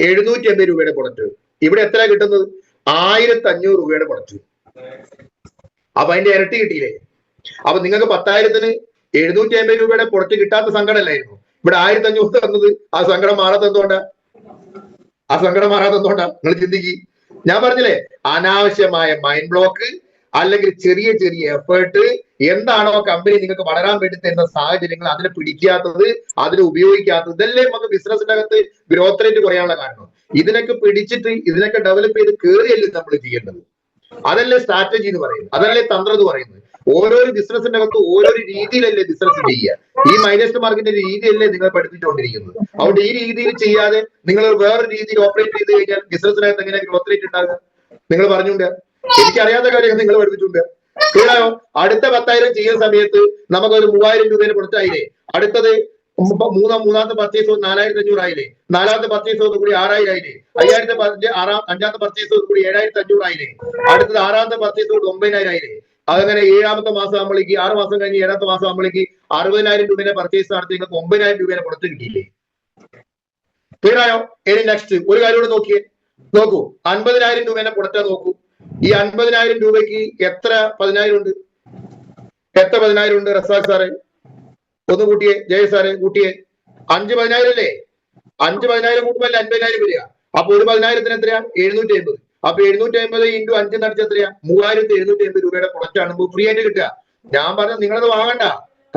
750 രൂപയുടെ പ്രൊഡക്റ്റ്. ഇവിടെ എത്രയാ കിട്ടുന്നത്? 1,500 രൂപയുടെ പ്രൊഡക്റ്റ്. അപ്പൊ അതിന്റെ ഇരട്ടി കിട്ടിയില്ലേ? അപ്പൊ നിങ്ങൾക്ക് 10,000ത്തിന് 750 രൂപയുടെ പ്രൊഡക്റ്റ് കിട്ടാത്ത സങ്കടമല്ലായിരുന്നു. ഇവിടെ 1,500 തന്നത്. ആ സങ്കടം മാറാത്ത എന്തുകൊണ്ടാ? നിങ്ങൾ ചിന്തിക്ക്. ഞാൻ പറഞ്ഞില്ലേ, അനാവശ്യമായ മൈൻഡ് ബ്ലോക്ക് അല്ലെങ്കിൽ ചെറിയ എഫേർട്ട്, എന്താണോ കമ്പനി നിങ്ങൾക്ക് വളരാൻ വേണ്ടി തരുന്ന സാഹചര്യങ്ങൾ അതിനെ പിടിക്കാത്തത്, അതിനെ ഉപയോഗിക്കാത്തത്, ഇതല്ലേ നമുക്ക് ബിസിനസിന്റെ അകത്ത് ഗ്രോത്ത് റേറ്റ് കുറയാനുള്ള കാരണം. ഇതിനൊക്കെ പിടിച്ചിട്ട് ഇതിനൊക്കെ ഡെവലപ്പ് ചെയ്ത് കയറിയല്ലേ നമ്മൾ ചെയ്യേണ്ടത്. അതല്ലേ സ്ട്രാറ്റജി എന്ന് പറയുന്നത്, അതല്ലേ തന്ത്രം എന്ന് പറയുന്നത്. ഓരോരോ ബിസിനസിന്റെ അകത്ത് ഓരോരോ രീതിയിലല്ലേ ബിസിനസ് ചെയ്യുക. ഈ മൈനസ് മാർക്കറ്റിന്റെ രീതിയല്ലേ നിങ്ങൾ പഠിപ്പിച്ചുകൊണ്ടിരിക്കുന്നത്. അതുകൊണ്ട് ഈ രീതിയിൽ ചെയ്യാതെ നിങ്ങൾ വേറൊരു രീതിയിൽ ഓപ്പറേറ്റ് ചെയ്ത് കഴിഞ്ഞാൽ ബിസിനസിനകത്ത് എങ്ങനെ ഗ്രോത്ത് റേറ്റ് ഉണ്ടാകുക? നിങ്ങൾ പറഞ്ഞുകൊണ്ട്, എനിക്കറിയാത്ത കാര്യങ്ങൾ നിങ്ങൾ പഠിപ്പിച്ചുകൊണ്ട്. ക്ലിയറായോ? അടുത്ത 10,000 ചെയ്യുന്ന സമയത്ത് നമുക്കൊരു 3,000 രൂപയുടെ പ്രൊഡക്റ്റ് ആയില്ലേ? അടുത്തത് മൂന്നാമത്തെ പർച്ചേസ് 4,500 ആയില്ലേ? 4ാമത്തെ പർച്ചേസ് കൂടി 6,000 ആയില്ലേ? 5ാമത്തെ പർച്ചേസ് കൂടി 7,500 ആയില്ലേ? അടുത്തത് 6ാമത്തെ പർച്ചേസ് കൂടി 9,000 ആയില്ലേ? അതങ്ങനെ 7ാമത്തെ മാസം ആകുമ്പോഴേക്ക്, 6 മാസം കഴിഞ്ഞ് 7ാമത്തെ മാസം ആകുമ്പോഴേക്ക് 60,000 രൂപയുടെ പർച്ചേസ് നടത്തി നിങ്ങൾക്ക് 9,000 രൂപയുടെ പ്രൊഡക്റ്റ് കിട്ടിയില്ലേ? ക്ലിയറായോ? ഇനി നെക്സ്റ്റ് ഒരു കാര്യം കൂടെ നോക്കൂ. 50,000 രൂപയുടെ പ്രൊഡക്റ്റ് നോക്കൂ. ഈ 50,000 രൂപയ്ക്ക് എത്ര 10,000 ഉണ്ട്? എത്ര 10,000 ഉണ്ട്? റസാഖ് സാറേ ഒന്ന് കൂട്ടിയേ. ജയ സാറേ കൂട്ടിയേ. 5 10,000 അല്ലേ? 5 10,000 കൂട്ടുമ്പോൾ 50,000 വരിക. അപ്പൊ ഒരു 10,000ത്തിന് എത്രയാ? 750. അപ്പൊ 750 × 5 നടത്തി എത്രയാ? 3,750 രൂപയുടെ പ്രൊഡക്റ്റ് ആണ് ഫ്രീ ആയിട്ട് കിട്ടുക. ഞാൻ പറഞ്ഞത് നിങ്ങളത് വാങ്ങണ്ട.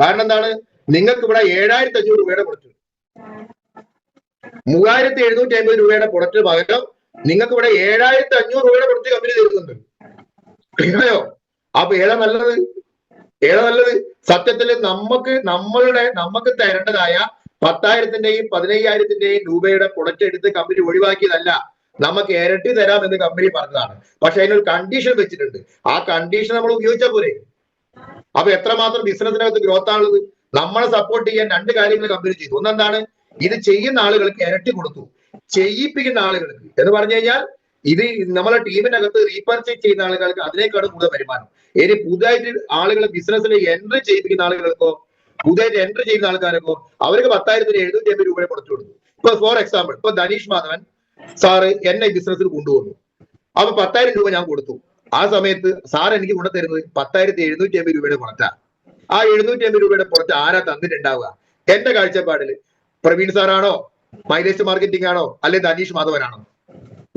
കാരണം എന്താണ്? നിങ്ങൾക്ക് ഇവിടെ 7,500 രൂപയുടെ പ്രൊഡക്റ്റ്, 3,750 രൂപയുടെ പ്രൊഡക്റ്റ് പകരം നിങ്ങൾക്ക് ഇവിടെ 7,500 രൂപയുടെ പ്രൊഡക്റ്റ് കമ്പനി തരുന്നുണ്ട്. ക്ലിയറായോ? അപ്പൊ ഏതാ നല്ലത്? സത്യത്തിൽ നമുക്ക് തരേണ്ടതായ 10,000ത്തിന്റെയും 15,000ത്തിന്റെയും രൂപയുടെ പ്രൊഡക്റ്റ് എടുത്ത് കമ്പനി ഒഴിവാക്കിയതല്ല, നമുക്ക് ഇരട്ടി തരാം എന്ന് കമ്പനി പറഞ്ഞതാണ്. പക്ഷെ അതിനൊരു കണ്ടീഷൻ വെച്ചിട്ടുണ്ട്. ആ കണ്ടീഷൻ നമ്മൾ ഉപയോഗിച്ചാൽ പോരെ. അപ്പൊ എത്രമാത്രം ബിസിനസിനകത്ത് ഗ്രോത്ത് ആണുള്ളത്? നമ്മളെ സപ്പോർട്ട് ചെയ്യാൻ 2 കാര്യങ്ങൾ കമ്പനി ചെയ്തു. ഒന്നെന്താണ്? ഇത് ചെയ്യുന്ന ആളുകൾക്ക് ഇരട്ടി കൊടുത്തു. ചെയ്യിപ്പിക്കുന്ന ആളുകൾക്ക് എന്ന് പറഞ്ഞു കഴിഞ്ഞാൽ ഇത് നമ്മളെ ടീമിനകത്ത് റീപർച്ചേസ് ചെയ്യുന്ന ആളുകൾക്ക് അതിനേക്കാളും കൂടുതൽ വരുമാനം. ഇനി പുതുതായിട്ട് ആളുകളെ ബിസിനസ്സിൽ എൻട്രി ചെയ്യിപ്പിക്കുന്ന ആളുകൾക്കോ, പുതുതായിട്ട് എൻട്രി ചെയ്യുന്ന ആൾക്കാർക്കോ അവർക്ക് 10,000ത്തിന് 750 രൂപയെ കൊടുത്തു കൊടുത്തു. ഇപ്പൊ ഫോർ എക്സാമ്പിൾ, ഇപ്പൊ ധനീഷ് മാധവൻ സാറ് എന്നെ ബിസിനസ്സിൽ കൊണ്ടുവന്നു. അപ്പൊ 10,000 രൂപ ഞാൻ കൊടുത്തു. ആ സമയത്ത് സാർ എനിക്ക് കൊണ്ടുതരുന്നത് 10,750 രൂപയുടെ പ്രൊഡക്റ്റാ. ആ 750 രൂപയുടെ പ്രൊഡക്റ്റ് ആരാ തന്നിട്ടുണ്ടാവുക? എന്റെ കാഴ്ചപ്പാടിൽ പ്രവീൺ സാറാണോ, മൈലേജ് മാർക്കറ്റിംഗ് ആണോ, അല്ലെങ്കിൽ ധനീഷ് മാധവനാണോ?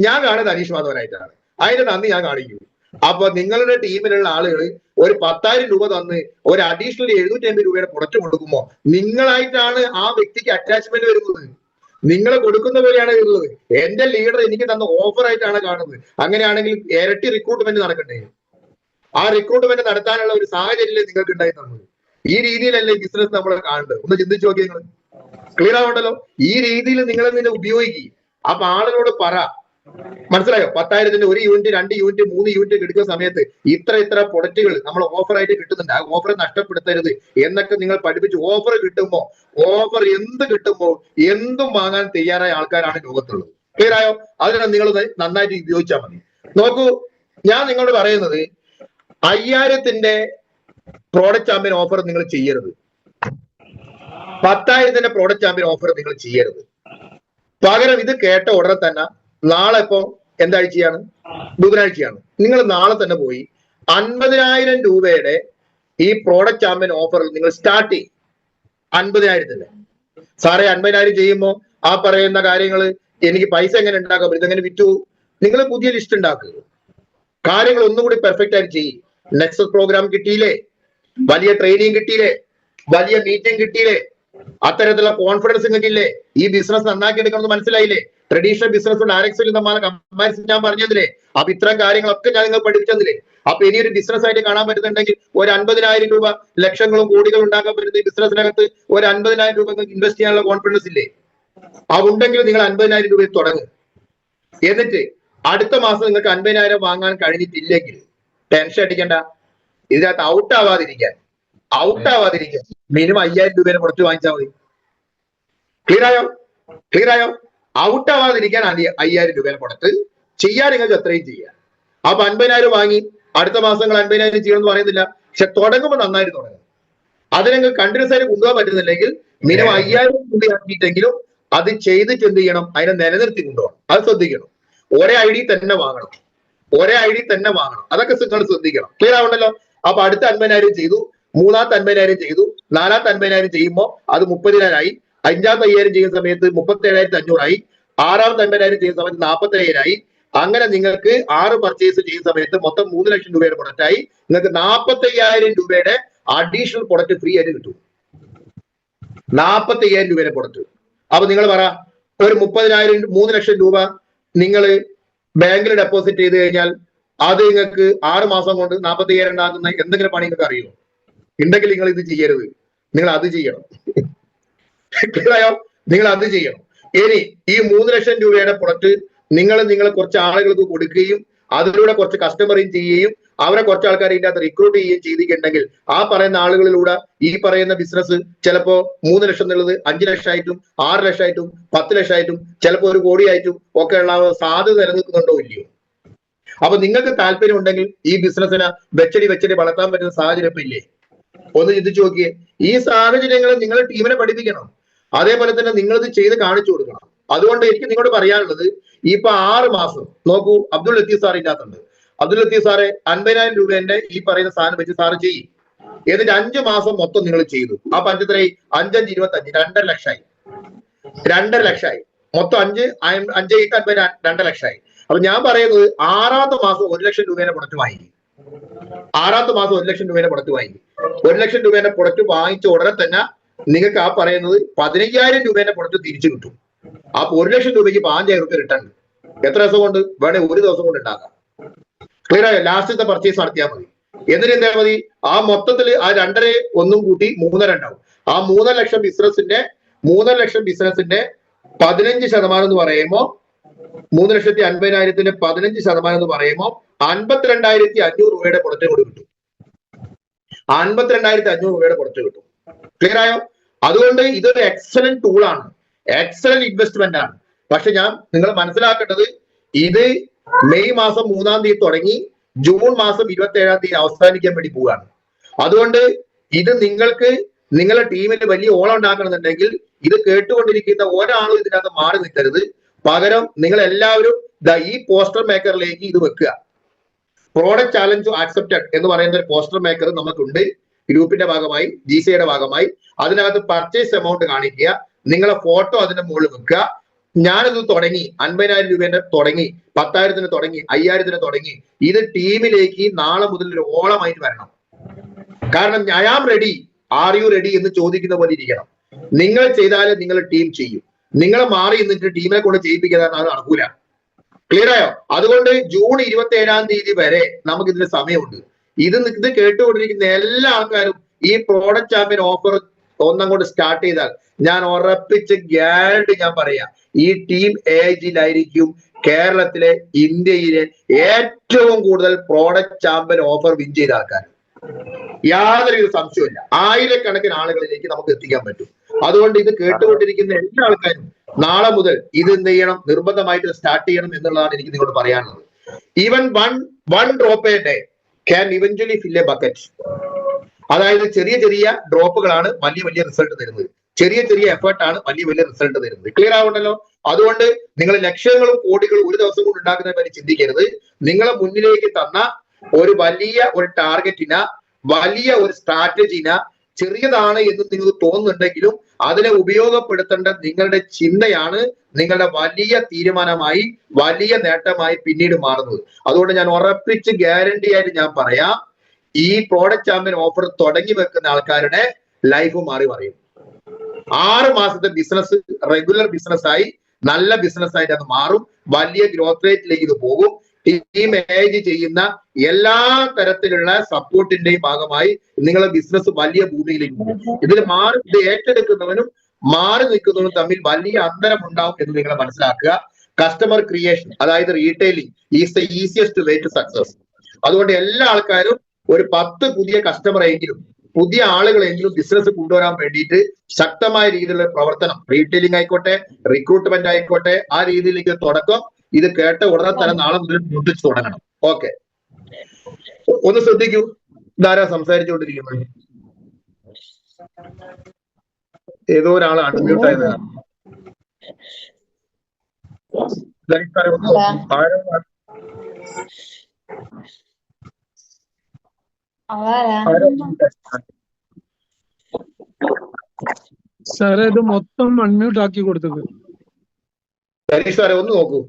ഞാൻ കാണുന്നത് അനീഷ് മാധവനായിട്ടാണ്. അതിന്റെ നന്ദി ഞാൻ കാണിക്കും. അപ്പൊ നിങ്ങളുടെ ടീമിലുള്ള ആളുകൾ ഒരു 10,000 രൂപ തന്ന് ഒരു അഡീഷണൽ 750 രൂപയുടെ പ്രൊഡക്റ്റ് കൊടുക്കുമ്പോൾ നിങ്ങളായിട്ടാണ് ആ വ്യക്തിക്ക് അറ്റാച്ച്മെന്റ് വരുന്നത്. നിങ്ങൾ കൊടുക്കുന്ന പോലെയാണ് ഉള്ളത്. എന്റെ ലീഡർ എനിക്ക് തന്ന ഓഫർ ആയിട്ടാണ് കാണുന്നത്. അങ്ങനെയാണെങ്കിൽ ഇരട്ടി റിക്രൂട്ട്മെന്റ് നടക്കണ്ടേ? ആ റിക്രൂട്ട്മെന്റ് നടത്താനുള്ള ഒരു സാഹചര്യം നിങ്ങൾക്ക് ഉണ്ടായി തന്നത്. ഈ രീതിയിലല്ലേ ബിസിനസ് നമ്മൾ കാണുന്നത്? ഒന്ന് ചിന്തിച്ചു നോക്കി നിങ്ങൾ. ക്ലിയർ ആവുണ്ടല്ലോ? ഈ രീതിയിൽ നിങ്ങൾ ഇതിനെ ഉപയോഗിക്കും. അപ്പൊ ആളുകളോട് പറ, മനസ്സിലായോ? 10,000-ന്റെ 1 യൂണിറ്റ് 2 യൂണിറ്റ് 3 യൂണിറ്റ് എടുക്കുന്ന സമയത്ത് ഇത്ര പ്രൊഡക്റ്റുകൾ നമ്മൾ ഓഫർ ആയിട്ട് കിട്ടുന്നുണ്ട്. ആ ഓഫർ നഷ്ടപ്പെടുത്തരുത് എന്നൊക്കെ നിങ്ങൾ പഠിപ്പിച്ച് ഓഫർ കിട്ടുമ്പോ ഓഫർ എന്ത് കിട്ടുമ്പോൾ എന്തും വാങ്ങാൻ തയ്യാറായ ആൾക്കാരാണ് ലോകത്തുള്ളത്. ക്ലിയർ ആയോ? അതിനെ നിങ്ങൾ നന്നായിട്ട് ഉപയോഗിച്ചാൽ മതി. നോക്കൂ, ഞാൻ നിങ്ങളോട് പറയുന്നത് 5,000-ന്റെ പ്രോഡക്റ്റ് ചാമ്പ്യൻ ഓഫർ നിങ്ങൾ ചെയ്യരുത്. 10,000-ന്റെ പ്രോഡക്റ്റ് ചാമ്പ്യൻ ഓഫർ നിങ്ങൾ ചെയ്യരുത്. പകരം ഇത് കേട്ട ഉടനെ തന്നെ നാളെ ഇപ്പൊ എന്താഴ്ചയാണ്? ബുധനാഴ്ചയാണ്. നിങ്ങൾ നാളെ തന്നെ പോയി 50,000 രൂപയുടെ ഈ പ്രോഡക്റ്റ് ചാമ്പ്യൻ ഓഫർ നിങ്ങൾ സ്റ്റാർട്ട് ചെയ്യും. 50,000-ന്റെ സാറേ 50,000 ചെയ്യുമ്പോൾ ആ പറയുന്ന കാര്യങ്ങൾ എനിക്ക് പൈസ എങ്ങനെ ഉണ്ടാക്കാം, ഇതെങ്ങനെ വിറ്റു? നിങ്ങൾ പുതിയ ലിസ്റ്റ് ഉണ്ടാക്കുക, കാര്യങ്ങൾ ഒന്നും കൂടി പെർഫെക്റ്റ് ആയിട്ട് ചെയ്യും. നെക്സസ് പ്രോഗ്രാം കിട്ടിയില്ലേ? വലിയ ട്രെയിനിങ് കിട്ടിയില്ലേ? വലിയ മീറ്റിംഗ് കിട്ടിയില്ലേ? അത്തരത്തിലുള്ള കോൺഫിഡൻസ് നിങ്ങൾക്കില്ലേ? ഈ ബിസിനസ് നന്നാക്കി എടുക്കണമെന്ന് മനസ്സിലായില്ലേ? ട്രഡീഷണൽ ബിസിനസ് ഡയറക്ഷൻ കമ്പാരിസൺ ഞാൻ പറഞ്ഞതില്ലേ? അപ്പൊ ഇത്തരം കാര്യങ്ങളൊക്കെ ഞാൻ നിങ്ങൾ പഠിപ്പിച്ചതില്ലേ? അപ്പൊ ഇനിയൊരു ബിസിനസ് ആയിട്ട് കാണാൻ പറ്റുന്നുണ്ടെങ്കിൽ ഒരു 50,000 രൂപ ലക്ഷങ്ങളും കോടികളും ഉണ്ടാക്കാൻ പറ്റുന്ന ഈ ബിസിനസിനകത്ത് ഒരു 50,000 രൂപ ഇൻവെസ്റ്റ് ചെയ്യാനുള്ള കോൺഫിഡൻസ് ഇല്ലേ? അതുണ്ടെങ്കിൽ നിങ്ങൾ 50,000 രൂപയിൽ തുടങ്ങും. എന്നിട്ട് അടുത്ത മാസം നിങ്ങൾക്ക് 50,000 വാങ്ങാൻ കഴിഞ്ഞിട്ടില്ലെങ്കിൽ ടെൻഷൻ അടിക്കണ്ട. ഇതിനകത്ത് ഔട്ട് ആവാതിരിക്കാൻ മിനിമം 5,000 രൂപയുടെ പുറത്ത് വാങ്ങിച്ചാൽ മതി. ക്ലിയർ ആയോ? ഔട്ട് ആവാതിരിക്കാൻ 5,000 രൂപയുടെ പുറത്ത് ചെയ്യാൻ നിങ്ങൾക്ക് എത്രയും ചെയ്യാം. അപ്പൊ 50,000 വാങ്ങി അടുത്ത മാസങ്ങൾ 50,000 ചെയ്യണമെന്ന് പറയുന്നില്ല. പക്ഷെ തുടങ്ങുമ്പോൾ നന്നായിട്ട് തുടങ്ങും. അത് നിങ്ങൾക്ക് കണ്ടിന്യൂസ് ആയിട്ട് കൊണ്ടുപോകാൻ പറ്റുന്നില്ലെങ്കിൽ മിനിമം 5,000 രൂപ ആക്കിയിട്ടെങ്കിലും അത് ചെയ്തിട്ട് എന്ത് ചെയ്യണം? അതിനെ നിലനിർത്തി കൊണ്ടുപോകണം. അത് ശ്രദ്ധിക്കണം. ഒരേ ഐ ഡി തന്നെ വാങ്ങണം. അതൊക്കെ നിങ്ങൾ ശ്രദ്ധിക്കണം. ക്ലിയർ ആവണ്ടല്ലോ? അപ്പൊ അടുത്ത 50,000 ചെയ്തു, മൂന്നാമത്തെ 50,000 ചെയ്തു, നാലാമത്തെ 50,000 ചെയ്യുമ്പോൾ അത് 30,000 ആയി. 5,ാമത്തെ 5,000 ചെയ്യുന്ന സമയത്ത് 37,500 ആയി. 6ാമത്തെ 50,000 ചെയ്യുന്ന സമയത്ത് 47,000 ആയി. അങ്ങനെ നിങ്ങൾക്ക് 6 പർച്ചേസ് ചെയ്യുന്ന സമയത്ത് മൊത്തം 3 ലക്ഷം രൂപയുടെ പ്രൊഡക്റ്റ് ആയി. നിങ്ങൾക്ക് 45,000 രൂപയുടെ അഡീഷണൽ പ്രൊഡക്റ്റ് ഫ്രീ ആയിട്ട് കിട്ടും. 45,000 രൂപയുടെ പ്രൊഡക്റ്റ്. അപ്പൊ നിങ്ങൾ പറ, ഒരു 30,000 3 ലക്ഷം രൂപ നിങ്ങൾ ബാങ്കിൽ ഡെപ്പോസിറ്റ് ചെയ്ത് കഴിഞ്ഞാൽ അത് നിങ്ങൾക്ക് 6 മാസം കൊണ്ട് 45,000 ഉണ്ടാകുന്ന എന്തെങ്കിലും പണി നിങ്ങൾക്ക് അറിയുമോ? ഉണ്ടെങ്കിൽ നിങ്ങൾ ഇത് ചെയ്യരുത്, നിങ്ങൾ അത് ചെയ്യണം. നിങ്ങൾ അത് ചെയ്യണം. ഇനി ഈ 3 ലക്ഷം രൂപയുടെ പ്രൊഡക്റ്റ് നിങ്ങൾ കുറച്ച് ആളുകൾക്ക് കൊടുക്കുകയും അതിലൂടെ കുറച്ച് കസ്റ്റമറിങ് ചെയ്യുകയും അവരെ കുറച്ച് ആൾക്കാരെ ഇതിന്റെ അകത്ത് റിക്രൂട്ട് ചെയ്യുകയും ചെയ്തിട്ടുണ്ടെങ്കിൽ ആ പറയുന്ന ആളുകളിലൂടെ ഈ പറയുന്ന ബിസിനസ് ചിലപ്പോ 3 ലക്ഷം എന്നുള്ളത് 5 ലക്ഷമായിട്ടും 6 ലക്ഷമായിട്ടും 10 ലക്ഷമായിട്ടും ചിലപ്പോൾ 1 കോടിയായിട്ടും ഒക്കെ ഉള്ള സാധ്യത നിലനിൽക്കുന്നുണ്ടോ ഇല്ലയോ? അപ്പൊ നിങ്ങൾക്ക് താല്പര്യം ഉണ്ടെങ്കിൽ ഈ ബിസിനസ്സിനെ വെച്ചടി വളർത്താൻ പറ്റുന്ന സാഹചര്യം ഇപ്പൊ ഇല്ലേ? ഒന്ന് ചിന്തിച്ചു നോക്കിയേ. ഈ സാഹചര്യങ്ങൾ നിങ്ങളുടെ ടീമിനെ പഠിപ്പിക്കണം. അതേപോലെ തന്നെ നിങ്ങളിത് ചെയ്ത് കാണിച്ചു കൊടുക്കണം. അതുകൊണ്ട് എനിക്ക് നിങ്ങളോട് പറയാനുള്ളത്, ഇപ്പൊ 6 മാസം നോക്കൂ, അബ്ദുൾ ലത്തീഫ് സാർ ഇതിനകത്തുണ്ട്. അബ്ദുൾ ലത്തീഫ് സാറെ 50,000 രൂപേന്റെ ഈ പറയുന്ന സാധനം വെച്ച് സാറ് ചെയ്യും. എന്നിട്ട് 5 മാസം മൊത്തം നിങ്ങൾ ചെയ്തു. ആ 5 എത്രയായി? 5 5 25 2.5 ലക്ഷമായി. 2.5 ലക്ഷമായി. മൊത്തം 5 5 50 2.5 ലക്ഷമായി. അപ്പൊ ഞാൻ പറയുന്നത് 6ാമത്തെ മാസം 1 ലക്ഷം രൂപയുടെ പ്രൊഡക്റ്റ് വാങ്ങി. 6ാമത്തെ മാസം 1 ലക്ഷം രൂപയുടെ പ്രൊഡക്റ്റ് വാങ്ങി. 1 ലക്ഷം രൂപയുടെ പ്രൊഡക്റ്റ് വാങ്ങിച്ച ഉടനെ തന്നെ നിങ്ങൾക്ക് ആ പറയുന്നത് 15,000 രൂപയുടെ പ്രൊഡക്റ്റ് തിരിച്ചു കിട്ടും. അപ്പൊ 1 ലക്ഷം രൂപയ്ക്ക് 5,000 രൂപ റിട്ടേൺ. എത്ര ദിവസം കൊണ്ട് വേണേ? 1 ദിവസം കൊണ്ട് ഉണ്ടാക്കാം. ക്ലിയർ ആയോ? ലാസ്റ്റത്തെ പർച്ചേസ് നടത്തിയാൽ മതി. എന്നിട്ട് എന്താ മതി? ആ മൊത്തത്തിൽ ആ 2.5 ഒന്നും കൂട്ടി 3.5 ഉണ്ടാവും. ആ 3 ലക്ഷം ബിസിനസിന്റെ 15% എന്ന് പറയുമ്പോൾ 3,50,000-ന്റെ 15% എന്ന് പറയുമ്പോൾ 52,500 രൂപയുടെ പ്രൊഡക്റ്റ് കൂടി കിട്ടും. 52,500 രൂപയുടെ പ്രൊഡക്റ്റ് കിട്ടും. ക്ലിയർ ആയോ? അതുകൊണ്ട് ഇതൊരു എക്സലന്റ് ടൂളാണ്, എക്സലന്റ് ഇൻവെസ്റ്റ്മെന്റ് ആണ്. പക്ഷെ ഞാൻ നിങ്ങൾ മനസ്സിലാക്കേണ്ടത്, ഇത് മെയ് മാസം 3-ാം തീയതി തുടങ്ങി ജൂൺ മാസം 27-ാം തീയതി അവസാനിക്കാൻ വേണ്ടി പോവുകയാണ്. അതുകൊണ്ട് ഇത് നിങ്ങൾക്ക് നിങ്ങളുടെ ടീമിന് വലിയ ഓളം ഉണ്ടാക്കണമെന്നുണ്ടെങ്കിൽ ഇത് കേട്ടുകൊണ്ടിരിക്കുന്ന ഒരാളും ഇതിനകത്ത് മാറി നിൽക്കരുത്. പകരം നിങ്ങൾ എല്ലാവരും ഈ പോസ്റ്റർ മേക്കറിലേക്ക് ഇത് വെക്കുക. പ്രോഡക്റ്റ് ചാലഞ്ച് ആക്സെപ്റ്റഡ് എന്ന് പറയുന്ന ഒരു പോസ്റ്റർ മേക്കർ നമുക്കുണ്ട് ഗ്രൂപ്പിന്റെ ഭാഗമായി, GCയുടെ ഭാഗമായി. അതിനകത്ത് പർച്ചേസ് എമൗണ്ട് കാണിക്കുക, നിങ്ങളെ ഫോട്ടോ അതിന്റെ മുകളിൽ വെക്കുക. ഞാനിത് തുടങ്ങി 50,000 രൂപേന്റെ തുടങ്ങി 10,000 തുടങ്ങി, 5,000 തുടങ്ങി. ഇത് ടീമിലേക്ക് നാളെ മുതൽ ഒരു ഓളമായിട്ട് വരണം. കാരണം I am ready, are you ready എന്ന് ചോദിക്കുന്ന പോലെ ഇരിക്കണം. നിങ്ങൾ ചെയ്താലേ നിങ്ങൾ ടീം ചെയ്യും. നിങ്ങളെ മാറി നിന്നിട്ട് ടീമിനെ കൊണ്ട് ചെയ്യിപ്പിക്കാൻ അത് നടക്കൂല. ക്ലിയർ ആയോ? അതുകൊണ്ട് ജൂൺ 27 വരെ നമുക്ക് ഇതിന് സമയമുണ്ട്. ഇത് കേട്ടുകൊണ്ടിരിക്കുന്ന എല്ലാ ആൾക്കാരും ഈ പ്രോഡക്റ്റ് ചാമ്പ്യൻ ഓഫർ ഒന്നങ്ങോട്ട് സ്റ്റാർട്ട് ചെയ്താൽ ഞാൻ ഉറപ്പിച്ച് ഗ്യാരണ്ടി ഞാൻ പറയാം, ഈ ടീം AIGയിലായിരിക്കും കേരളത്തിലെ, ഇന്ത്യയിലെ ഏറ്റവും കൂടുതൽ പ്രോഡക്റ്റ് ചാമ്പ്യൻ ഓഫർ വിൻ ചെയ്ത ആൾക്കാർ. യാതൊരു സംശയമില്ല. ആയിരക്കണക്കിന് ആളുകളിലേക്ക് നമുക്ക് എത്തിക്കാൻ പറ്റും. അതുകൊണ്ട് ഇത് കേട്ടുകൊണ്ടിരിക്കുന്ന എല്ലാ ആൾക്കാരും നാളെ മുതൽ ഇത് എന്ത് ചെയ്യണം, നിർബന്ധമായിട്ട് സ്റ്റാർട്ട് ചെയ്യണം എന്നുള്ളതാണ് എനിക്ക് നിങ്ങളോട് പറയാനുള്ളത്. Even one drop a day can eventually fill a bucket. അതായത് ചെറിയ ചെറിയ ഡ്രോപ്പുകളാണ് വലിയ വലിയ റിസൾട്ട് തരുന്നത്. ചെറിയ ചെറിയ എഫേർട്ടാണ് വലിയ വലിയ റിസൾട്ട് തരുന്നത്. ക്ലിയർ ആവുണ്ടല്ലോ? അതുകൊണ്ട് നിങ്ങൾ ലക്ഷങ്ങളും കോടികളും ഒരു ദിവസം കൊണ്ട് ഉണ്ടാക്കുന്നതിനെ പറ്റി ചിന്തിക്കരുത്. നിങ്ങളെ മുന്നിലേക്ക് തന്ന ഒരു വലിയ ഒരു ടാർഗറ്റിന, വലിയ ഒരു സ്ട്രാറ്റജിന, ചെറിയതാണ് എന്ന് നിങ്ങൾക്ക് തോന്നുന്നുണ്ടെങ്കിലും അതിനെ ഉപയോഗപ്പെടുത്തേണ്ട നിങ്ങളുടെ ചിന്തയാണ് നിങ്ങളുടെ വലിയ തീരുമാനമായി, വലിയ നേട്ടമായി പിന്നീട് മാറുന്നത്. അതുകൊണ്ട് ഞാൻ ഉറപ്പിച്ച് ഗ്യാരണ്ടി ആയിട്ട് ഞാൻ പറയാം, ഈ പ്രോഡക്റ്റ് ചാമ്പ്യൻ ഓഫർ തുടങ്ങി വെക്കുന്ന ആൾക്കാരുടെ ലൈഫ് മാറി പറയും. 6 മാസത്തെ ബിസിനസ് റെഗുലർ ബിസിനസ്സായി, നല്ല ബിസിനസ് ആയിട്ട് അത് മാറും. വലിയ ഗ്രോത്ത് റേറ്റിലേക്ക് ഇത് പോകും. ടീം AIG ചെയ്യുന്ന എല്ലാ തരത്തിലുള്ള സപ്പോർട്ടിന്റെയും ഭാഗമായി നിങ്ങളുടെ ബിസിനസ് വലിയ ഭൂമിയിലേക്ക് പോകും. ഇത് ഏറ്റെടുക്കുന്നവനും മാറി നിൽക്കുന്നവനും തമ്മിൽ വലിയ അന്തരം ഉണ്ടാവും എന്ന് നിങ്ങൾ മനസ്സിലാക്കുക. കസ്റ്റമർ ക്രിയേഷൻ, അതായത് retailing is the easiest way to success. അതുകൊണ്ട് എല്ലാ ആൾക്കാരും ഒരു 10 പുതിയ കസ്റ്റമറെങ്കിലും, പുതിയ ആളുകളെങ്കിലും ബിസിനസ് കൊണ്ടുവരാൻ വേണ്ടിയിട്ട് ശക്തമായ രീതിയിലുള്ള പ്രവർത്തനം, റീറ്റെയിലിംഗ് ആയിക്കോട്ടെ, റിക്രൂട്ട്മെന്റ് ആയിക്കോട്ടെ, ആ രീതിയിലേക്ക് തുടക്കം ഇത് കേട്ട ഉടനെ തന്നെ നാളെ മുതൽ മുട്ടിച്ച് തുടങ്ങണം. ഓക്കെ, ഒന്ന് ശ്രദ്ധിക്കൂ. ഇതാരാ സംസാരിച്ചുകൊണ്ടിരിക്കുന്നത്? ഏതോ ഒരാൾ അൺമ്യൂട്ട് ആയതാണ്.
സാറേ ഇത് മൊത്തം അൺമ്യൂട്ട് ആക്കി കൊടുത്തത്.
സരീഷ് സാറേ ഒന്ന് നോക്കൂ.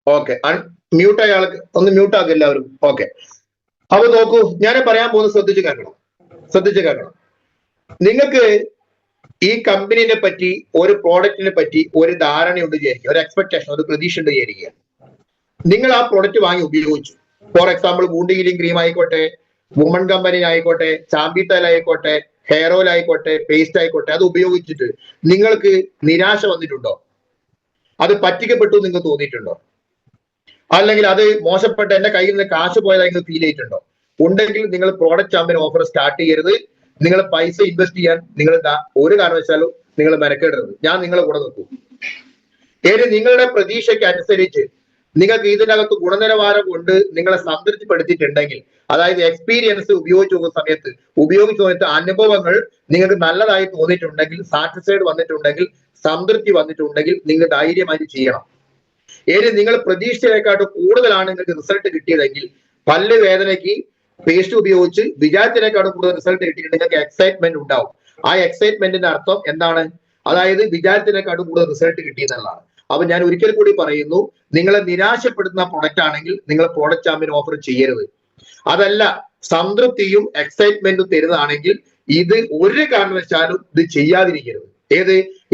ഓക്കെ, മ്യൂട്ട് ആയ ആൾക്ക് ഒന്ന് മ്യൂട്ട് ആക്കുക എല്ലാവരും. ഓക്കെ, അപ്പൊ നോക്കൂ, ഞാൻ പറയാൻ പോകുന്നത് ശ്രദ്ധിച്ച് കേൾക്കണം. നിങ്ങൾക്ക് ഈ കമ്പനിനെ പറ്റി, ഒരു പ്രോഡക്റ്റിനെ പറ്റി ഒരു ധാരണയുണ്ട് വിചാരിക്കുക, ഒരു എക്സ്പെക്ടേഷൻ, ഒരു പ്രതീക്ഷ ഉണ്ട് വിചാരിക്കുക. നിങ്ങൾ ആ പ്രോഡക്റ്റ് വാങ്ങി ഉപയോഗിച്ചു. For example wound healing cream ആയിക്കോട്ടെ, വുമൺ കമ്പനി ആയിക്കോട്ടെ, ചാമ്പിത്തൽ ആയിക്കോട്ടെ, ഹെയർ ഓയിൽ ആയിക്കോട്ടെ, പേസ്റ്റ് ആയിക്കോട്ടെ, അത് ഉപയോഗിച്ചിട്ട് നിങ്ങൾക്ക് നിരാശ വന്നിട്ടുണ്ടോ? അത് പറ്റിക്കപ്പെട്ടു നിങ്ങൾക്ക് തോന്നിയിട്ടുണ്ടോ? അല്ലെങ്കിൽ അത് മോശപ്പെട്ട എന്റെ കയ്യിൽ നിന്ന് കാശ് പോയതായി നിങ്ങൾക്ക് ഫീൽ ചെയ്തിട്ടുണ്ടോ? ഉണ്ടെങ്കിൽ നിങ്ങൾ പ്രോഡക്റ്റ് ചാമ്പ്യൻ ഓഫർ സ്റ്റാർട്ട് ചെയ്യരുത്. നിങ്ങൾ പൈസ ഇൻവെസ്റ്റ് ചെയ്യാൻ നിങ്ങൾ ഒരു കാരണവശാലും നിങ്ങൾ മെനക്കെടരുത്. ഞാൻ നിങ്ങളെ കൂടെ നിൽക്കും. നിങ്ങളുടെ പ്രതീക്ഷയ്ക്ക് അനുസരിച്ച് നിങ്ങൾക്ക് ഇതിനകത്ത് ഗുണനിലവാരം കൊണ്ട് നിങ്ങളെ സംതൃപ്തിപ്പെടുത്തിയിട്ടുണ്ടെങ്കിൽ, അതായത് എക്സ്പീരിയൻസ് ഉപയോഗിച്ച് നോക്കുന്ന സമയത്ത് അനുഭവങ്ങൾ നിങ്ങൾക്ക് നല്ലതായി തോന്നിയിട്ടുണ്ടെങ്കിൽ, സാറ്റിസ്ഫൈഡ് വന്നിട്ടുണ്ടെങ്കിൽ, സംതൃപ്തി വന്നിട്ടുണ്ടെങ്കിൽ നിങ്ങൾ ധൈര്യമായിട്ട് ചെയ്യണം. നിങ്ങൾ പ്രതീക്ഷയെക്കാട്ട് കൂടുതലാണ് നിങ്ങൾക്ക് റിസൾട്ട് കിട്ടിയതെങ്കിൽ, പല്ല് വേദനയ്ക്ക് പേസ്റ്റ് ഉപയോഗിച്ച് വിചാരിച്ചതിനേക്കാളും കൂടുതൽ റിസൾട്ട് കിട്ടിയിട്ട് നിങ്ങൾക്ക് എക്സൈറ്റ്മെന്റ് ഉണ്ടാവും. ആ എക്സൈറ്റ്മെന്റിന്റെ അർത്ഥം എന്താണ്? അതായത് വിചാരിച്ചതിനേക്കാളും കൂടുതൽ റിസൾട്ട് കിട്ടിയെന്നുള്ളതാണ്. അപ്പൊ ഞാൻ ഒരിക്കൽ കൂടി പറയുന്നു, നിങ്ങളെ നിരാശപ്പെടുത്തുന്ന പ്രൊഡക്റ്റ് ആണെങ്കിൽ നിങ്ങൾ പ്രോഡക്റ്റ് ചാമ്പ്യൻ ഓഫർ ചെയ്യരുത്. അതല്ല, സംതൃപ്തിയും എക്സൈറ്റ്മെന്റും തരുന്നതാണെങ്കിൽ ഇത് ഒരു കാരണവശാലും ഇത് ചെയ്യാതിരിക്കരുത്.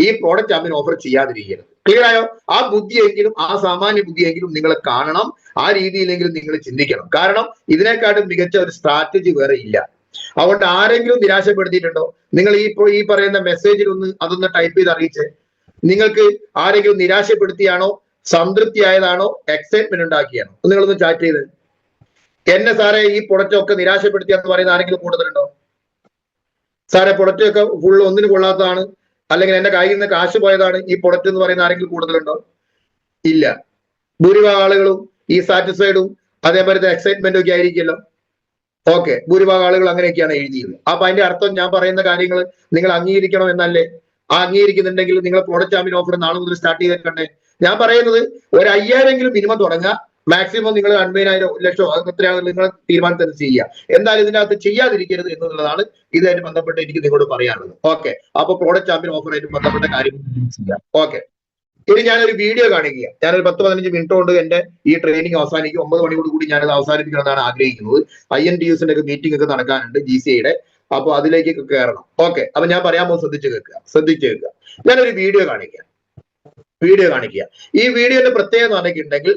ഈ പ്രോഡക്റ്റ് ചാമ്പ്യൻ ഓഫർ ചെയ്യാതിരിക്കരുത്. ക്ലിയർ ആയോ? ആ ബുദ്ധിയെങ്കിലും, ആ സാമാന്യ ബുദ്ധിയെങ്കിലും നിങ്ങൾ കാണണം. ആ രീതിയിലെങ്കിലും നിങ്ങൾ ചിന്തിക്കണം. കാരണം ഇതിനെക്കാട്ടും മികച്ച ഒരു സ്ട്രാറ്റജി വേറെ ഇല്ല. അതുകൊണ്ട് ആരെങ്കിലും നിരാശപ്പെടുത്തിയിട്ടുണ്ടോ? നിങ്ങൾ ഈ പറയുന്ന മെസ്സേജിൽ അതൊന്ന് ടൈപ്പ് ചെയ്ത് അറിയിച്ചേ. നിങ്ങൾക്ക് ആരെങ്കിലും നിരാശപ്പെടുത്തിയാണോ, സംതൃപ്തി ആയതാണോ, എക്സൈറ്റ്മെന്റ് ഉണ്ടാക്കിയാണോ? നിങ്ങളൊന്ന് ചാറ്റ് ചെയ്ത്. എന്നെ സാറേ ഈ പ്രൊഡക്റ്റ് ഒക്കെ നിരാശപ്പെടുത്തിയെന്ന് പറയുന്ന ആരെങ്കിലും കൂടുതലുണ്ടോ? സാറേ പ്രൊഡക്റ്റ് ഒക്കെ ഫുള്ള് ഒന്നിനും കൊള്ളാത്തതാണ്, അല്ലെങ്കിൽ എന്റെ കയ്യിൽ നിന്ന് കാശ് പോയതാണ് ഈ പ്രൊഡക്റ്റ് എന്ന് പറയുന്ന ആരെങ്കിലും കൂടുതലുണ്ടോ? ഇല്ല. ഭൂരിഭാഗം ആളുകളും ഈ സാറ്റിസ്ഫൈഡും അതേപോലത്തെ എക്സൈറ്റ്മെന്റും ഒക്കെ ആയിരിക്കുമല്ലോ. ഓക്കെ, ഭൂരിഭാഗം ആളുകൾ അങ്ങനെയൊക്കെയാണ് എഴുതിയത്. അപ്പൊ അതിന്റെ അർത്ഥം ഞാൻ പറയുന്ന കാര്യങ്ങൾ നിങ്ങൾ അംഗീകരിക്കണം എന്നല്ലേ? ആ അംഗീകരിക്കുന്നുണ്ടെങ്കിൽ നിങ്ങൾ പ്രോഡക്റ്റ് ചാമ്പ്യൻ ഓഫർ നാളെ മുതൽ സ്റ്റാർട്ട് ചെയ്തിട്ടുണ്ടേ. ഞാൻ പറയുന്നത് ഒരു 5,000 മിനിമം തുടങ്ങുക, മാക്സിമം നിങ്ങൾ 50,000 1 ലക്ഷം എത്രയാണ് നിങ്ങൾ തീരുമാനത്തിന് ചെയ്യുക. എന്തായാലും ഇതിനകത്ത് ചെയ്യാതിരിക്കരുത് എന്നുള്ളതാണ് ഇതുമായിട്ട് ബന്ധപ്പെട്ട് എനിക്ക് നിങ്ങളോട് പറയാനുള്ളത്. ഓക്കെ, അപ്പൊ പ്രോഡക്റ്റ് ചാമ്പ്യൻ ഓഫറായിട്ട് ബന്ധപ്പെട്ട കാര്യം ചെയ്യാം. ഓക്കെ, ഇനി ഞാനൊരു വീഡിയോ കാണിക്കുക. ഞാനൊരു 10-15 മിനിറ്റ് കൊണ്ട് എന്റെ ഈ ട്രെയിനിങ് അവസാനിക്കും. 9 മണിയോട് കൂടി ഞാനത് അവസാനിപ്പിക്കണമെന്നാണ് ആഗ്രഹിക്കുന്നത്. INTUസിന്റെ ഒക്കെ മീറ്റിംഗ് ഒക്കെ നടക്കാനുണ്ട് GCAയുടെ. അപ്പൊ അതിലേക്കൊക്കെ കയറണം. ഓക്കെ, അപ്പൊ ഞാൻ പറയാൻ പോകുന്നത് ശ്രദ്ധിച്ചു കേൾക്കുക. ഞാനൊരു വീഡിയോ കാണിക്കുക. ഈ വീഡിയോയുടെ പ്രത്യേകത പറഞ്ഞിട്ടുണ്ടെങ്കിൽ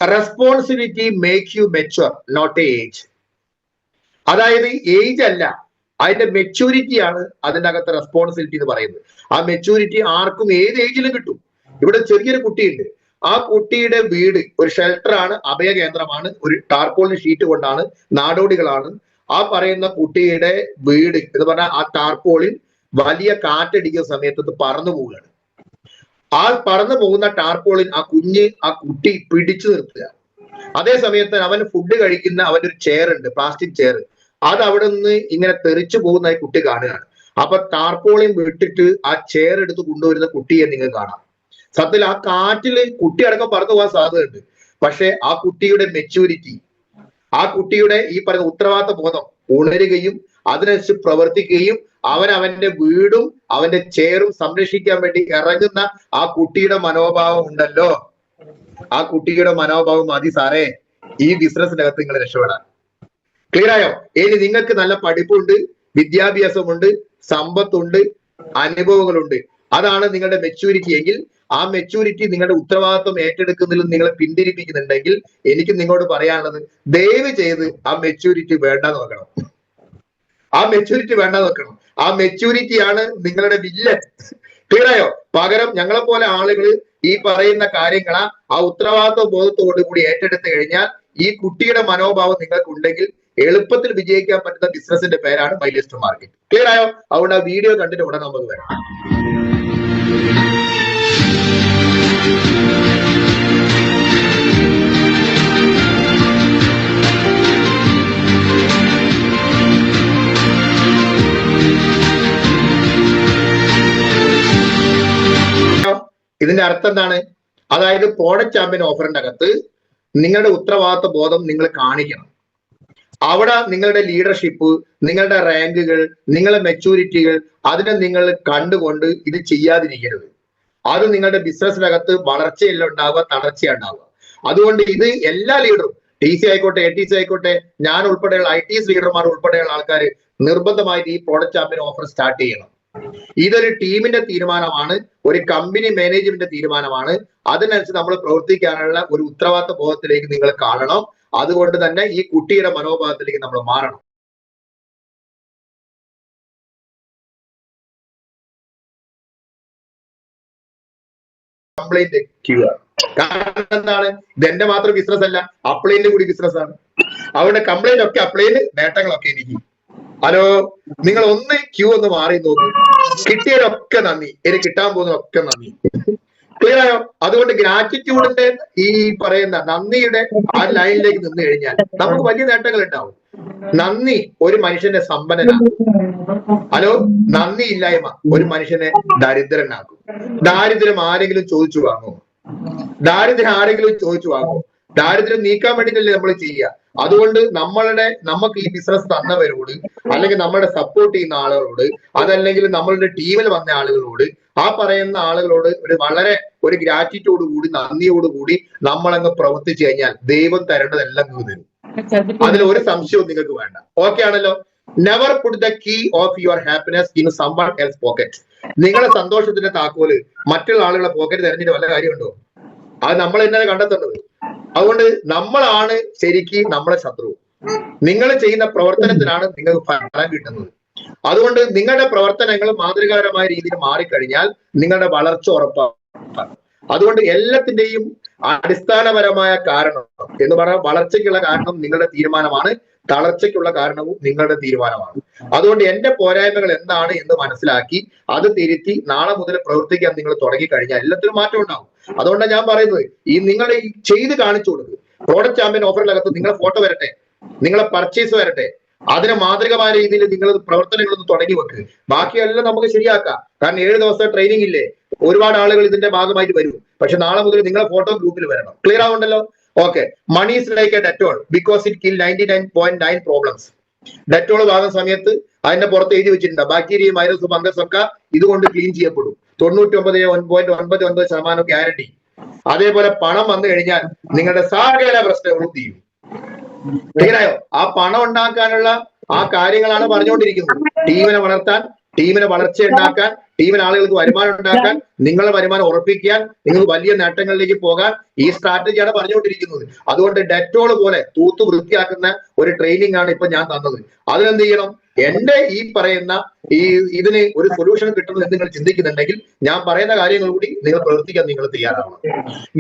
responsibility make you mature, not age. അതായത് ഏജ് അല്ല, അതിന്റെ മെച്യൂരിറ്റിയാണ് അതിന്റെ അകത്തെ റെസ്പോൺസിബിലിറ്റി എന്ന് പറയുന്നത്. ആ മെച്യൂരിറ്റി ആർക്കും ഏത് ഏജിലും കിട്ടും. ഇവിടെ ചെറിയൊരു കുട്ടിയുണ്ട്. ആ കുട്ടിയുടെ വീട് ഒരു ഷെൽട്ടറാണ്, അഭയ കേന്ദ്രമാണ്, ഒരു ടാർപോളിൻ ഷീറ്റ് കൊണ്ടാണ്, നാടോടികളാണ്. ആ പറയുന്ന കുട്ടിയുടെ വീട് എന്ന് പറഞ്ഞാൽ ആ ടാർപോളിൻ വലിയ കാറ്റടിക്കുന്ന സമയത്ത് പറന്നു പോവുകയാണ്. ആ പറന്നു പോകുന്ന ടാർപോളിൻ ആ കുട്ടി പിടിച്ചു നിർത്തുക. അതേ സമയത്ത് അവൻ ഫുഡ് കഴിക്കുന്ന അവന്റെ ഒരു ചെയർ ഉണ്ട്, പ്ലാസ്റ്റിക് ചെയർ. അത് അവിടെ നിന്ന് ഇങ്ങനെ തെറിച്ചു പോകുന്നതായി കുട്ടി കാണുകയാണ്. അപ്പൊ ടാർപോളിൻ വിട്ടിട്ട് ആ ചെയർ എടുത്ത് കൊണ്ടുവരുന്ന കുട്ടിയെ നിങ്ങൾ കാണാം. സത്യത്തിൽ ആ കാറ്റില് കുട്ടി അടക്കം പറന്നു പോകാൻ സാധ്യതയുണ്ട്. പക്ഷെ ആ കുട്ടിയുടെ മെച്യൂരിറ്റി, ആ കുട്ടിയുടെ ഈ പറയുന്ന ഉത്തരവാദിത്ത ബോധം ഉണരുകയും അതിനനുസരിച്ച് പ്രവർത്തിക്കുകയും അവന്റെ വീടും അവന്റെ ചെയറും സംരക്ഷിക്കാൻ വേണ്ടി ഇറങ്ങുന്ന ആ കുട്ടിയുടെ മനോഭാവം ഉണ്ടല്ലോ, ആ കുട്ടിയുടെ മനോഭാവം മതി സാറേ ഈ ബിസിനസിനകത്ത് നിങ്ങൾ രക്ഷപ്പെടാൻ. ക്ലിയർ ആയോ? ഇനി നിങ്ങൾക്ക് നല്ല പഠിപ്പുണ്ട്, വിദ്യാഭ്യാസമുണ്ട്, സമ്പത്തുണ്ട്, അനുഭവങ്ങളുണ്ട്. അതാണ് നിങ്ങളുടെ മെച്യൂരിറ്റി എങ്കിൽ ആ മെച്യൂരിറ്റി നിങ്ങളുടെ ഉത്തരവാദിത്വം ഏറ്റെടുക്കുന്നതിൽ നിങ്ങളെ പിന്തിരിപ്പിക്കുന്നുണ്ടെങ്കിൽ എനിക്ക് നിങ്ങളോട് പറയാനുള്ളത്, ദയവ് ചെയ്ത് ആ മെച്യൂരിറ്റി വേണ്ട നോക്കണം. ആ മെച്യൂരിറ്റിയാണ് നിങ്ങളുടെ വില്ലൻ. ക്ലിയർ ആയോ? പകരം ഞങ്ങളെ പോലെ ആളുകൾ ഈ പറയുന്ന കാര്യങ്ങളെ ആ ഉത്തരവാദിത്വ ബോധത്തോടു കൂടി ഏറ്റെടുത്തു കഴിഞ്ഞാൽ ഈ കുട്ടിയുടെ മനോഭാവം നിങ്ങൾക്ക് ഉണ്ടെങ്കിൽ എളുപ്പത്തിൽ വിജയിക്കാൻ പറ്റുന്ന ബിസിനസിന്റെ പേരാണ് മൈലേജ് ടു മാർക്കറ്റ്. ക്ലിയർ ആയോ? അതുകൊണ്ട് ആ വീഡിയോ കണ്ടിട്ട് ഉടനെ നമുക്ക് വരാം. ഇതിന്റെ അർത്ഥം എന്താണ്? അതായത് പ്രോഡക്റ്റ് ചാമ്പ്യൻ ഓഫറിന്റെ അകത്ത് നിങ്ങളുടെ ഉത്തരവാദിത്വ ബോധം നിങ്ങൾ കാണിക്കണം. അവിടെ നിങ്ങളുടെ ലീഡർഷിപ്പ്, നിങ്ങളുടെ റാങ്കുകൾ, നിങ്ങളുടെ മെച്യൂരിറ്റികൾ അതിനെ നിങ്ങൾ കണ്ടുകൊണ്ട് ഇത് ചെയ്യാതിരിക്കരുത്. അത് നിങ്ങളുടെ ബിസിനസ്സിനകത്ത് വളർച്ചയല്ല ഉണ്ടാവുക, തളർച്ച ഉണ്ടാവുക. അതുകൊണ്ട് ഇത് എല്ലാ ലീഡറും, TC ആയിക്കോട്ടെ, ATC ആയിക്കോട്ടെ, ഞാൻ ഉൾപ്പെടെയുള്ള ITS ലീഡർമാർ ഉൾപ്പെടെയുള്ള ആൾക്കാർ നിർബന്ധമായിട്ട് ഈ പ്രോഡക്റ്റ് ചാമ്പ്യൻ ഓഫർ സ്റ്റാർട്ട് ചെയ്യണം. ഇതൊരു ടീമിന്റെ തീരുമാനമാണ്, ഒരു കമ്പനി മാനേജ്മെന്റ് തീരുമാനമാണ്. അതിനനുസരിച്ച് നമ്മൾ പ്രവർത്തിക്കാനുള്ള ഒരു ഉത്തരവാദിത്ത ബോധത്തിലേക്ക് നിങ്ങൾ കാണണം. അതുകൊണ്ട് തന്നെ ഈ കുട്ടിയുടെ മനോഭാവത്തിലേക്ക് നമ്മൾ മാറണം. Complaint cure. കാരണം എന്താണ്? ഇതെന്റെ മാത്രം ബിസിനസ് അല്ല, അപ്ലൈന്റെ കൂടി ബിസിനസ് ആണ്. അവിടെ കംപ്ലൈന്റ് ഒക്കെ അപ്ലൈന്, നേട്ടങ്ങളൊക്കെ എനിക്ക്. ഹലോ, നിങ്ങൾ ഒന്ന് ക്യൂ ഒന്ന് മാറി നോക്കൂ. കിട്ടിയതൊക്കെ നന്ദി, എനിക്ക് കിട്ടാൻ പോകുന്നതൊക്കെ നന്ദി. ക്ലിയർ ആയോ? അതുകൊണ്ട് ഗ്രാറ്റിറ്റ്യൂഡിന്റെ ഈ പറയുന്ന നന്ദിയുടെ ആ ലൈനിലേക്ക് നിന്ന് കഴിഞ്ഞാൽ നമുക്ക് വലിയ നേട്ടങ്ങൾ ഉണ്ടാവും. നന്ദി ഒരു മനുഷ്യനെ സമ്പന്നനാക്കും. ഹലോ, നന്ദി ഇല്ലായ്മ ഒരു മനുഷ്യനെ ദരിദ്രനാക്കും. ദാരിദ്ര്യം ആരെങ്കിലും ചോദിച്ചു വാങ്ങോ? ദാരിദ്ര്യം നീക്കാൻ വേണ്ടിയിട്ടല്ലേ നമ്മൾ ചെയ്യുക. അതുകൊണ്ട് നമുക്ക് ഈ ബിസിനസ് തന്നവരോട്, അല്ലെങ്കിൽ നമ്മളെ സപ്പോർട്ട് ചെയ്യുന്ന ആളുകളോട്, അതല്ലെങ്കിൽ നമ്മളുടെ ടീമിൽ വന്ന ആളുകളോട്, ആ പറയുന്ന ആളുകളോട് ഒരു ഗ്രാറ്റിറ്റ്യൂഡ് കൂടി, നന്ദിയോടുകൂടി നമ്മളങ്ങ് പ്രവർത്തിച്ചു കഴിഞ്ഞാൽ ദൈവം തരേണ്ടതെല്ലാം തരും. അതിൽ ഒരു സംശയവും നിങ്ങൾക്ക് വേണ്ട. ഓക്കെ ആണല്ലോ? Never put the key of your happiness in someone else pocket. നിങ്ങളുടെ സന്തോഷത്തിന്റെ താക്കോല് മറ്റുള്ള ആളുകളുടെ പോക്കറ്റ് തെരഞ്ഞിട്ട് വല്ല കാര്യമുണ്ടോ? അത് നമ്മൾ തന്നെ കണ്ടെത്തേണ്ടത്. അതുകൊണ്ട് നമ്മളാണ് ശരിക്ക് നമ്മളെ ശത്രു. നിങ്ങൾ ചെയ്യുന്ന പ്രവർത്തനത്തിനാണ് നിങ്ങൾക്ക് ഫലം കിട്ടുന്നത്. അതുകൊണ്ട് നിങ്ങളുടെ പ്രവർത്തനങ്ങൾ മാതൃകാപരമായ രീതിയിൽ മാറിക്കഴിഞ്ഞാൽ നിങ്ങളുടെ വളർച്ച ഉറപ്പാണ്. അതുകൊണ്ട് എല്ലാത്തിന്റെയും അടിസ്ഥാനപരമായ കാരണം എന്ന് പറഞ്ഞാൽ വളർച്ചയ്ക്കുള്ള കാരണം നിങ്ങളുടെ തീരുമാനമാണ്, തളർച്ചയ്ക്കുള്ള കാരണവും നിങ്ങളുടെ തീരുമാനമാണ്. അതുകൊണ്ട് എന്റെ പോരായ്മകൾ എന്താണ് എന്ന് മനസ്സിലാക്കി അത് തിരുത്തി നാളെ മുതൽ പ്രവർത്തിക്കാൻ നിങ്ങൾ തുടങ്ങിക്കഴിഞ്ഞാൽ എല്ലാത്തിനും മാറ്റം ഉണ്ടാവും. അതുകൊണ്ടാണ് ഞാൻ പറയുന്നത്, നിങ്ങൾ ചെയ്ത് കാണിച്ചു കൊടുക്കുക. പ്രോഡക്റ്റ് ചാമ്പ്യൻ ഓഫറിനകത്ത് നിങ്ങളെ ഫോട്ടോ വരട്ടെ, നിങ്ങളെ പർച്ചേസ് വരട്ടെ, അതിനെ മാതൃകമായ രീതിയിൽ നിങ്ങൾ പ്രവർത്തനങ്ങളൊന്ന് തുടങ്ങി വെക്കുക. ബാക്കിയെല്ലാം നമുക്ക് ശരിയാക്കാം. കാരണം 7 ദിവസത്തെ ട്രെയിനിങ് ഇല്ലേ, ഒരുപാട് ആളുകൾ ഇതിന്റെ ഭാഗമായിട്ട് വരും. പക്ഷെ നാളെ മുതൽ നിങ്ങളെ ഫോട്ടോ ഗ്രൂപ്പിൽ വരണം. ക്ലിയർ ആവുണ്ടല്ലോ? Okay, money is like a Dettol because it kill 99.9 problems. Dettol വാങ്ങുന്ന സമയത്ത് അതിന്റെ പുറത്ത് എഴുതി വെച്ചിട്ടുണ്ട് ബാക്ടീരിയ വൈറസ് ഫംഗസ് ഒക്കെ ഇതുകൊണ്ട് ക്ലീൻ ചെയ്യപ്പെടും. 99.99% ഗ്യാരണ്ടി. അതേപോലെ പണം വന്നു കഴിഞ്ഞാൽ നിങ്ങളുടെ സകല പ്രശ്നങ്ങളും തീരും. ക്ലിയറായോ? ആ പണം ഉണ്ടാക്കാനുള്ള ആ കാര്യങ്ങളാണ് പറഞ്ഞുകൊണ്ടിരിക്കുന്നത്. ടീമിനെ വളർത്താൻ, ടീമിനെ വളർച്ച ഉണ്ടാക്കാൻ, ടീമിന് ആളുകൾക്ക് വരുമാനം ഉണ്ടാക്കാൻ, നിങ്ങളുടെ വരുമാനം ഉറപ്പിക്കാൻ, നിങ്ങൾക്ക് വലിയ നേട്ടങ്ങളിലേക്ക് പോകാൻ ഈ സ്ട്രാറ്റജിയാണ് പറഞ്ഞുകൊണ്ടിരിക്കുന്നത്. അതുകൊണ്ട് ഡെറ്റോൾ പോലെ തൂത്ത് വൃത്തിയാക്കുന്ന ഒരു ട്രെയിനിങ് ആണ് ഇപ്പൊ ഞാൻ തന്നത്. അതിനെന്ത് ചെയ്യണം? എന്റെ ഈ പറയുന്ന ഇതിന് ഒരു സൊല്യൂഷൻ കിട്ടുന്നത് എന്ന് നിങ്ങൾ ചിന്തിക്കുന്നുണ്ടെങ്കിൽ ഞാൻ പറയുന്ന കാര്യങ്ങൾ കൂടി നിങ്ങൾ പ്രവർത്തിക്കാൻ നിങ്ങൾ തയ്യാറാവണം.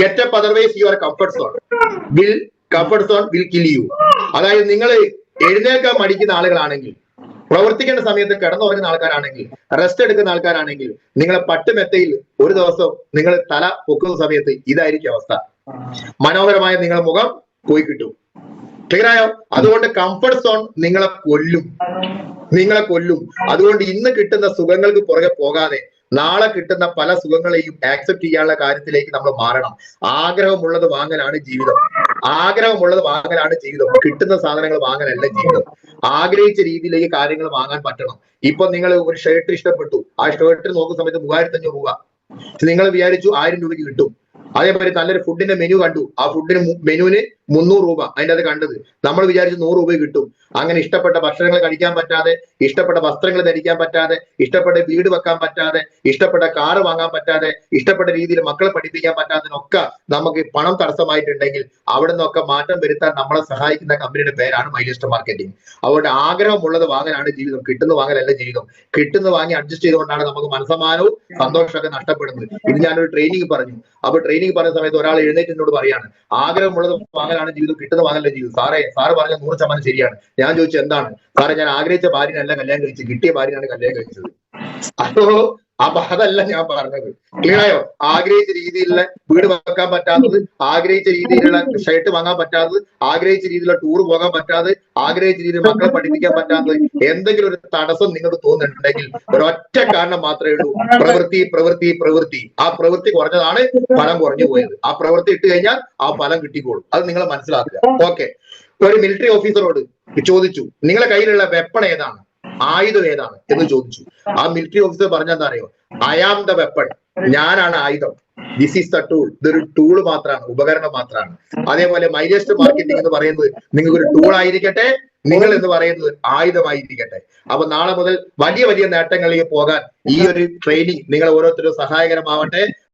Get up otherwise your comfort zone will kill you. അതായത് നിങ്ങൾ എഴുന്നേൽക്കാൻ മടിക്കുന്ന ആളുകളാണെങ്കിൽ, പ്രവർത്തിക്കേണ്ട സമയത്ത് കിടന്നുറങ്ങുന്ന ആൾക്കാരാണെങ്കിൽ, റെസ്റ്റ് എടുക്കുന്ന ആൾക്കാരാണെങ്കിൽ, നിങ്ങളെ പട്ടുമെത്തയിൽ ഒരു ദിവസം നിങ്ങൾ തല പൊക്കുന്ന സമയത്ത് ഇതായിരിക്കും അവസ്ഥ. മനോഹരമായ നിങ്ങളുടെ മുഖം പോയി കിട്ടും. ക്ലിയറായോ? അതുകൊണ്ട് കംഫർട്ട് സോൺ നിങ്ങളെ കൊല്ലും. അതുകൊണ്ട് ഇന്ന് കിട്ടുന്ന സുഖങ്ങൾക്ക് പുറകെ പോകാതെ നാളെ കിട്ടുന്ന പല സുഖങ്ങളെയും ആക്സെപ്റ്റ് ചെയ്യാനുള്ള കാര്യത്തിലേക്ക് നമ്മൾ മാറണം. ആഗ്രഹമുള്ളത് വാങ്ങലാണ് ജീവിതം. കിട്ടുന്ന സാധനങ്ങൾ വാങ്ങലല്ല ജീവിതം. ആഗ്രഹിച്ച രീതിയിലേക്ക് കാര്യങ്ങൾ വാങ്ങാൻ പറ്റണം. ഇപ്പൊ നിങ്ങൾ ഒരു ഷർട്ട് ഇഷ്ടപ്പെട്ടു, ആ ഷർട്ടിന് നോക്കുന്ന സമയത്ത് 3500 രൂപ, നിങ്ങൾ വിചാരിച്ചു 1000 രൂപയ്ക്ക് കിട്ടും. അതേപോലെ നല്ലൊരു ഫുഡിന്റെ മെനു കണ്ടു, ആ മെനുവിന് 300 രൂപ അതിൻ്റെ അത് കണ്ടത്, നമ്മൾ വിചാരിച്ചു 100 രൂപ കിട്ടും. അങ്ങനെ ഇഷ്ടപ്പെട്ട ഭക്ഷണങ്ങൾ കഴിക്കാൻ പറ്റാതെ, ഇഷ്ടപ്പെട്ട വസ്ത്രങ്ങൾ ധരിക്കാൻ പറ്റാതെ, ഇഷ്ടപ്പെട്ട വീട് വെക്കാൻ പറ്റാതെ, ഇഷ്ടപ്പെട്ട കാറ് വാങ്ങാൻ പറ്റാതെ, ഇഷ്ടപ്പെട്ട രീതിയിൽ മക്കളെ പഠിപ്പിക്കാൻ പറ്റാത്തതിനൊക്കെ നമുക്ക് പണം തടസ്സമായിട്ടുണ്ടെങ്കിൽ അവിടെ നിന്നൊക്കെ മാറ്റം വരുത്താൻ നമ്മളെ സഹായിക്കുന്ന കമ്പനിയുടെ പേരാണ് മൈലിസ്റ്റർ മാർക്കറ്റിംഗ്. അതുകൊണ്ട് ആഗ്രഹമുള്ളത് വാങ്ങലാണ് ജീവിതം, കിട്ടുന്ന വാങ്ങലല്ല ജീവിതം. കിട്ടുന്ന വാങ്ങി അഡ്ജസ്റ്റ് ചെയ്തുകൊണ്ടാണ് നമുക്ക് മനസ്സമാനവും സന്തോഷമൊക്കെ നഷ്ടപ്പെടുന്നത്. ഇത് ഞാനൊരു ട്രെയിനിങ് പറഞ്ഞു. അപ്പൊ ട്രെയിനിങ് പറഞ്ഞ സമയത്ത് ഒരാൾ എഴുന്നേറ്റ് എന്നോട് പറയാണ്, ആഗ്രഹമുള്ളത് വാങ്ങലാണ് ജീവിതം, കിട്ടുന്ന വാങ്ങലല്ല ജീവിതം. സാറ് പറഞ്ഞ 100% ശരിയാണ്. ഞാൻ ചോദിച്ചു എന്താണ് സാറേ? ഞാൻ ആഗ്രഹിച്ച ഭാര്യനല്ല കല്യാണം കഴിച്ചത്, കിട്ടിയ ഭാര്യനാണ് കല്യാണം കഴിച്ചത്. അപ്പൊ അതല്ല ഞാൻ പറഞ്ഞത്. ക്ലിയറായോ? ആഗ്രഹിച്ച രീതിയിലുള്ള വീട് വെക്കാൻ പറ്റാത്തത്, ആഗ്രഹിച്ച രീതിയിലുള്ള ഷർട്ട് വാങ്ങാൻ പറ്റാത്തത്, ആഗ്രഹിച്ച രീതിയിലുള്ള ടൂർ പോകാൻ പറ്റാതെ, ആഗ്രഹിച്ച രീതിയിൽ മക്കളെ പഠിപ്പിക്കാൻ പറ്റാത്തത്, എന്തെങ്കിലും ഒരു തടസ്സം നിങ്ങൾക്ക് തോന്നുന്നുണ്ടെങ്കിൽ ഒരൊറ്റ കാരണം മാത്രമേ ഉള്ളൂ: പ്രവൃത്തി. ആ പ്രവൃത്തി കുറഞ്ഞതാണ് ഫലം കുറഞ്ഞു പോയത്. ആ പ്രവൃത്തി ഇട്ട് കഴിഞ്ഞാൽ ആ ഫലം കിട്ടിക്കോളും. അത് നിങ്ങൾ മനസ്സിലാക്കുക. ഓക്കെ, ഒരു മിലിറ്ററി ഓഫീസറോട് ചോദിച്ചു, നിങ്ങളുടെ കയ്യിലുള്ള വെപ്പൺ ഏതാണ്, ആയുധം ഏതാണ് എന്ന് ചോദിച്ചു. ആ മിലിറ്ററി ഓഫീസർ പറഞ്ഞെന്താ അറിയോ? ഐ ആം ദ വെപ്പൺ, ഞാനാണ് ആയുധം. ദിസ് ഈസ് ദ ടൂൾ, ഇതൊരു ടൂള് മാത്രമാണ്, ഉപകരണം മാത്രമാണ്. അതേപോലെ മൈലിസ്റ്റർ മാർക്കറ്റിംഗ് എന്ന് പറയുന്നത് നിങ്ങൾക്ക് ഒരു ടൂൾ ആയിരിക്കട്ടെ, നിങ്ങൾ എന്ന് പറയുന്നത് ആയുധമായിരിക്കട്ടെ. അപ്പൊ നാളെ മുതൽ വലിയ വലിയ നേട്ടങ്ങളിലേക്ക് പോകാൻ ഈ ഒരു ട്രെയിനിങ് നിങ്ങൾ ഓരോരുത്തരും സഹായകരമാവട്ടെ.